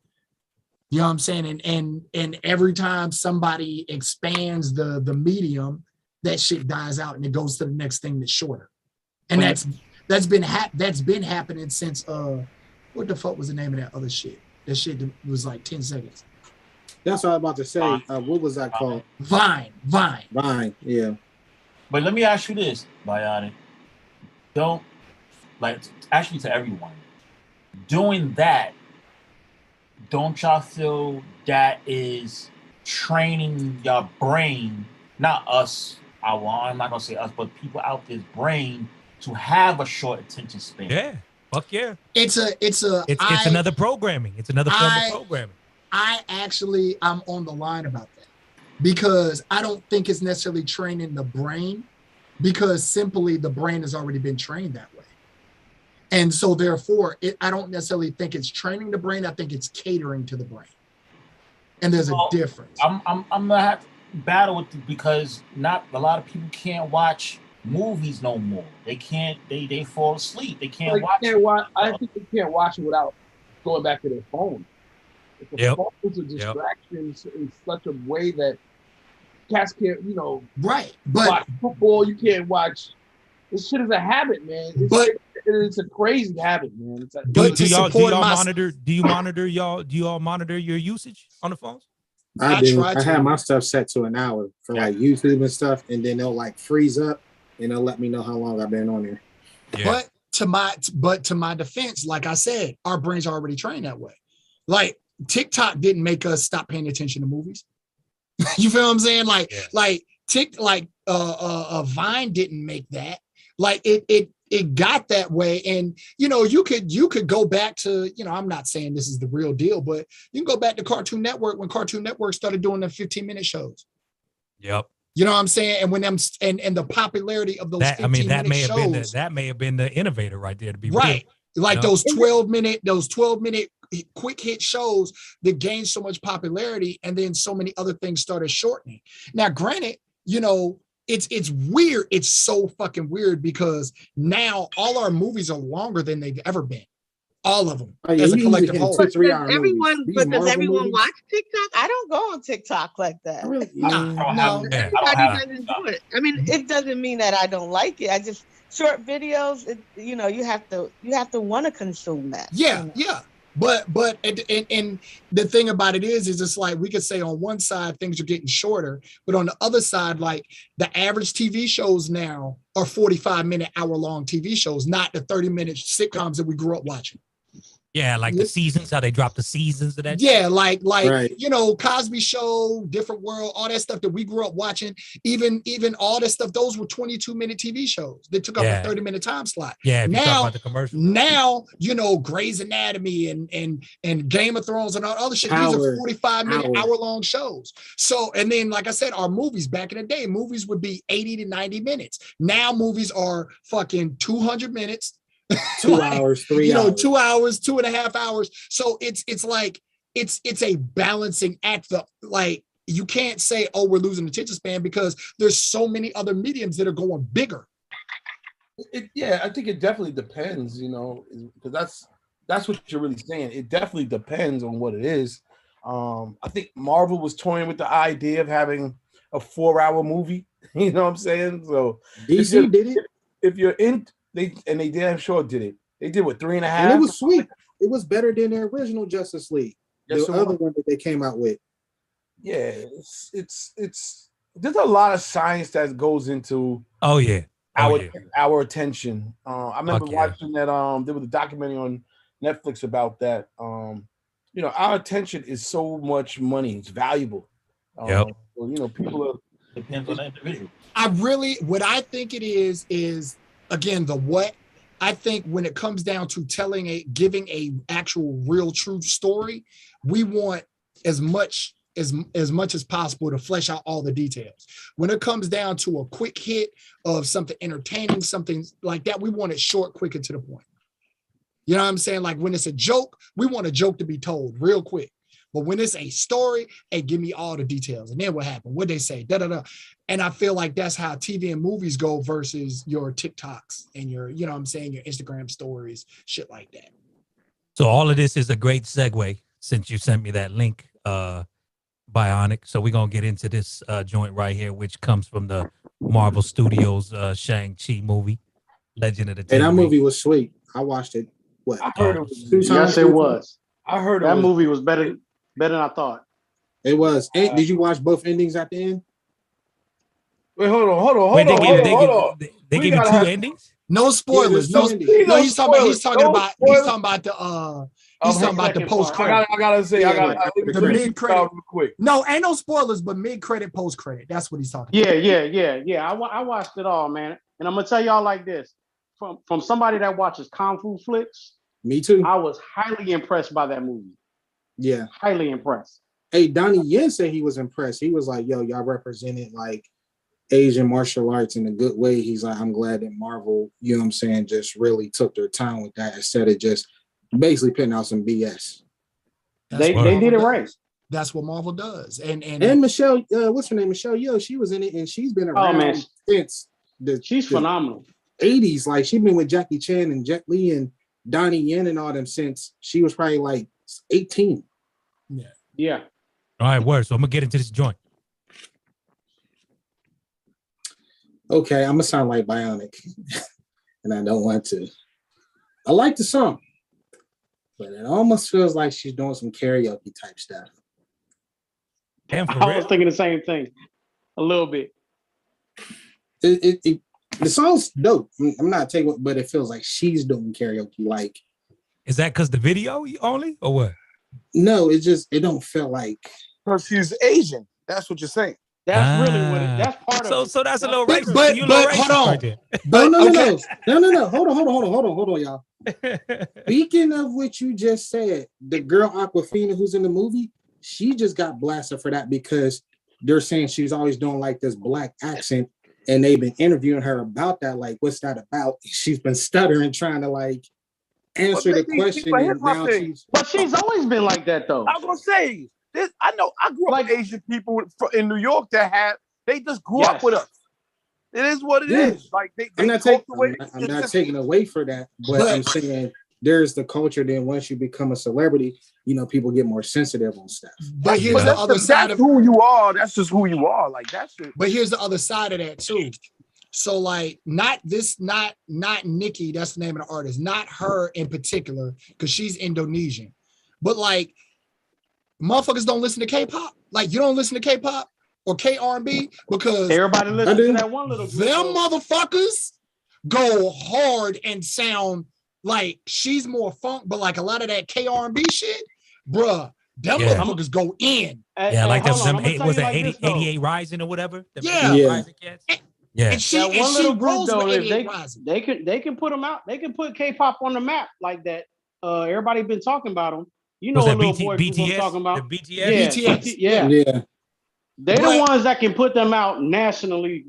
You know what I'm saying? And every time somebody expands the medium, that shit dies out and it goes to the next thing that's shorter. And that's been happening since what the fuck was the name of that other shit? That shit was like 10 seconds. That's what I was about to say. What was that called? Vine, yeah. But let me ask you this, Bionic. Don't, like, actually to everyone, doing that, don't y'all feel that is training your brain, not us, I'm not gonna say us, but people out there's brain to have a short attention span? Yeah, fuck yeah. It's another programming. It's another form of programming. I'm on the line about that because I don't think it's necessarily training the brain, because simply the brain has already been trained that way. And so therefore, I don't necessarily think it's training the brain. I think it's catering to the brain. And there's a difference. I'm gonna have to battle with it because not a lot of people can't watch movies no more. They can't. They fall asleep. They can't watch. I think they can't watch it without going back to their phone. If the phone is a distraction in such a way that cats can't, right. But watch football, you can't watch. This shit is a habit, man. It's a crazy habit, man. Do you monitor your usage on the phones? I do. I have my stuff set to an hour for like YouTube and stuff, and then they'll like freeze up and they'll let me know how long I've been on there. Yeah. But to my defense, like I said, our brains are already trained that way. Like TikTok didn't make us stop paying attention to movies. You feel what I'm saying? Vine didn't make that. Like it got that way. And you could go back to, I'm not saying this is the real deal, but you can go back to Cartoon Network when Cartoon Network started doing the 15-minute shows. Yep. You know what I'm saying? And when them and the popularity of those 15-minute shows, that may have been the innovator right there, to be right. Real. Like those 12-minute quick hit shows that gained so much popularity, and then so many other things started shortening. Now, granted, it's weird. It's so fucking weird because now all our movies are longer than they've ever been. All of them as a collective whole. Does everyone watch TikTok? I don't go on TikTok like that. No. Everybody doesn't do it. I mean, it doesn't mean that I don't like it. I just short videos. You have to want to consume that. Yeah. But and the thing about it is it's like we could say on one side things are getting shorter, but on the other side, like the average TV shows now are 45-minute, hour-long TV shows, not the 30-minute sitcoms that we grew up watching. Yeah, like the seasons, how they drop the seasons of that. Yeah, like right. Cosby Show, Different World, all that stuff that we grew up watching. Even all that stuff, those were 22-minute TV shows that took up a 30-minute time slot. Yeah, if you talk about the commercial. Now, Grey's Anatomy and Game of Thrones and all other shit. These are 45-minute, hour-long shows. So, and then, like I said, our movies back in the day, movies would be 80 to 90 minutes. Now movies are fucking 200 minutes. 2 hours, 3 hours. 2 hours, 2.5 hours. So it's like it's a balancing act. Like you can't say, oh, we're losing attention span because there's so many other mediums that are going bigger. I think it definitely depends, because that's what you're really saying. It definitely depends on what it is. I think Marvel was toying with the idea of having a 4-hour movie. You know what I'm saying? So DC did it. If you're in, they damn sure did it. They did what, 3.5? And it was sweet. It was better than the original Justice League, the other one that they came out with. Yeah, it's there's a lot of science that goes into our attention. I remember watching that. There was a documentary on Netflix about that. Our attention is so much money. It's valuable. People are. Depends on the individual. What I think it is again, the what. I think when it comes down to giving a actual real true story, we want as much as possible to flesh out all the details. When it comes down to a quick hit of something entertaining, something like that, we want it short, quick, and to the point. You know what I'm saying? Like when it's a joke, we want a joke to be told real quick. But when it's a story, hey, give me all the details. And then what happened? What they say? Da da da. And I feel like that's how TV and movies go versus your TikToks and your, you know what I'm saying, your Instagram stories, shit like that. So all of this is a great segue since you sent me that link, Bionic. So we're gonna get into this joint right here, which comes from the Marvel Studios Shang-Chi movie, Legend of the Ten And that Rings. movie was sweet. I watched it. What? I heard it was 2 times. Yes, it was. I heard that movie was better than I thought. It was. Did you watch both endings at the end? Wait, hold on. They give you 2 endings? No spoilers. No, he's talking about the post credit. I gotta say, the mid credit real quick. No, ain't no spoilers, but mid credit, post credit. That's what he's talking about. Yeah. I watched it all, man. And I'm gonna tell y'all like this: from somebody that watches kung fu flicks. Me too. I was highly impressed by that movie. Yeah, highly impressed. Hey, Donnie Yen said he was impressed. He was like, "Yo, y'all represented like Asian martial arts in a good way." He's like, "I'm glad that Marvel, you know what I'm saying, just really took their time with that instead of just basically putting out some BS." They did it right. That's what Marvel does. And Michelle, what's her name? Michelle Yeoh. She was in it, and she's been around since she's phenomenal. 80s. Like she's been with Jackie Chan and Jet Li and Donnie Yen and all them since she was probably like 18. Yeah. All right, word. So I'm gonna get into this joint. Okay, I'm gonna sound like Bionic, and I don't want to. I like the song, but it almost feels like she's doing some karaoke type stuff. I was thinking the same thing, a little bit. The song's dope. I'm not taking it, but it feels like she's doing karaoke. Like, is that because the video only, or what? No, it don't feel like. Because she's Asian. That's what you're saying. That's really what it. That's part of it. So that's a little racist. But hold on. No. Hold on, y'all. Speaking of what you just said, the girl Aquafina who's in the movie, she just got blasted for that because they're saying she's always doing like this black accent, and they've been interviewing her about that. Like, what's that about? She's been stuttering, trying to like answer the question. But she's always been like that, though. I was gonna say this. I know. I grew up with Asian people in New York they just grew up with us. It is what it is. Like I'm not taking away for that, but I'm saying there's the culture. Then once you become a celebrity, people get more sensitive on stuff. But here's the other side of who you are. That's just who you are. Like that's it. But here's the other side of that too. So like not Nikki, that's the name of the artist, not her in particular, because she's Indonesian. But like motherfuckers don't listen to K-pop. Like you don't listen to K-pop or K-R&B because everybody listens to that one little group. Them motherfuckers go hard and sound like she's more funk, but like a lot of that K-R&B shit, bruh, them motherfuckers go in. Yeah, like was it 88 Rising or whatever? Rising Cats? Yeah. And that one little group though, they can put them out. They can put K-pop on the map like that. Everybody been talking about them. You know what little boy group I'm talking about? The BTS? BTS. Yeah. They're the ones that can put them out nationally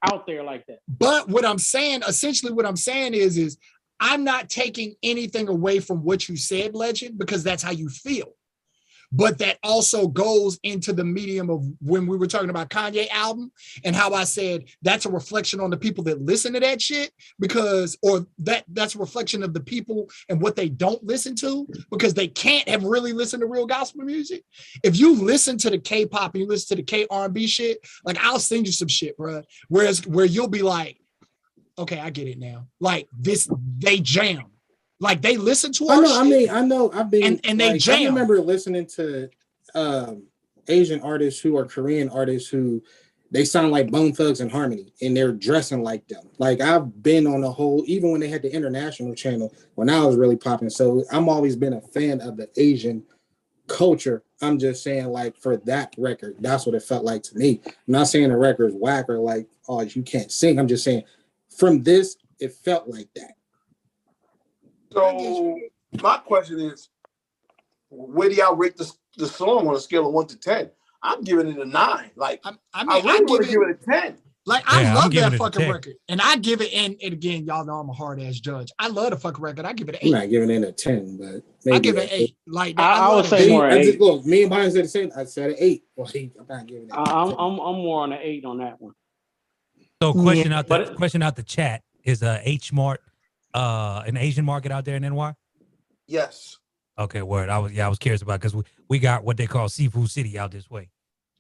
out there like that. But what I'm saying is I'm not taking anything away from what you said, Legend, because that's how you feel. but that also goes into the medium of when we were talking about Kanye album and how I said that's a reflection on the people that listen to that shit that's a reflection of the people and what they don't listen to because they can't have really listened to real gospel music. If you listen to the K-pop and you listen to the K-R&B shit, like I'll send you some shit, bro. Where you'll be like, okay, I get it now. Like this, they jam. Like they listen to our shit. I know. I've been and they jam. I remember listening to Asian artists who are Korean artists who they sound like Bone Thugs and Harmony, and they're dressing like them. Like I've been on the whole, even when they had the international channel when I was really popping. So I'm always been a fan of the Asian culture. I'm just saying, like for that record, that's what it felt like to me. I'm not saying the record is whack or like, oh, you can't sing. I'm just saying from this, it felt like that. So my question is, where do y'all rate the song on a scale of 1 to 10? I'm giving it a 9. Like I really want to give it a 10. Like I love that fucking record, and I give it. And again, y'all know I'm a hard ass judge. I love the fucking record. I give it an 8. I'm not giving it a 10, but maybe I give it an 8. Like I would say more an 8. Look, me and Brian said the same. I said an 8. Well, I'm not giving it. I'm more on an 8 on that one. So question out the chat is H Mart an Asian market out there in NY? Yes. Okay, word. I was curious about because we got what they call Seafood City out this way.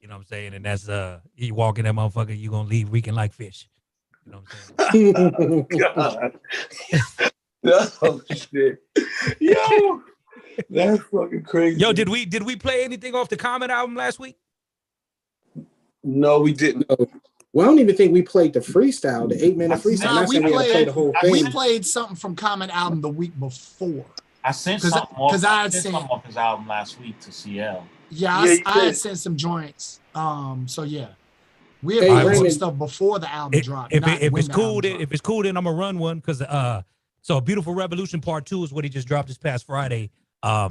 You know what I'm saying? And that's you walk in that motherfucker, you gonna leave reeking like fish. You know what I'm saying? God. Oh shit. Yo, that's fucking crazy. Yo, did we play anything off the Common album last week? No, we didn't. No. Well, I don't even think we played the freestyle, the 8-minute freestyle. No, we played the whole thing. We played something from Common album the week before. I sent something off his album last week to CL. Yeah, I had sent some joints. So yeah, we had played some stuff before the album dropped. If it's cool, then I'm gonna run one because so Beautiful Revolution Part 2 is what he just dropped this past Friday.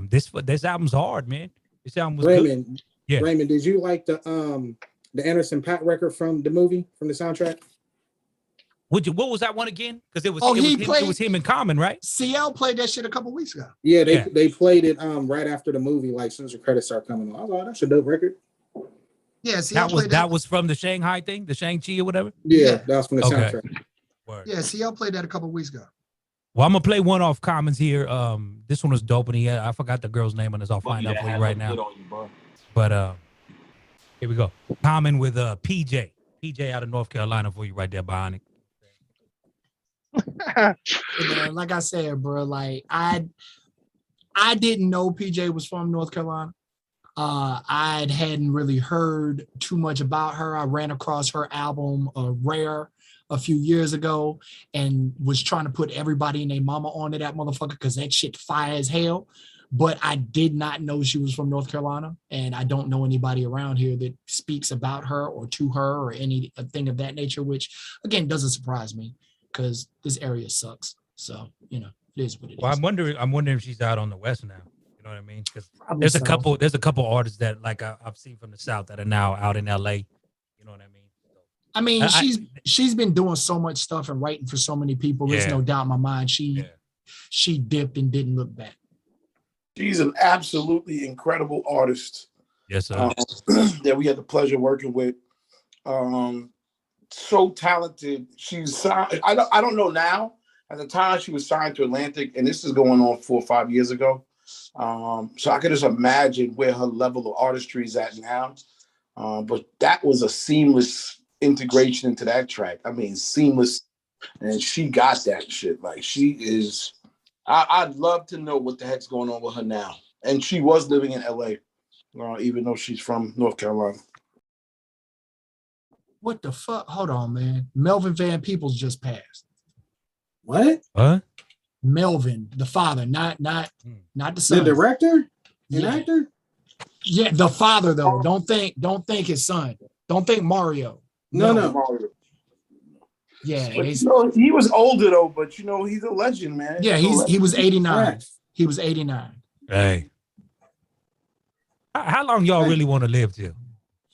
This album's hard, man. This album was Raymond. good. Yeah. Raymond, did you like the Anderson .Paak record from the movie, from the soundtrack? What was that one again? Because it was him in Common, right? CL played that shit a couple weeks ago. Yeah, they played it right after the movie, like as soon as the credits start coming on. I was like, that's a dope record. Yeah, CL that was from the Shanghai thing, the Shang-Chi or whatever? Yeah, that was from the soundtrack. Word. Yeah, CL played that a couple weeks ago. Well, I'm gonna play one off Commons here. This one was dope, and I forgot the girl's name on this. I'll find out for you right now. But here we go. Common with PJ out of North Carolina for you right there, Bionic. Like I said, bro, like I didn't know PJ was from North Carolina. I hadn't really heard too much about her. I ran across her album Rare a few years ago and was trying to put everybody and their mama onto that motherfucker because that shit fire as hell. But I did not know she was from North Carolina, and I don't know anybody around here that speaks about her or to her or anything of that nature, which again doesn't surprise me because this area sucks. So, you know, it is what it is. Well, I'm wondering if she's out on the West now. You know what I mean? Because there's a couple artists that like I've seen from the South that are now out in LA. You know what I mean? I mean, she's been doing so much stuff and writing for so many people. There's no doubt in my mind she dipped and didn't look back. She's an absolutely incredible artist. Yes, sir. That we had the pleasure of working with. So talented. She's signed. I don't know now. At the time, she was signed to Atlantic, and this is going on 4 or 5 years ago. So I could just imagine where her level of artistry is at now. But that was a seamless integration into that track. I mean, seamless, and she got that shit. Like she is. I'd love to know what the heck's going on with her now. And she was living in LA, even though she's from North Carolina. What the fuck? Hold on, man. Melvin Van Peebles just passed. What? Melvin, the father, not the son. The director? The actor? Yeah, the father though. Don't think his son. Don't think Mario. No. Mario. Yeah, he was older though, but he's a legend, man. Yeah, he was 89. He was 89. Hey, how long y'all really want to live till?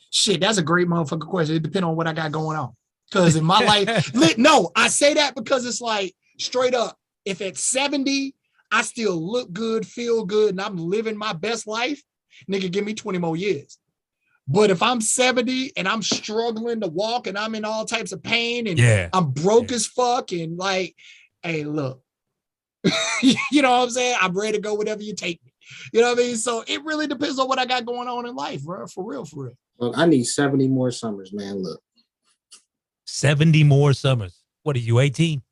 Shit, that's a great motherfucking question. It depends on what I got going on. Because in my life, no, I say that because it's like straight up. If at 70 I still look good, feel good, and I'm living my best life, Nigga, give me 20 more years. But if I'm 70 and I'm struggling to walk and I'm in all types of pain and I'm broke as fuck and like, hey, look, you know what I'm saying? I'm ready to go whatever you take me. You know what I mean? So it really depends on what I got going on in life, bro. For real, for real. Look, I need 70 more summers, man. Look. 70 more summers. What are you, 18?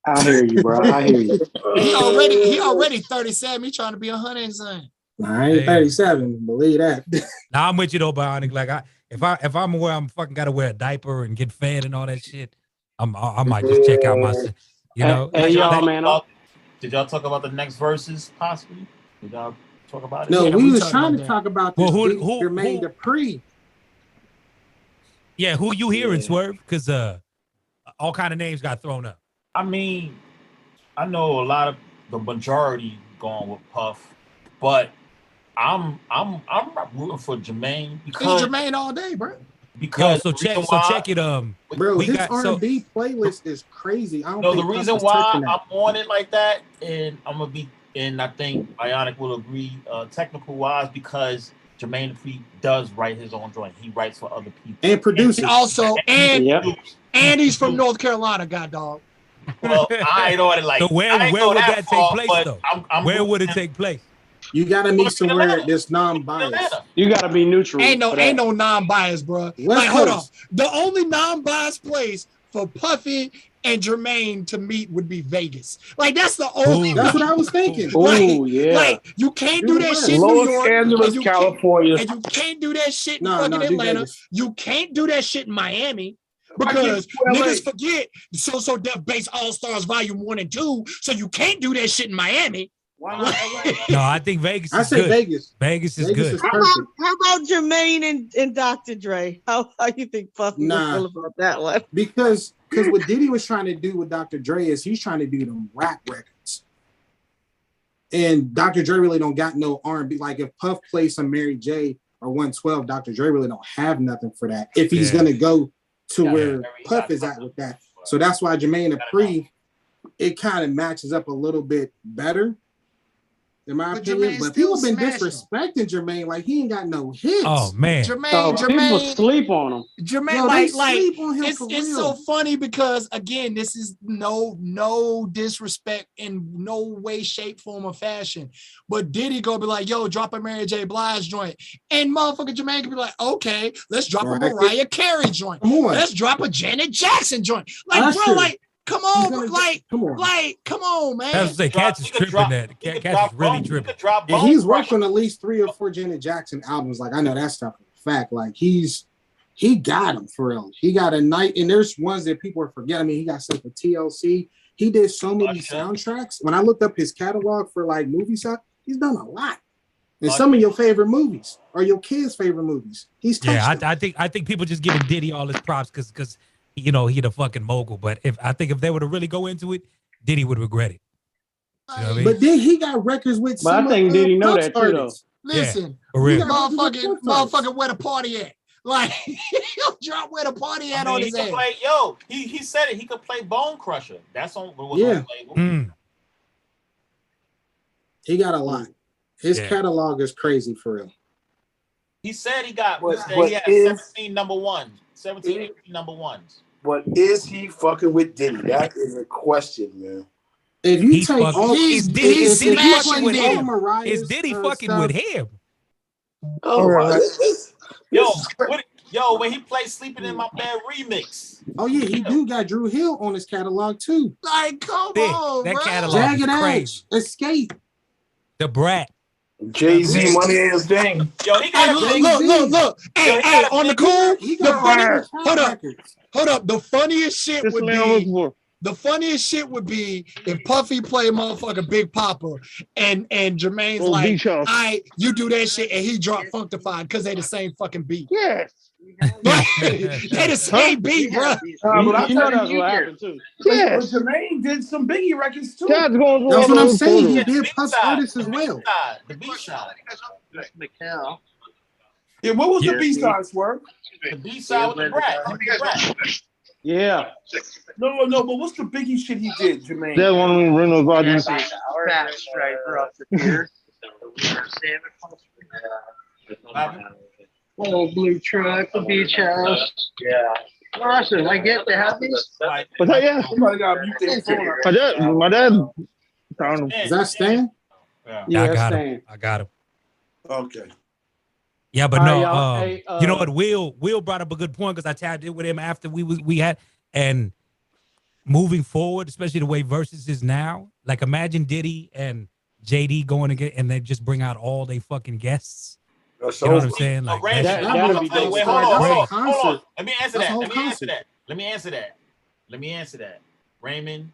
I hear you, bro. I hear you. He already 37. He trying to be 100 and something. Nah, I ain't 37. Believe that. Nah, I'm with you though, Bionic. Like if I'm where I'm fucking gotta wear a diaper and get fed and all that shit, I might just check out my, you know. Hey, y'all, man. Did y'all talk about the next verses possibly? Did y'all talk about it? No, we was trying to talk about this. Jermaine Dupri. Yeah, who you hearing, Swerve? Because all kind of names got thrown up. I mean, I know a lot of the majority going with Puff, but I'm rooting for Jermaine because it's Jermaine all day, bro. Because check it. Bro, his R&B playlist is crazy. I don't know the reason why I'm on it like that, and I'm gonna be, and I think Bionic will agree, technical wise, because Jermaine Dupri does write his own joint. He writes for other people and produces. And he's from North Carolina, god dog. Well, I ain't on it like. So where would that take place though? Where would it take place? You gotta meet somewhere that's non-biased. You gotta be neutral. Ain't no non-biased, bro. Like, hold on. The only non-biased place for Puffy and Jermaine to meet would be Vegas. Like, that's the only. That's what I was thinking. Like, you can't do that shit in New York. Los Angeles, California. And you can't do that shit in fucking Atlanta. You can't do that shit in Miami. Because niggas forget So Def Bass All Stars Volume 1 and 2, so you can't do that shit in Miami. No, I think Vegas is good. I say Vegas. Vegas is good. How about Jermaine and Dr. Dre? How you think Puffy would feel about that one? Because what Diddy was trying to do with Dr. Dre is he's trying to do them rap records. And Dr. Dre really don't got no R&B. Like if Puff plays some Mary J or 112, Dr. Dre really don't have nothing for that. If he's gonna go to where Puff is at with that. So that's why Jermaine Dupri, it kind of matches up a little bit better, in my opinion. But people have been disrespecting Jermaine like he ain't got no hits. Oh man, Jermaine, people sleep on him. Jermaine, it's so funny because again, this is no disrespect in no way, shape, form, or fashion. But Diddy go be like, yo, drop a Mary J. Blige joint, and motherfucker Jermaine can be like, okay, let's drop a Mariah Carey joint. Let's drop a Janet Jackson joint. Like, bro, like. Come on, come on, man. I was say, Cats is tripping that. Cats is really tripping. And he's worked on at least 3 or 4 Janet Jackson albums. Like, I know that stuff for a fact. Like, he got them for real. He got a night, and there's ones that people are forgetting. I mean, he got stuff for TLC. He did so many soundtracks. When I looked up his catalog for like movie stuff, he's done a lot. And some of your favorite movies or your kids' favorite movies. He's touched I think people just giving Diddy all his props because you know, he the fucking mogul. But if they were to really go into it, Diddy would regret it. You know what I mean? But then he got records with some. But I think Diddy know that too, though. Listen, for real. Motherfucking where the party at? Like he'll drop where the party at on his head. He said it. He could play Bone Crusher. That's on. On label. He got a lot. His catalog is crazy for real. He said he got. He had 17 number ones. 17, 18 number ones. But is he fucking with Diddy? That is a question, man. If you take all, is Diddy fucking with him? Is Diddy fucking with him? Oh, yo, when he played "Sleeping in My Bed" remix. Oh yeah, he do got Drew Hill on his catalog too. Like, come on, that bro. catalog Jagged is crazy. Edge, Escape, The Brat. Jay-Z, Money ain't his thing. Yo, he got look. Hey, on the cool. Hold up. The funniest shit would be if Puffy played motherfucking Big Papa and Jermaine's like, you do that shit, and he dropped Functified because they the same fucking beat. Yes. They the same beat, bro. You know that's what happened too. Yes. But Jermaine did some Biggie records too. That's what I'm saying. He did Puff's artists as well. The B-side. Yeah, what was the B-sides work? The B-side with the Brat. Yeah. No, but what's the Biggie shit he did, Jermaine? That one Reynolds audience. Old blue truck, the beach house. Yeah. Awesome. I get the happiest. But yeah, Somebody got to mute their phone. my dad. Is that Stan? Yeah, I got him. I got him. Okay. Yeah, but All no, right, y'all. Hey, you know what? Will brought up a good point because I tapped in with him after we had, and moving forward, especially the way Versus is now. Like, imagine Diddy and JD going again, and they just bring out all they fucking guests. You know what I'm saying? Like, Wait, hold on. Let me answer that. Raymond,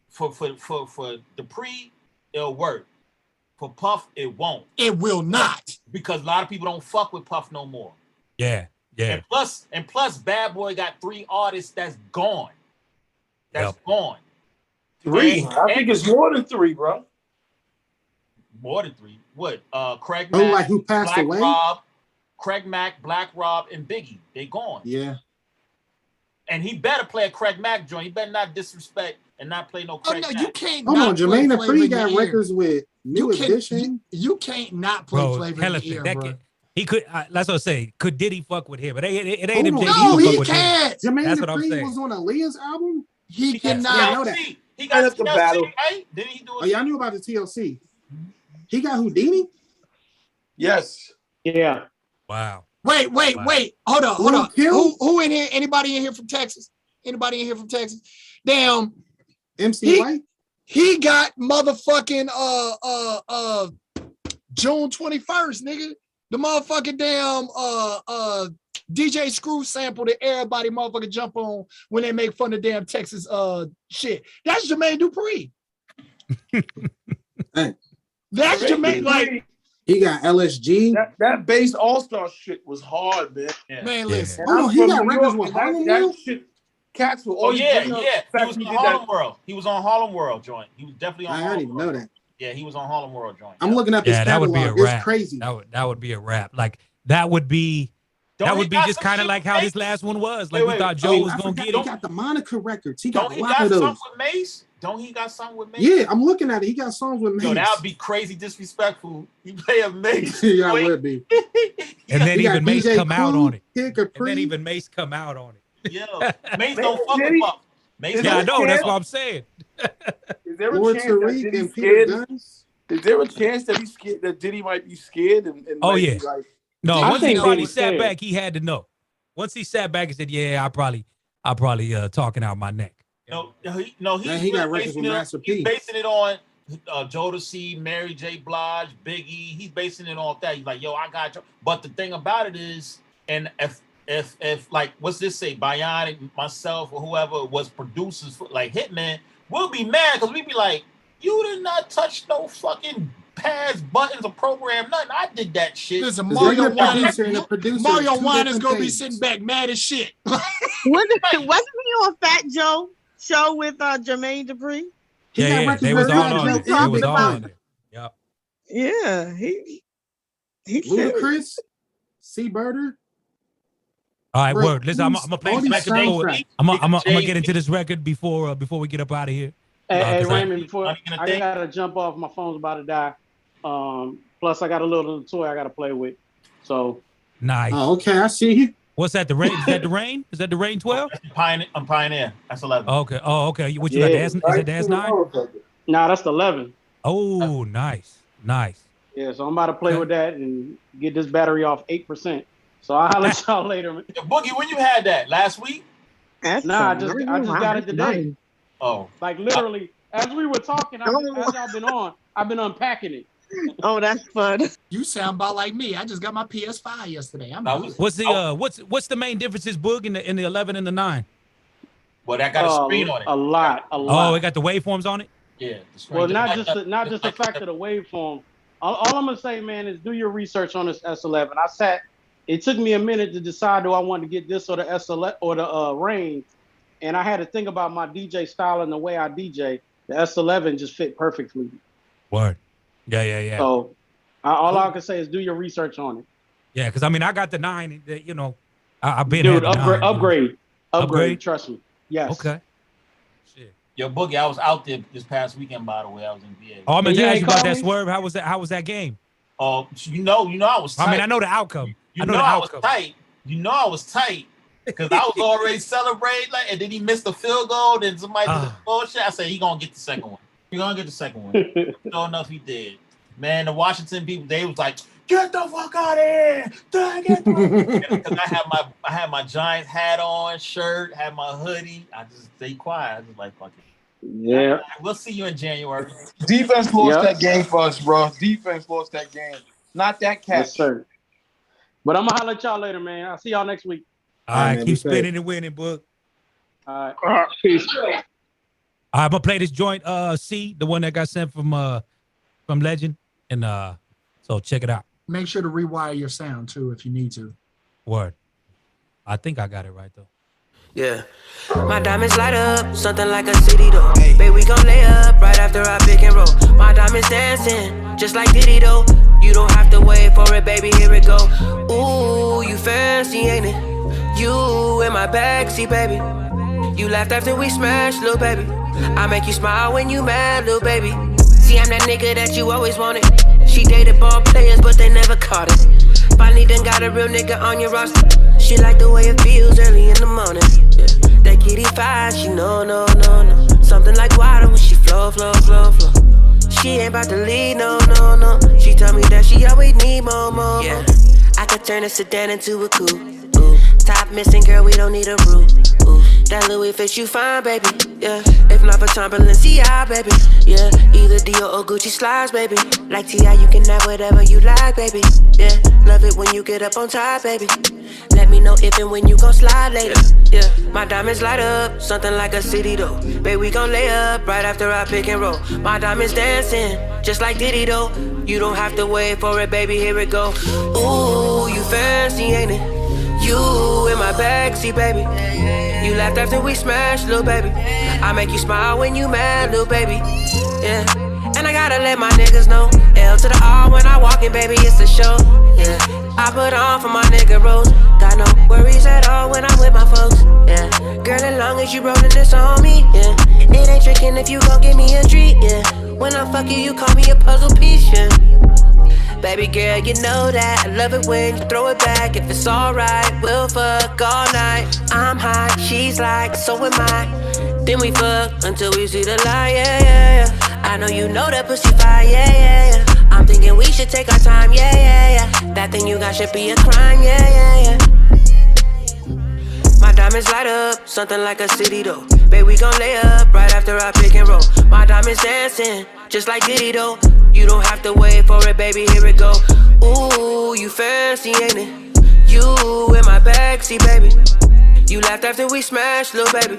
for Dupri, it'll work. For Puff, it won't. It will not. Because a lot of people don't fuck with Puff no more. Yeah. And plus, Bad Boy got 3 artists that's gone. That's gone. 3? I think it's more than 3, bro. More than 3. What? Craig Oh, Mack, like who passed Black away? Rob, Craig Mack, Black Rob, and Biggie. They gone. Yeah. And he better play a Craig Mack joint. He better not disrespect and not play no Craig Mack. You can't. Hold on, Jermaine Dupri got records with New Edition. You can't not play Flavor in the Ear, bro. He could. That's what I say. Could Diddy fuck with him? But it ain't him. No, he can't. Jermaine That's what I'm Dupri saying. was on Aaliyah's album. He cannot. Yeah, I know that. He got the battle. Right? Didn't he do it? Oh yeah, I knew about the TLC. He got Houdini. Yes. Yeah. Wow. Wait. Hold on. Who in here? Anybody in here from Texas? Anybody in here from Texas? Damn. MC White. He got motherfucking June 21st, nigga. The motherfucking damn DJ Screw sample that everybody motherfucking jump on when they make fun of damn Texas shit. That's Jermaine Dupri. Hey. That's Jermaine, like he got LSG. That bass all-star shit was hard, man. Yeah. Man, listen. Oh, he got records with Harlem World. Cats were Oh yeah. He was on Harlem World. He was on Harlem World joint. He was definitely on. I didn't even know that. Yeah, he was on Harlem World joint. I'm looking up his catalog. That would be a rap. It's crazy. That would be a rap. Like that would be. That would be just kind of like how this last one was. Like we thought Joe was gonna get it. He got the Monica records. He got a lot got of those. something with Mace? Don't he got something with Mace? Yeah, I'm looking at it. He got songs with Mace. Yo, that would be crazy disrespectful. You play a Mace. Yeah, it would be. And then even Mace DJ come out on it. And then even Mace come out on it. Yo, Mace don't fuck with Puff. Yeah, I know. That's what I'm saying. Is there a chance that Diddy's scared? Is there a chance that he's scared that Diddy might be scared? And oh might yeah. be like, No, once he Diddy sat back, he had to know. Once he sat back and said, "Yeah, I probably talking out my neck." He got records with Master P. He's basing it on Jodeci, Mary J. Blige, Biggie. He's basing it on that. He's like, "Yo, I got you." But the thing about it is, and if like, what's this say? Bionic, myself, or whoever was producers for like Hitman, we'll be mad because we be like, "You did not touch no fucking pads, buttons, or program, nothing. I did that shit." Listen, Mario Winans gonna be sitting back mad as shit. Wasn't he on Fat Joe show with Jermaine Dupri? Yeah, they was all on it. It was all on it. Yep. Yeah, he Ludacris, Seabirder. All right, word. Listen, I'm gonna play this record before. I'm gonna get into this record before we get up out of here. Hey, Raymond, before I gotta jump off, my phone's about to die. Plus I got a little toy I gotta play with. So nice. Oh, okay, I see you. What's that? The rain? Is that the rain? Is that the rain 12? I'm Pioneer. That's 11. Okay. Oh, okay. What you got? Is it the S9? Nah, that's the 11. Oh, nice. Yeah, so I'm about to play with that and get this battery off 8%. So I'll holler at y'all later. Boogie, when you had that? Last week? Nah, I just got it today. Oh. Like literally, as we were talking, as y'all been on, I've been unpacking it. Oh, that's fun. You sound about like me. I just got my PS5 yesterday. What's the main differences, Boog, in the 11 and the 9? Well, that got a screen on it. A lot. Oh, it got the waveforms on it? Yeah. Well, not just the fact of the waveform. All I'm gonna say, man, is do your research on this S11. It took me a minute to decide do I want to get this or the S11 or the Rain, and I had to think about my DJ style and the way I DJ. The S11 just fit perfectly. Word. Yeah. So all I can say is do your research on it. Yeah, because I mean I got the 9. You know, I've been upgrade. Trust me. Yes. Okay. Shit. Yo, Boogie, I was out there this past weekend. By the way, I was in VA. Oh, I'm gonna ask you about that Swerve. How was that game? Oh, you know, I was tight. I mean, I know the outcome. I was tight. You know, I was tight because I was already celebrating. Like, and then he missed the field goal. Then somebody did the bullshit. I said he gonna get the second one. He gonna get the second one. Sure enough, he did. Man, the Washington people, they was like, "Get the fuck out of here!" Because I had my Giants hat on, shirt, had my hoodie. I just stay quiet. I just like fuck it. Yeah. We'll see you in January. Defense lost that game for us, bro. Defense lost that game. Not that catch. Yes, sir. But I'm gonna holler at y'all later, man. I'll see y'all next week. All right, keep spinning and winning, book. All right. Peace. All right, I'm gonna play this joint, C, the one that got sent from Legend, and so check it out. Make sure to rewire your sound too if you need to. Word. I think I got it right though. Yeah, my diamonds light up, something like a city though. Baby, we gon' lay up right after I pick and roll. My diamonds dancing, just like Diddy though. You don't have to wait for it, baby, here it go. Ooh, you fancy, ain't it? You in my backseat, baby. You laughed after we smashed, little baby. I make you smile when you mad, little baby. See, I'm that nigga that you always wanted. She dated ball players, but they never caught it. Finally done got a real nigga on your roster. She like the way it feels early in the morning. Yeah. That kitty fine, she no. Something like water when she flow. She ain't about to leave, no. She tell me that she always need more. Yeah, I could turn a sedan into a coupe. Ooh. Top missing, girl, we don't need a roof. Ooh. That Louis fits you fine, baby. Yeah, if not for Tom Balenciaga, baby. Yeah, either Dior or Gucci slides, baby. Like T.I., you can have whatever you like, baby. Yeah, love it when you get up on top, baby. Let me know if and when you gon' slide later. Yeah, my diamonds light up, something like a city though. Baby, we gon' lay up right after I pick and roll. My diamonds dancing, just like Diddy though. You don't have to wait for it, baby, here it go. Ooh, you fancy, ain't it? You in my backseat, baby. You laughed after we smashed, little baby. I make you smile when you mad, little baby. Yeah, and I gotta let my niggas know. L to the R when I walk in, baby, it's a show. Yeah, I put on for my nigga Rose. Got no worries at all when I'm with my folks. Yeah, girl, as long as you rollin' this on me. Yeah, it ain't trickin' if you gon' give me a treat. Yeah, when I fuck you call me a puzzle piece. Yeah. Baby girl, you know that I love it when you throw it back. If it's alright, we'll fuck all night. I'm high, she's like, so am I. Then we fuck until we see the light, yeah. I know you know that pussy fire, yeah. I'm thinking we should take our time, yeah. That thing you got should be a crime, yeah. My diamonds light up, something like a city though. Baby, we gon' lay up right after I pick and roll. My diamonds dancing, just like Diddy though. You don't have to wait for it, baby, here it go. Ooh, you fancy, ain't it? You in my backseat, baby. You laughed after we smashed, little baby.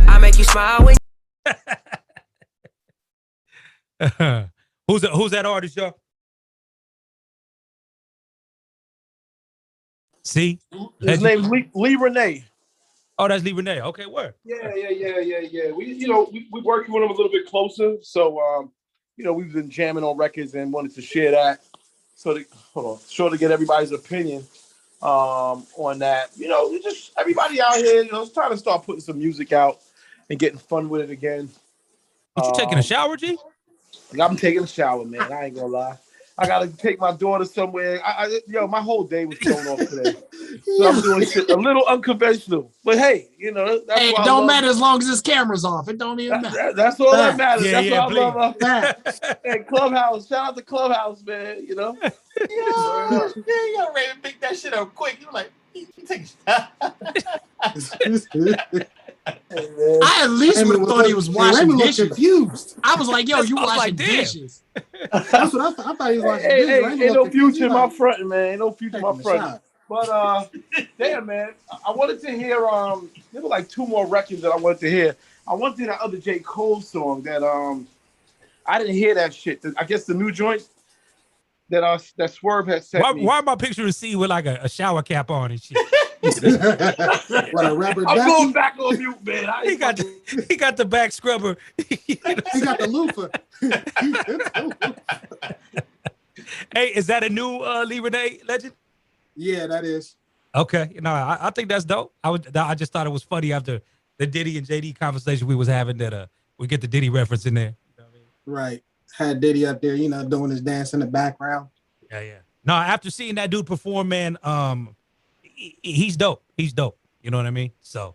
I make you smile when Who's that artist, y'all? See? His name's Lee Renee. Oh, that's Lee Renee. Okay, where? Yeah. We working with him a little bit closer. So we've been jamming on records and wanted to share that. So to get everybody's opinion on that. Just everybody out here, is trying to start putting some music out and getting fun with it again. What, you taking a shower, G? I'm taking a shower, man. I ain't gonna lie. I gotta take my daughter somewhere. My whole day was thrown off today. So I'm doing shit a little unconventional. But hey, that's hey, it don't matter as long as this camera's off. It don't even matter. That's all that matters. Yeah, that's what I love. Hey, Clubhouse. Shout out to Clubhouse, man. Yo, Raven picked that shit up quick. You like, you take a shot. Hey, I at least would have thought he was washing dishes. Confused. I was like, yo, you washing dishes. That's what I thought he was washing dishes. Ain't no future in my front, man. Ain't no future in my front. But damn, man, I wanted to hear there were like two more records that I wanted to hear. I wanted to hear that other J. Cole song that I didn't hear that shit. I guess the new joint that Swerve had sent me. Why am I picturing C with like a shower cap on and shit? What, a rubber I'm going back on mute, man. He got the back scrubber. He got the loofah. Hey, is that a new Lee Renee Legend? Yeah, that is. Okay, I think that's dope. I just thought it was funny after the Diddy and JD conversation we was having that we get the Diddy reference in there. Right. Had Diddy up there, doing his dance in the background. Yeah. No, after seeing that dude perform, man, he's dope. He's dope. You know what I mean? So,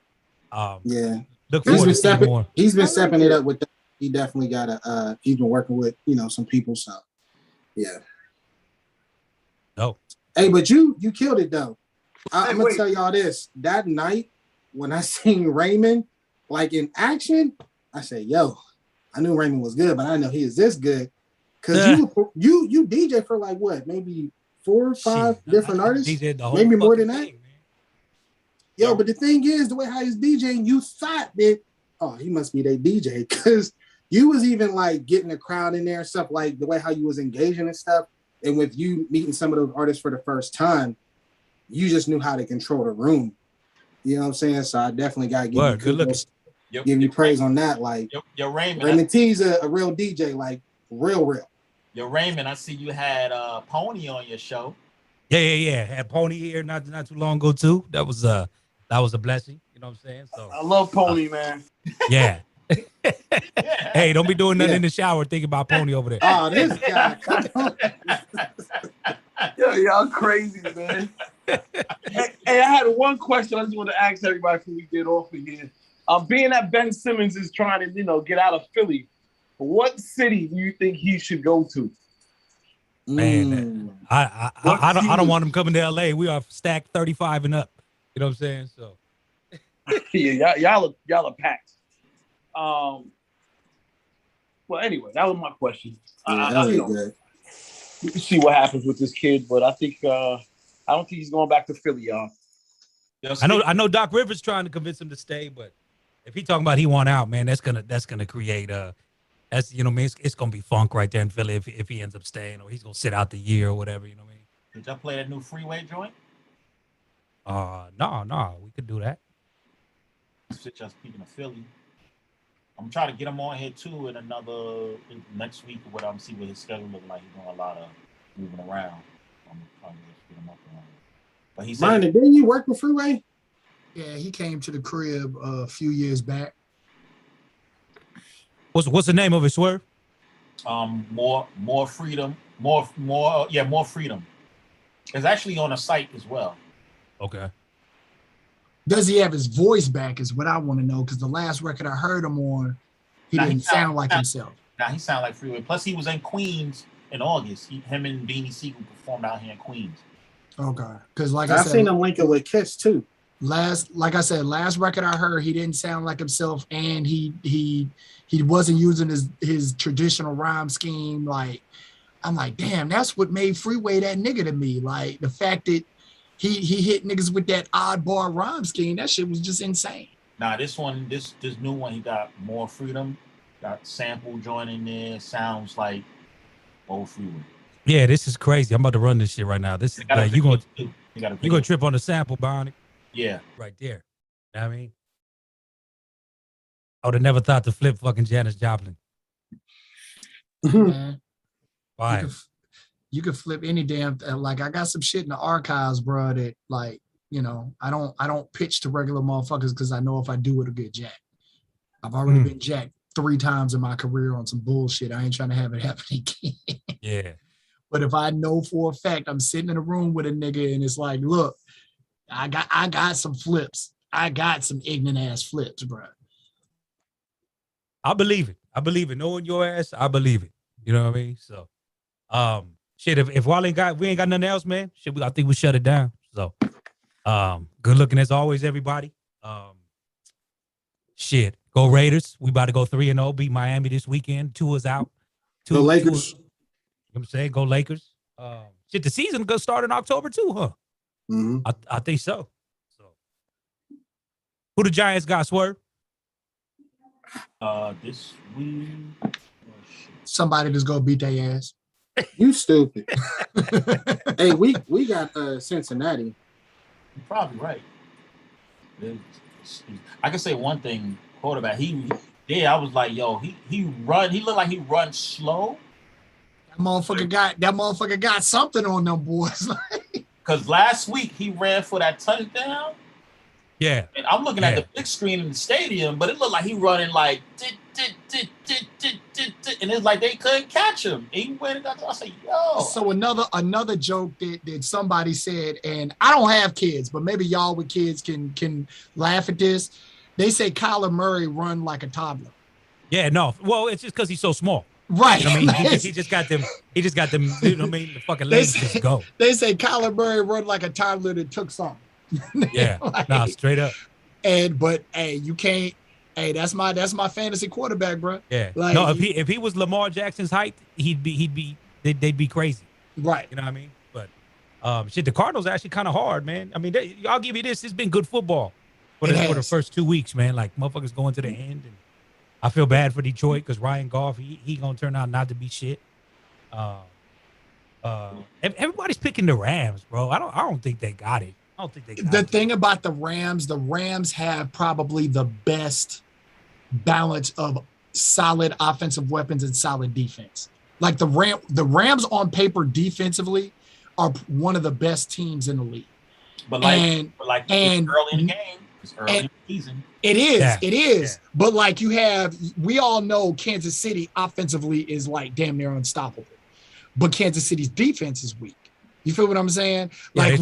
yeah. Look forward to seeing more. He's been stepping it up with that. He definitely got he's been working with, some people. So, yeah. Oh. Hey, but you killed it though. I'm gonna tell y'all this. That night when I seen Raymond like in action, I said, "Yo, I knew Raymond was good, but I didn't know he is this good." Because you DJ for like what, maybe 4 or 5 different artists, maybe more than that. Yo, but the thing is, the way how he's DJing, you thought that, oh, he must be their DJ, because you was even like getting the crowd in there and stuff, like the way how you was engaging and stuff. And with you meeting some of those artists for the first time, you just knew how to control the room. You know what I'm saying? So I definitely got to give you kudos, give you praise on that. Like, yo, Raymond T's a real DJ, like real. Yo, Raymond, I see you had Pony on your show. Yeah. Had Pony here not too long ago too. That was a blessing. You know what I'm saying? So I love Pony, man. Yeah. Hey, don't be doing nothing in the shower thinking about Pony over there. Oh, this guy. Come on. Yo, y'all crazy, man. Hey, I had one question I just want to ask everybody before we get off of here. Being that Ben Simmons is trying to, get out of Philly, what city do you think he should go to? Man, I don't want him coming to LA. We are stacked 35 and up. You know what I'm saying? So yeah, y'all are packed. Well, anyway, that was my question. We can see what happens with this kid, but I think I don't think he's going back to Philly, y'all. I know Doc Rivers trying to convince him to stay, but if he talking about he want out, man, that's gonna create it's gonna be funk right there in Philly if he ends up staying, or he's gonna sit out the year or whatever. You know what I mean? Did y'all play that new Freeway joint? No, we could do that. Speaking of Philly, I'm trying to get him on here too in next week or whatever. I'm see what his schedule looks like. He's doing a lot of moving around. I'm trying to get him up on it. But he said, didn't you work with Freeway? Yeah, he came to the crib a few years back. What's the name of it, Swerve? More freedom. More freedom. It's actually on a site as well. Okay. Does he have his voice back is what I want to know, because the last record I heard him on, he didn't sound like himself. Nah, he sounded like Freeway. Plus, he was in Queens in August. Him and Beanie Siegel performed out here in Queens. Okay. Because I said, seen him link it with Kiss too. Last record I heard, he didn't sound like himself, and he wasn't using his traditional rhyme scheme. Like, I'm like, damn, that's what made Freeway that nigga to me. Like, the fact that he hit niggas with that oddball rhyme scheme, that shit was just insane. Nah, this new one, he got more freedom. Got sample joining there. Sounds like old Freeway. Yeah, this is crazy. I'm about to run this shit right now. This is you gonna trip on the sample, Bionic. Yeah, right there. You know what I mean, I would have never thought to flip fucking Janis Joplin. Why? You could flip any damn like I got some shit in the archives, bro, that like, I don't pitch to regular motherfuckers because I know if I do it'll get jacked. I've already been jacked 3 times in my career on some bullshit. I ain't trying to have it happen again. Yeah. But if I know for a fact I'm sitting in a room with a nigga and it's like, look, I got some flips. I got some ignorant ass flips, bro. I believe it. Knowing your ass, I believe it. You know what I mean? So shit, if we ain't got nothing else, man, I think we shut it down. So good looking as always, everybody. Shit. Go Raiders. We about to go 3-0, beat Miami this weekend. Tua's out. Go Lakers. You know what I'm saying? Go Lakers. Shit, the season gonna start in October too, huh? Mm-hmm. I think so. Who the Giants got, Swerve? This week. Somebody just go beat their ass. You stupid. Hey, we got Cincinnati. You're probably right. I can say one thing, quarterback. I was like, yo, he looked like he runs slow. That motherfucker got something on them boys. Because last week he ran for that touchdown. Yeah. And I'm looking at the big screen in the stadium, but it looked like he running like and it's like they couldn't catch him. And he went and got I said, yo. So another joke that somebody said, and I don't have kids, but maybe y'all with kids can laugh at this. They say Kyler Murray run like a toddler. Yeah, no. Well, it's just because he's so small. Right. You know what I mean? He just got them, you know what I mean? The fucking legs just go. They say Kyler Murray run like a toddler that took something. Yeah. Nah, straight up. But hey, you can't. Hey, that's my fantasy quarterback, bro. Yeah. Like, no, if he was Lamar Jackson's height, they'd be crazy. Right. You know what I mean? But shit, the Cardinals are actually kind of hard, man. I mean, I'll give you this. It's been good football for the first 2 weeks, man. Like motherfuckers going to the end, and I feel bad for Detroit because Ryan Goff, he gonna turn out not to be shit. Everybody's picking the Rams, bro. I don't think they got it. I don't think they got the it. thing about the Rams have probably the best balance of solid offensive weapons and solid defense. Like the Rams on paper defensively are one of the best teams in the league. But it's early in the game. It's early in the season. It is. Yeah. It is. Yeah. But like we all know Kansas City offensively is like damn near unstoppable. But Kansas City's defense is weak. You feel what I'm saying? Yeah, like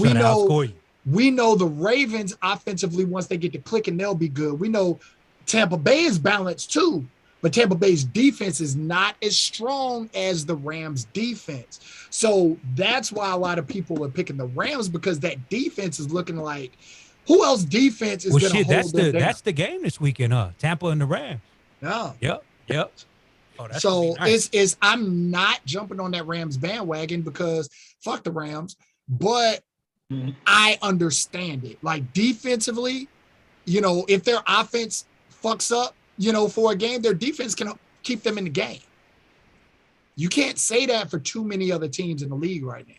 we know the Ravens offensively, once they get to clicking, they'll be good. We know Tampa Bay is balanced too, but Tampa Bay's defense is not as strong as the Rams defense. So that's why a lot of people are picking the Rams, because that defense is looking like, who else defense is going to hold them down? That's the game this weekend, Tampa and the Rams. Yeah. Yep. Oh, that's so nice. I'm not jumping on that Rams bandwagon because fuck the Rams, but I understand it. Like defensively, if their offense fucks up, for a game, their defense can keep them in the game. You can't say that for too many other teams in the league right now.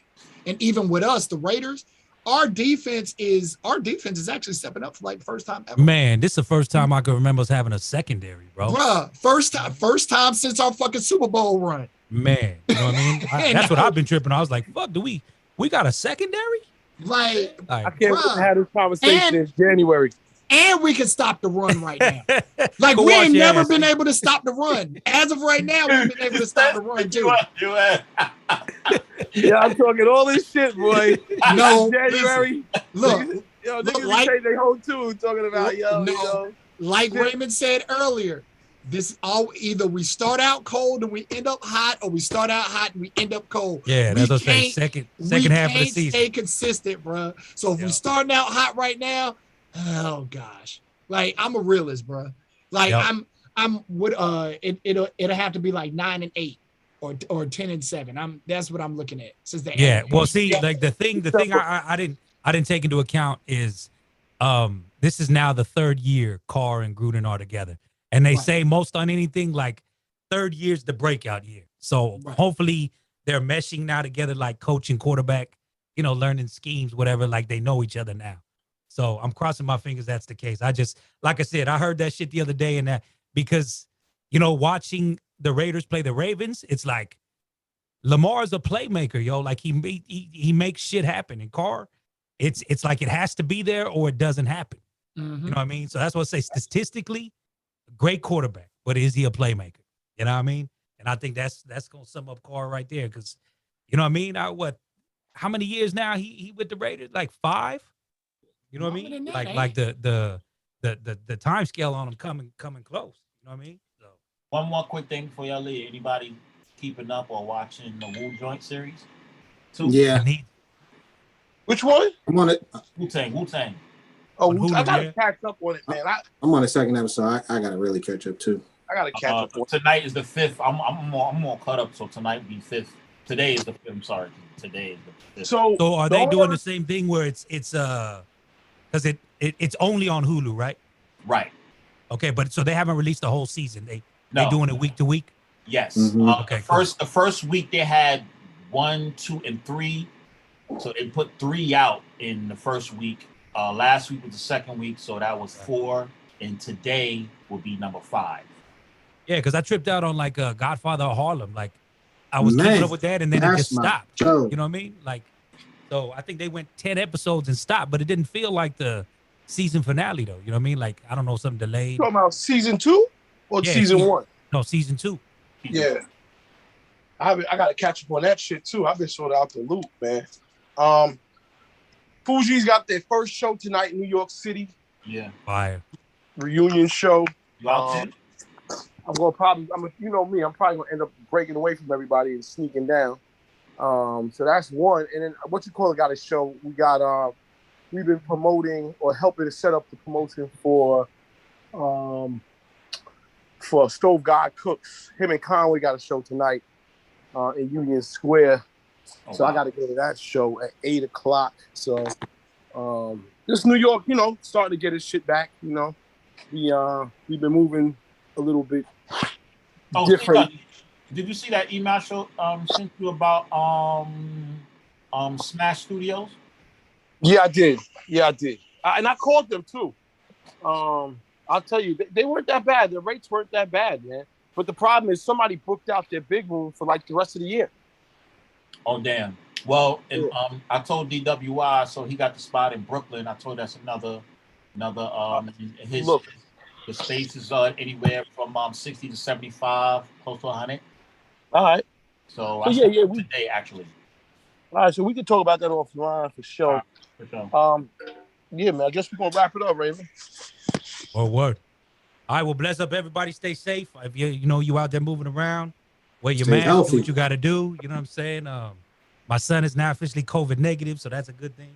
And even with us, the Raiders, our defense is actually stepping up for like the first time ever. Man, this is the first time I can remember us having a secondary, bro. Bruh, first time since our fucking Super Bowl run. Man, you know what I mean? That's what I've been tripping. I was like, fuck, we got a secondary? Like, I can't wait to have this conversation in January. And we can stop the run right now. Like, we ain't never been able to stop the run. As of right now, we've been able to stop the run, too. Yeah, I'm talking all this shit, boy. No, January. Look, niggas like, say they hold too, talking about, like Raymond said earlier, this all either we start out cold and we end up hot, or we start out hot and we end up cold. Yeah, that's what I'm saying. Second half of the season. Stay consistent, bro. So if we starting out hot right now, oh gosh, like I'm a realist, bro. Like I'm would it'll have to be like 9-8 or 10-7. That's what I'm looking at. Since the well, see, like the thing I didn't take into account is this is now the third year Carr and Gruden are together. And they say most on anything, like third year's the breakout year. So hopefully they're meshing now together, like coach and quarterback, learning schemes, whatever, like they know each other now. So I'm crossing my fingers that's the case. Like I said, I heard that shit the other day, and that because, watching the Raiders play the Ravens, it's like Lamar's a playmaker, yo. Like he makes shit happen. And Carr, it's like it has to be there or it doesn't happen. Mm-hmm. You know what I mean? So that's what I say. Statistically, great quarterback, but is he a playmaker? You know what I mean? And I think that's gonna sum up Carr right there, because you know what I mean. How many years now he with the Raiders? Like 5. You know what I mean? Like the time scale on him coming close. You know what I mean? So one more quick thing before y'all leave. Anybody keeping up or watching the Wu Joint series? Yeah. Which one? I'm on it. Wu-Tang. Oh, I gotta catch up on it, man. I'm on the second episode. I gotta really catch up too. I gotta catch up. Tonight is the 5th. I'm more caught up. So tonight will be 5th. Today is the 5th. I'm sorry. Today is the 5th. So are they doing the same thing where it's because it's only on Hulu, right? Right. Okay, but so they haven't released the whole season. They're doing it week to week. Yes. Mm-hmm. Okay. The first week they had 1, 2, and 3. So they put 3 out in the first week. Last week was the second week, so that was 4, and today will be number 5. Yeah, because I tripped out on like Godfather of Harlem. Like I was keeping up with that, and then it just stopped. You know what I mean? Like, so I think they went 10 episodes and stopped, but it didn't feel like the season finale though. You know what I mean? Like I don't know, something delayed. Talking about season 2 or season 1? No, season 2. Yeah. I gotta catch up on that shit too. I've been sort of out the loop, man. Fuji's got their first show tonight in New York City. Yeah. Fire. Reunion show. I'm you know me, I'm probably gonna end up breaking away from everybody and sneaking down. So that's one. And then got a show. We've been promoting or helping to set up the promotion for Stove God Cooks. Him and Conway got a show tonight in Union Square. So I got to go to that show at 8:00. So this New York, starting to get his shit back. We've been moving a little bit different. Did you see that email show sent you about Smash Studios? Yeah, I did. And I called them too. I'll tell you, they weren't that bad. The rates weren't that bad, man. But the problem is somebody booked out their big room for like the rest of the year. Oh, damn. Well, I told DWI, so he got the spot in Brooklyn. I told that's another the space is anywhere from 60 to 75, close to 100. All right. So I today actually. All right, so we can talk about that offline for sure. For sure. Yeah, man. I guess we're gonna wrap it up, Raven. Oh, word. All right, well, bless up everybody. Stay safe. If you out there moving around, wear your mask, do what you got to do. You know what I'm saying? My son is now officially COVID negative, so that's a good thing.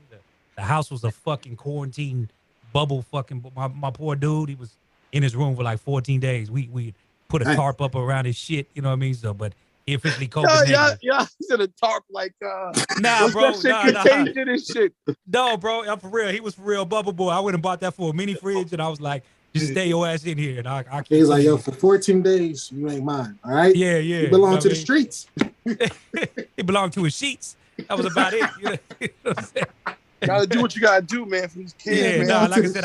The house was a fucking quarantine bubble. Fucking my poor dude, he was in his room for like 14 days. We put a tarp up around his shit. You know what I mean? So, but he officially COVID negative. Yeah, he's in a tarp like nah, bro. Contagion and shit. No, bro. I'm for real. He was for real bubble boy. I went and bought that for a mini fridge, and I was like, just stay your ass in here. And he's like, yo, for 14 days, you ain't mine. All right? Yeah. You belong to the streets. He belonged to his sheets. That was about it. You know what I'm saying? Gotta do what you gotta do, man, for these kids. Yeah, man. nah, like I said,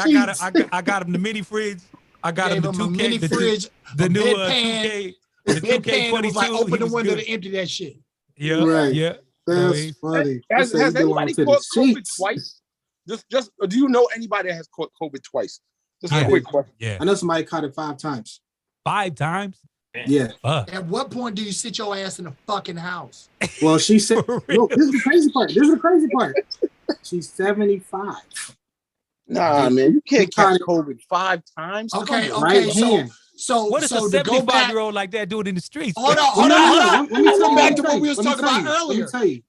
I got him the mini fridge. I got him the 2K, mini fridge, the new bedpan. 2K, the 2K22. Was like, open the window to empty that shit. Yeah, right. Yeah. That's funny. Has anybody caught COVID twice? Just do you know anybody that has caught COVID twice? Just a quick question. Yeah. I know somebody caught it 5 times. 5 times? Yeah. At what point do you sit your ass in the fucking house? Well, she said, look, this is the crazy part. She's 75. Nah, man, you can't catch COVID 5 times. Okay. So what does a 75-year-old like that doing in the streets? Hold on. Let me go back to what we was talking about earlier. Let me tell you.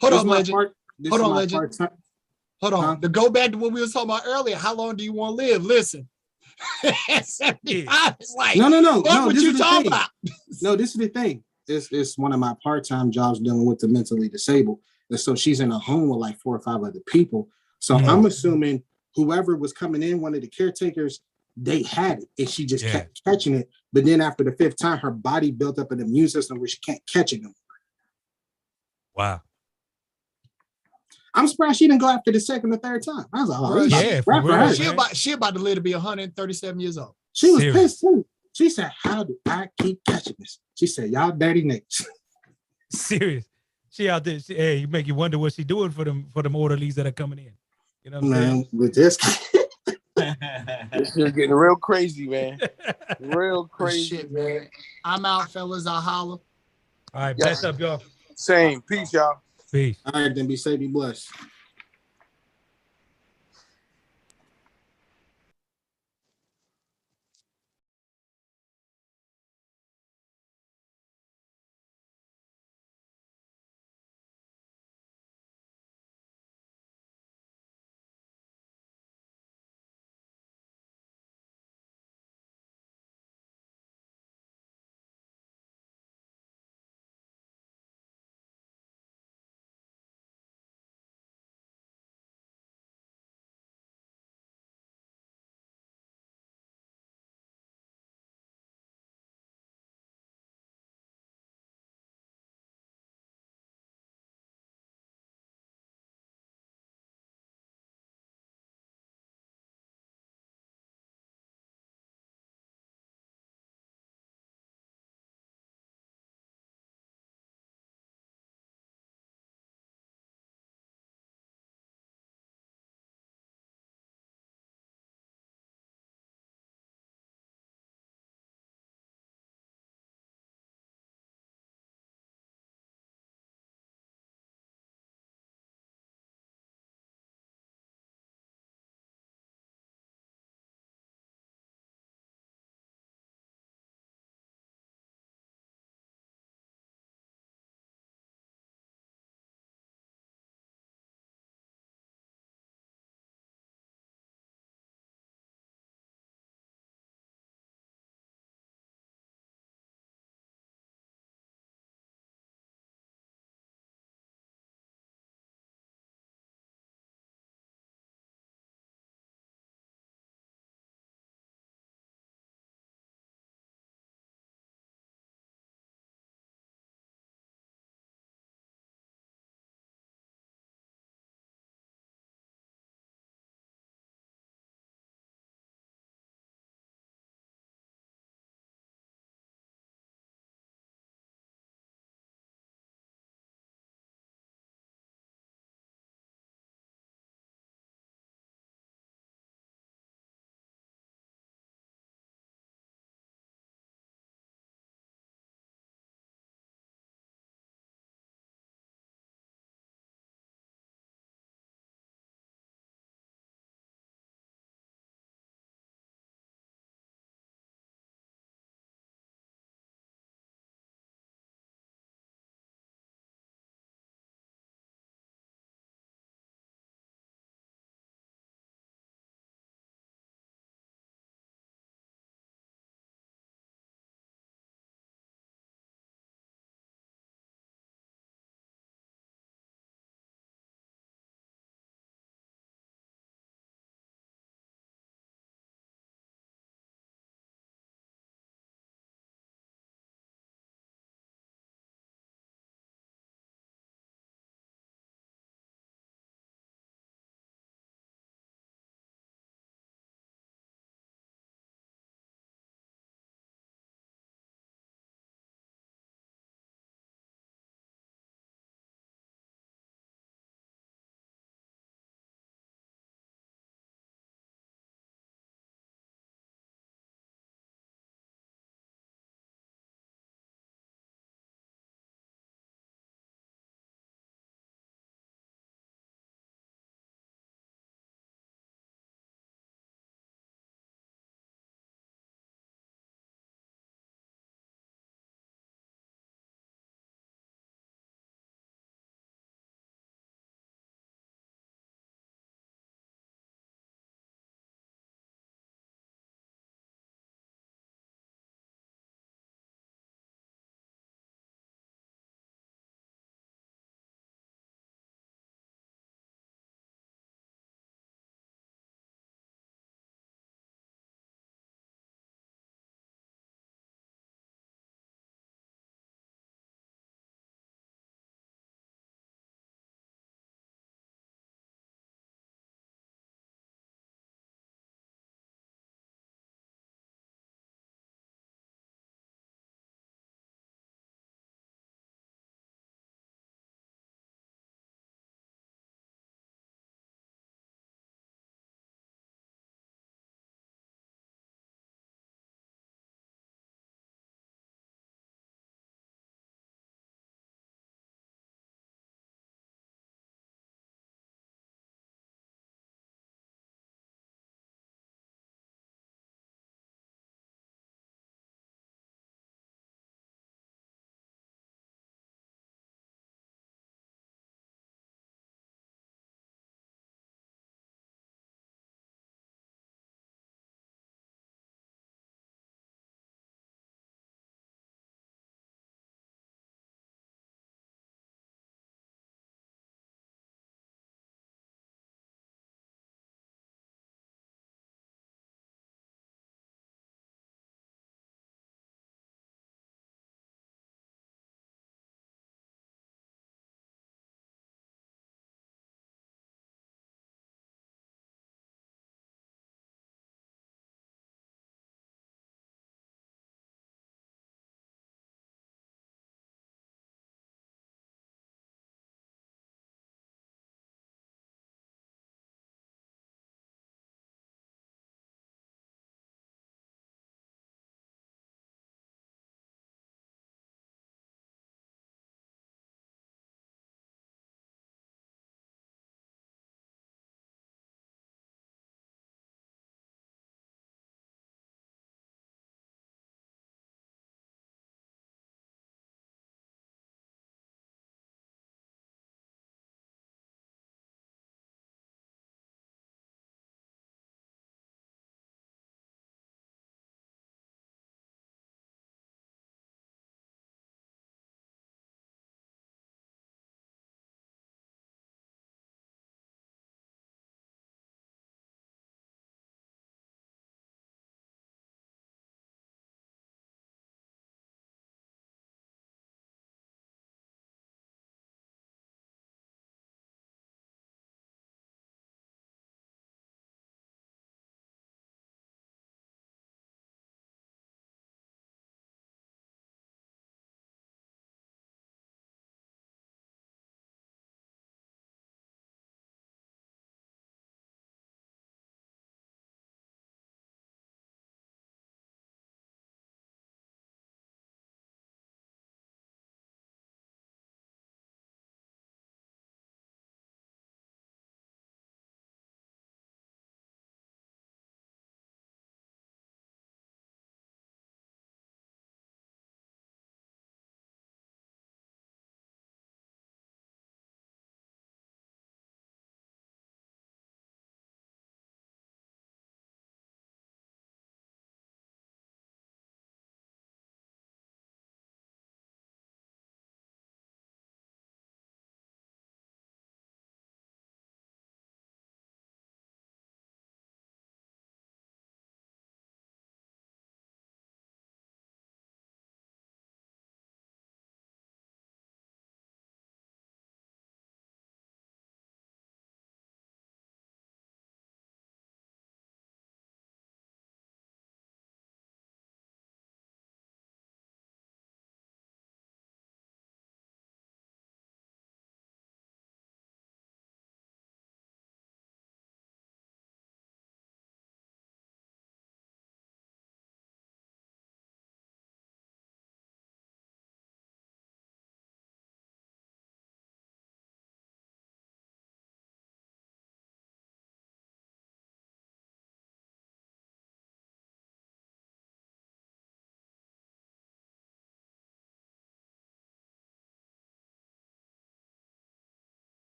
Hold on, Legend. Hold on. To go back to what we was talking about earlier, how long do you want to live? Listen. 75 is like, no. What you talking about? No, this is the thing. It's one of my part-time jobs dealing with the mentally disabled. And so she's in a home with like 4 or 5 other people. So I'm assuming whoever was coming in, one of the caretakers, they had it and she just kept catching it. But then after the 5th time, her body built up an immune system where she can't catch it no more. Wow. I'm surprised she didn't go after the 2nd or 3rd time. I was like, she about to live to be 137 years old. She was pissed too. She said, how do I keep catching this? She said, y'all dirty niggas. Serious. She out there, you make you wonder what she doing for them orderlies that are coming in. You know what I'm saying? With this. This is getting real crazy, man. Real crazy. Shit, man. I'm out, fellas. I'll holler. All right, bless up, y'all. Same. Peace, y'all. Peace. All right, then be safe, be blessed.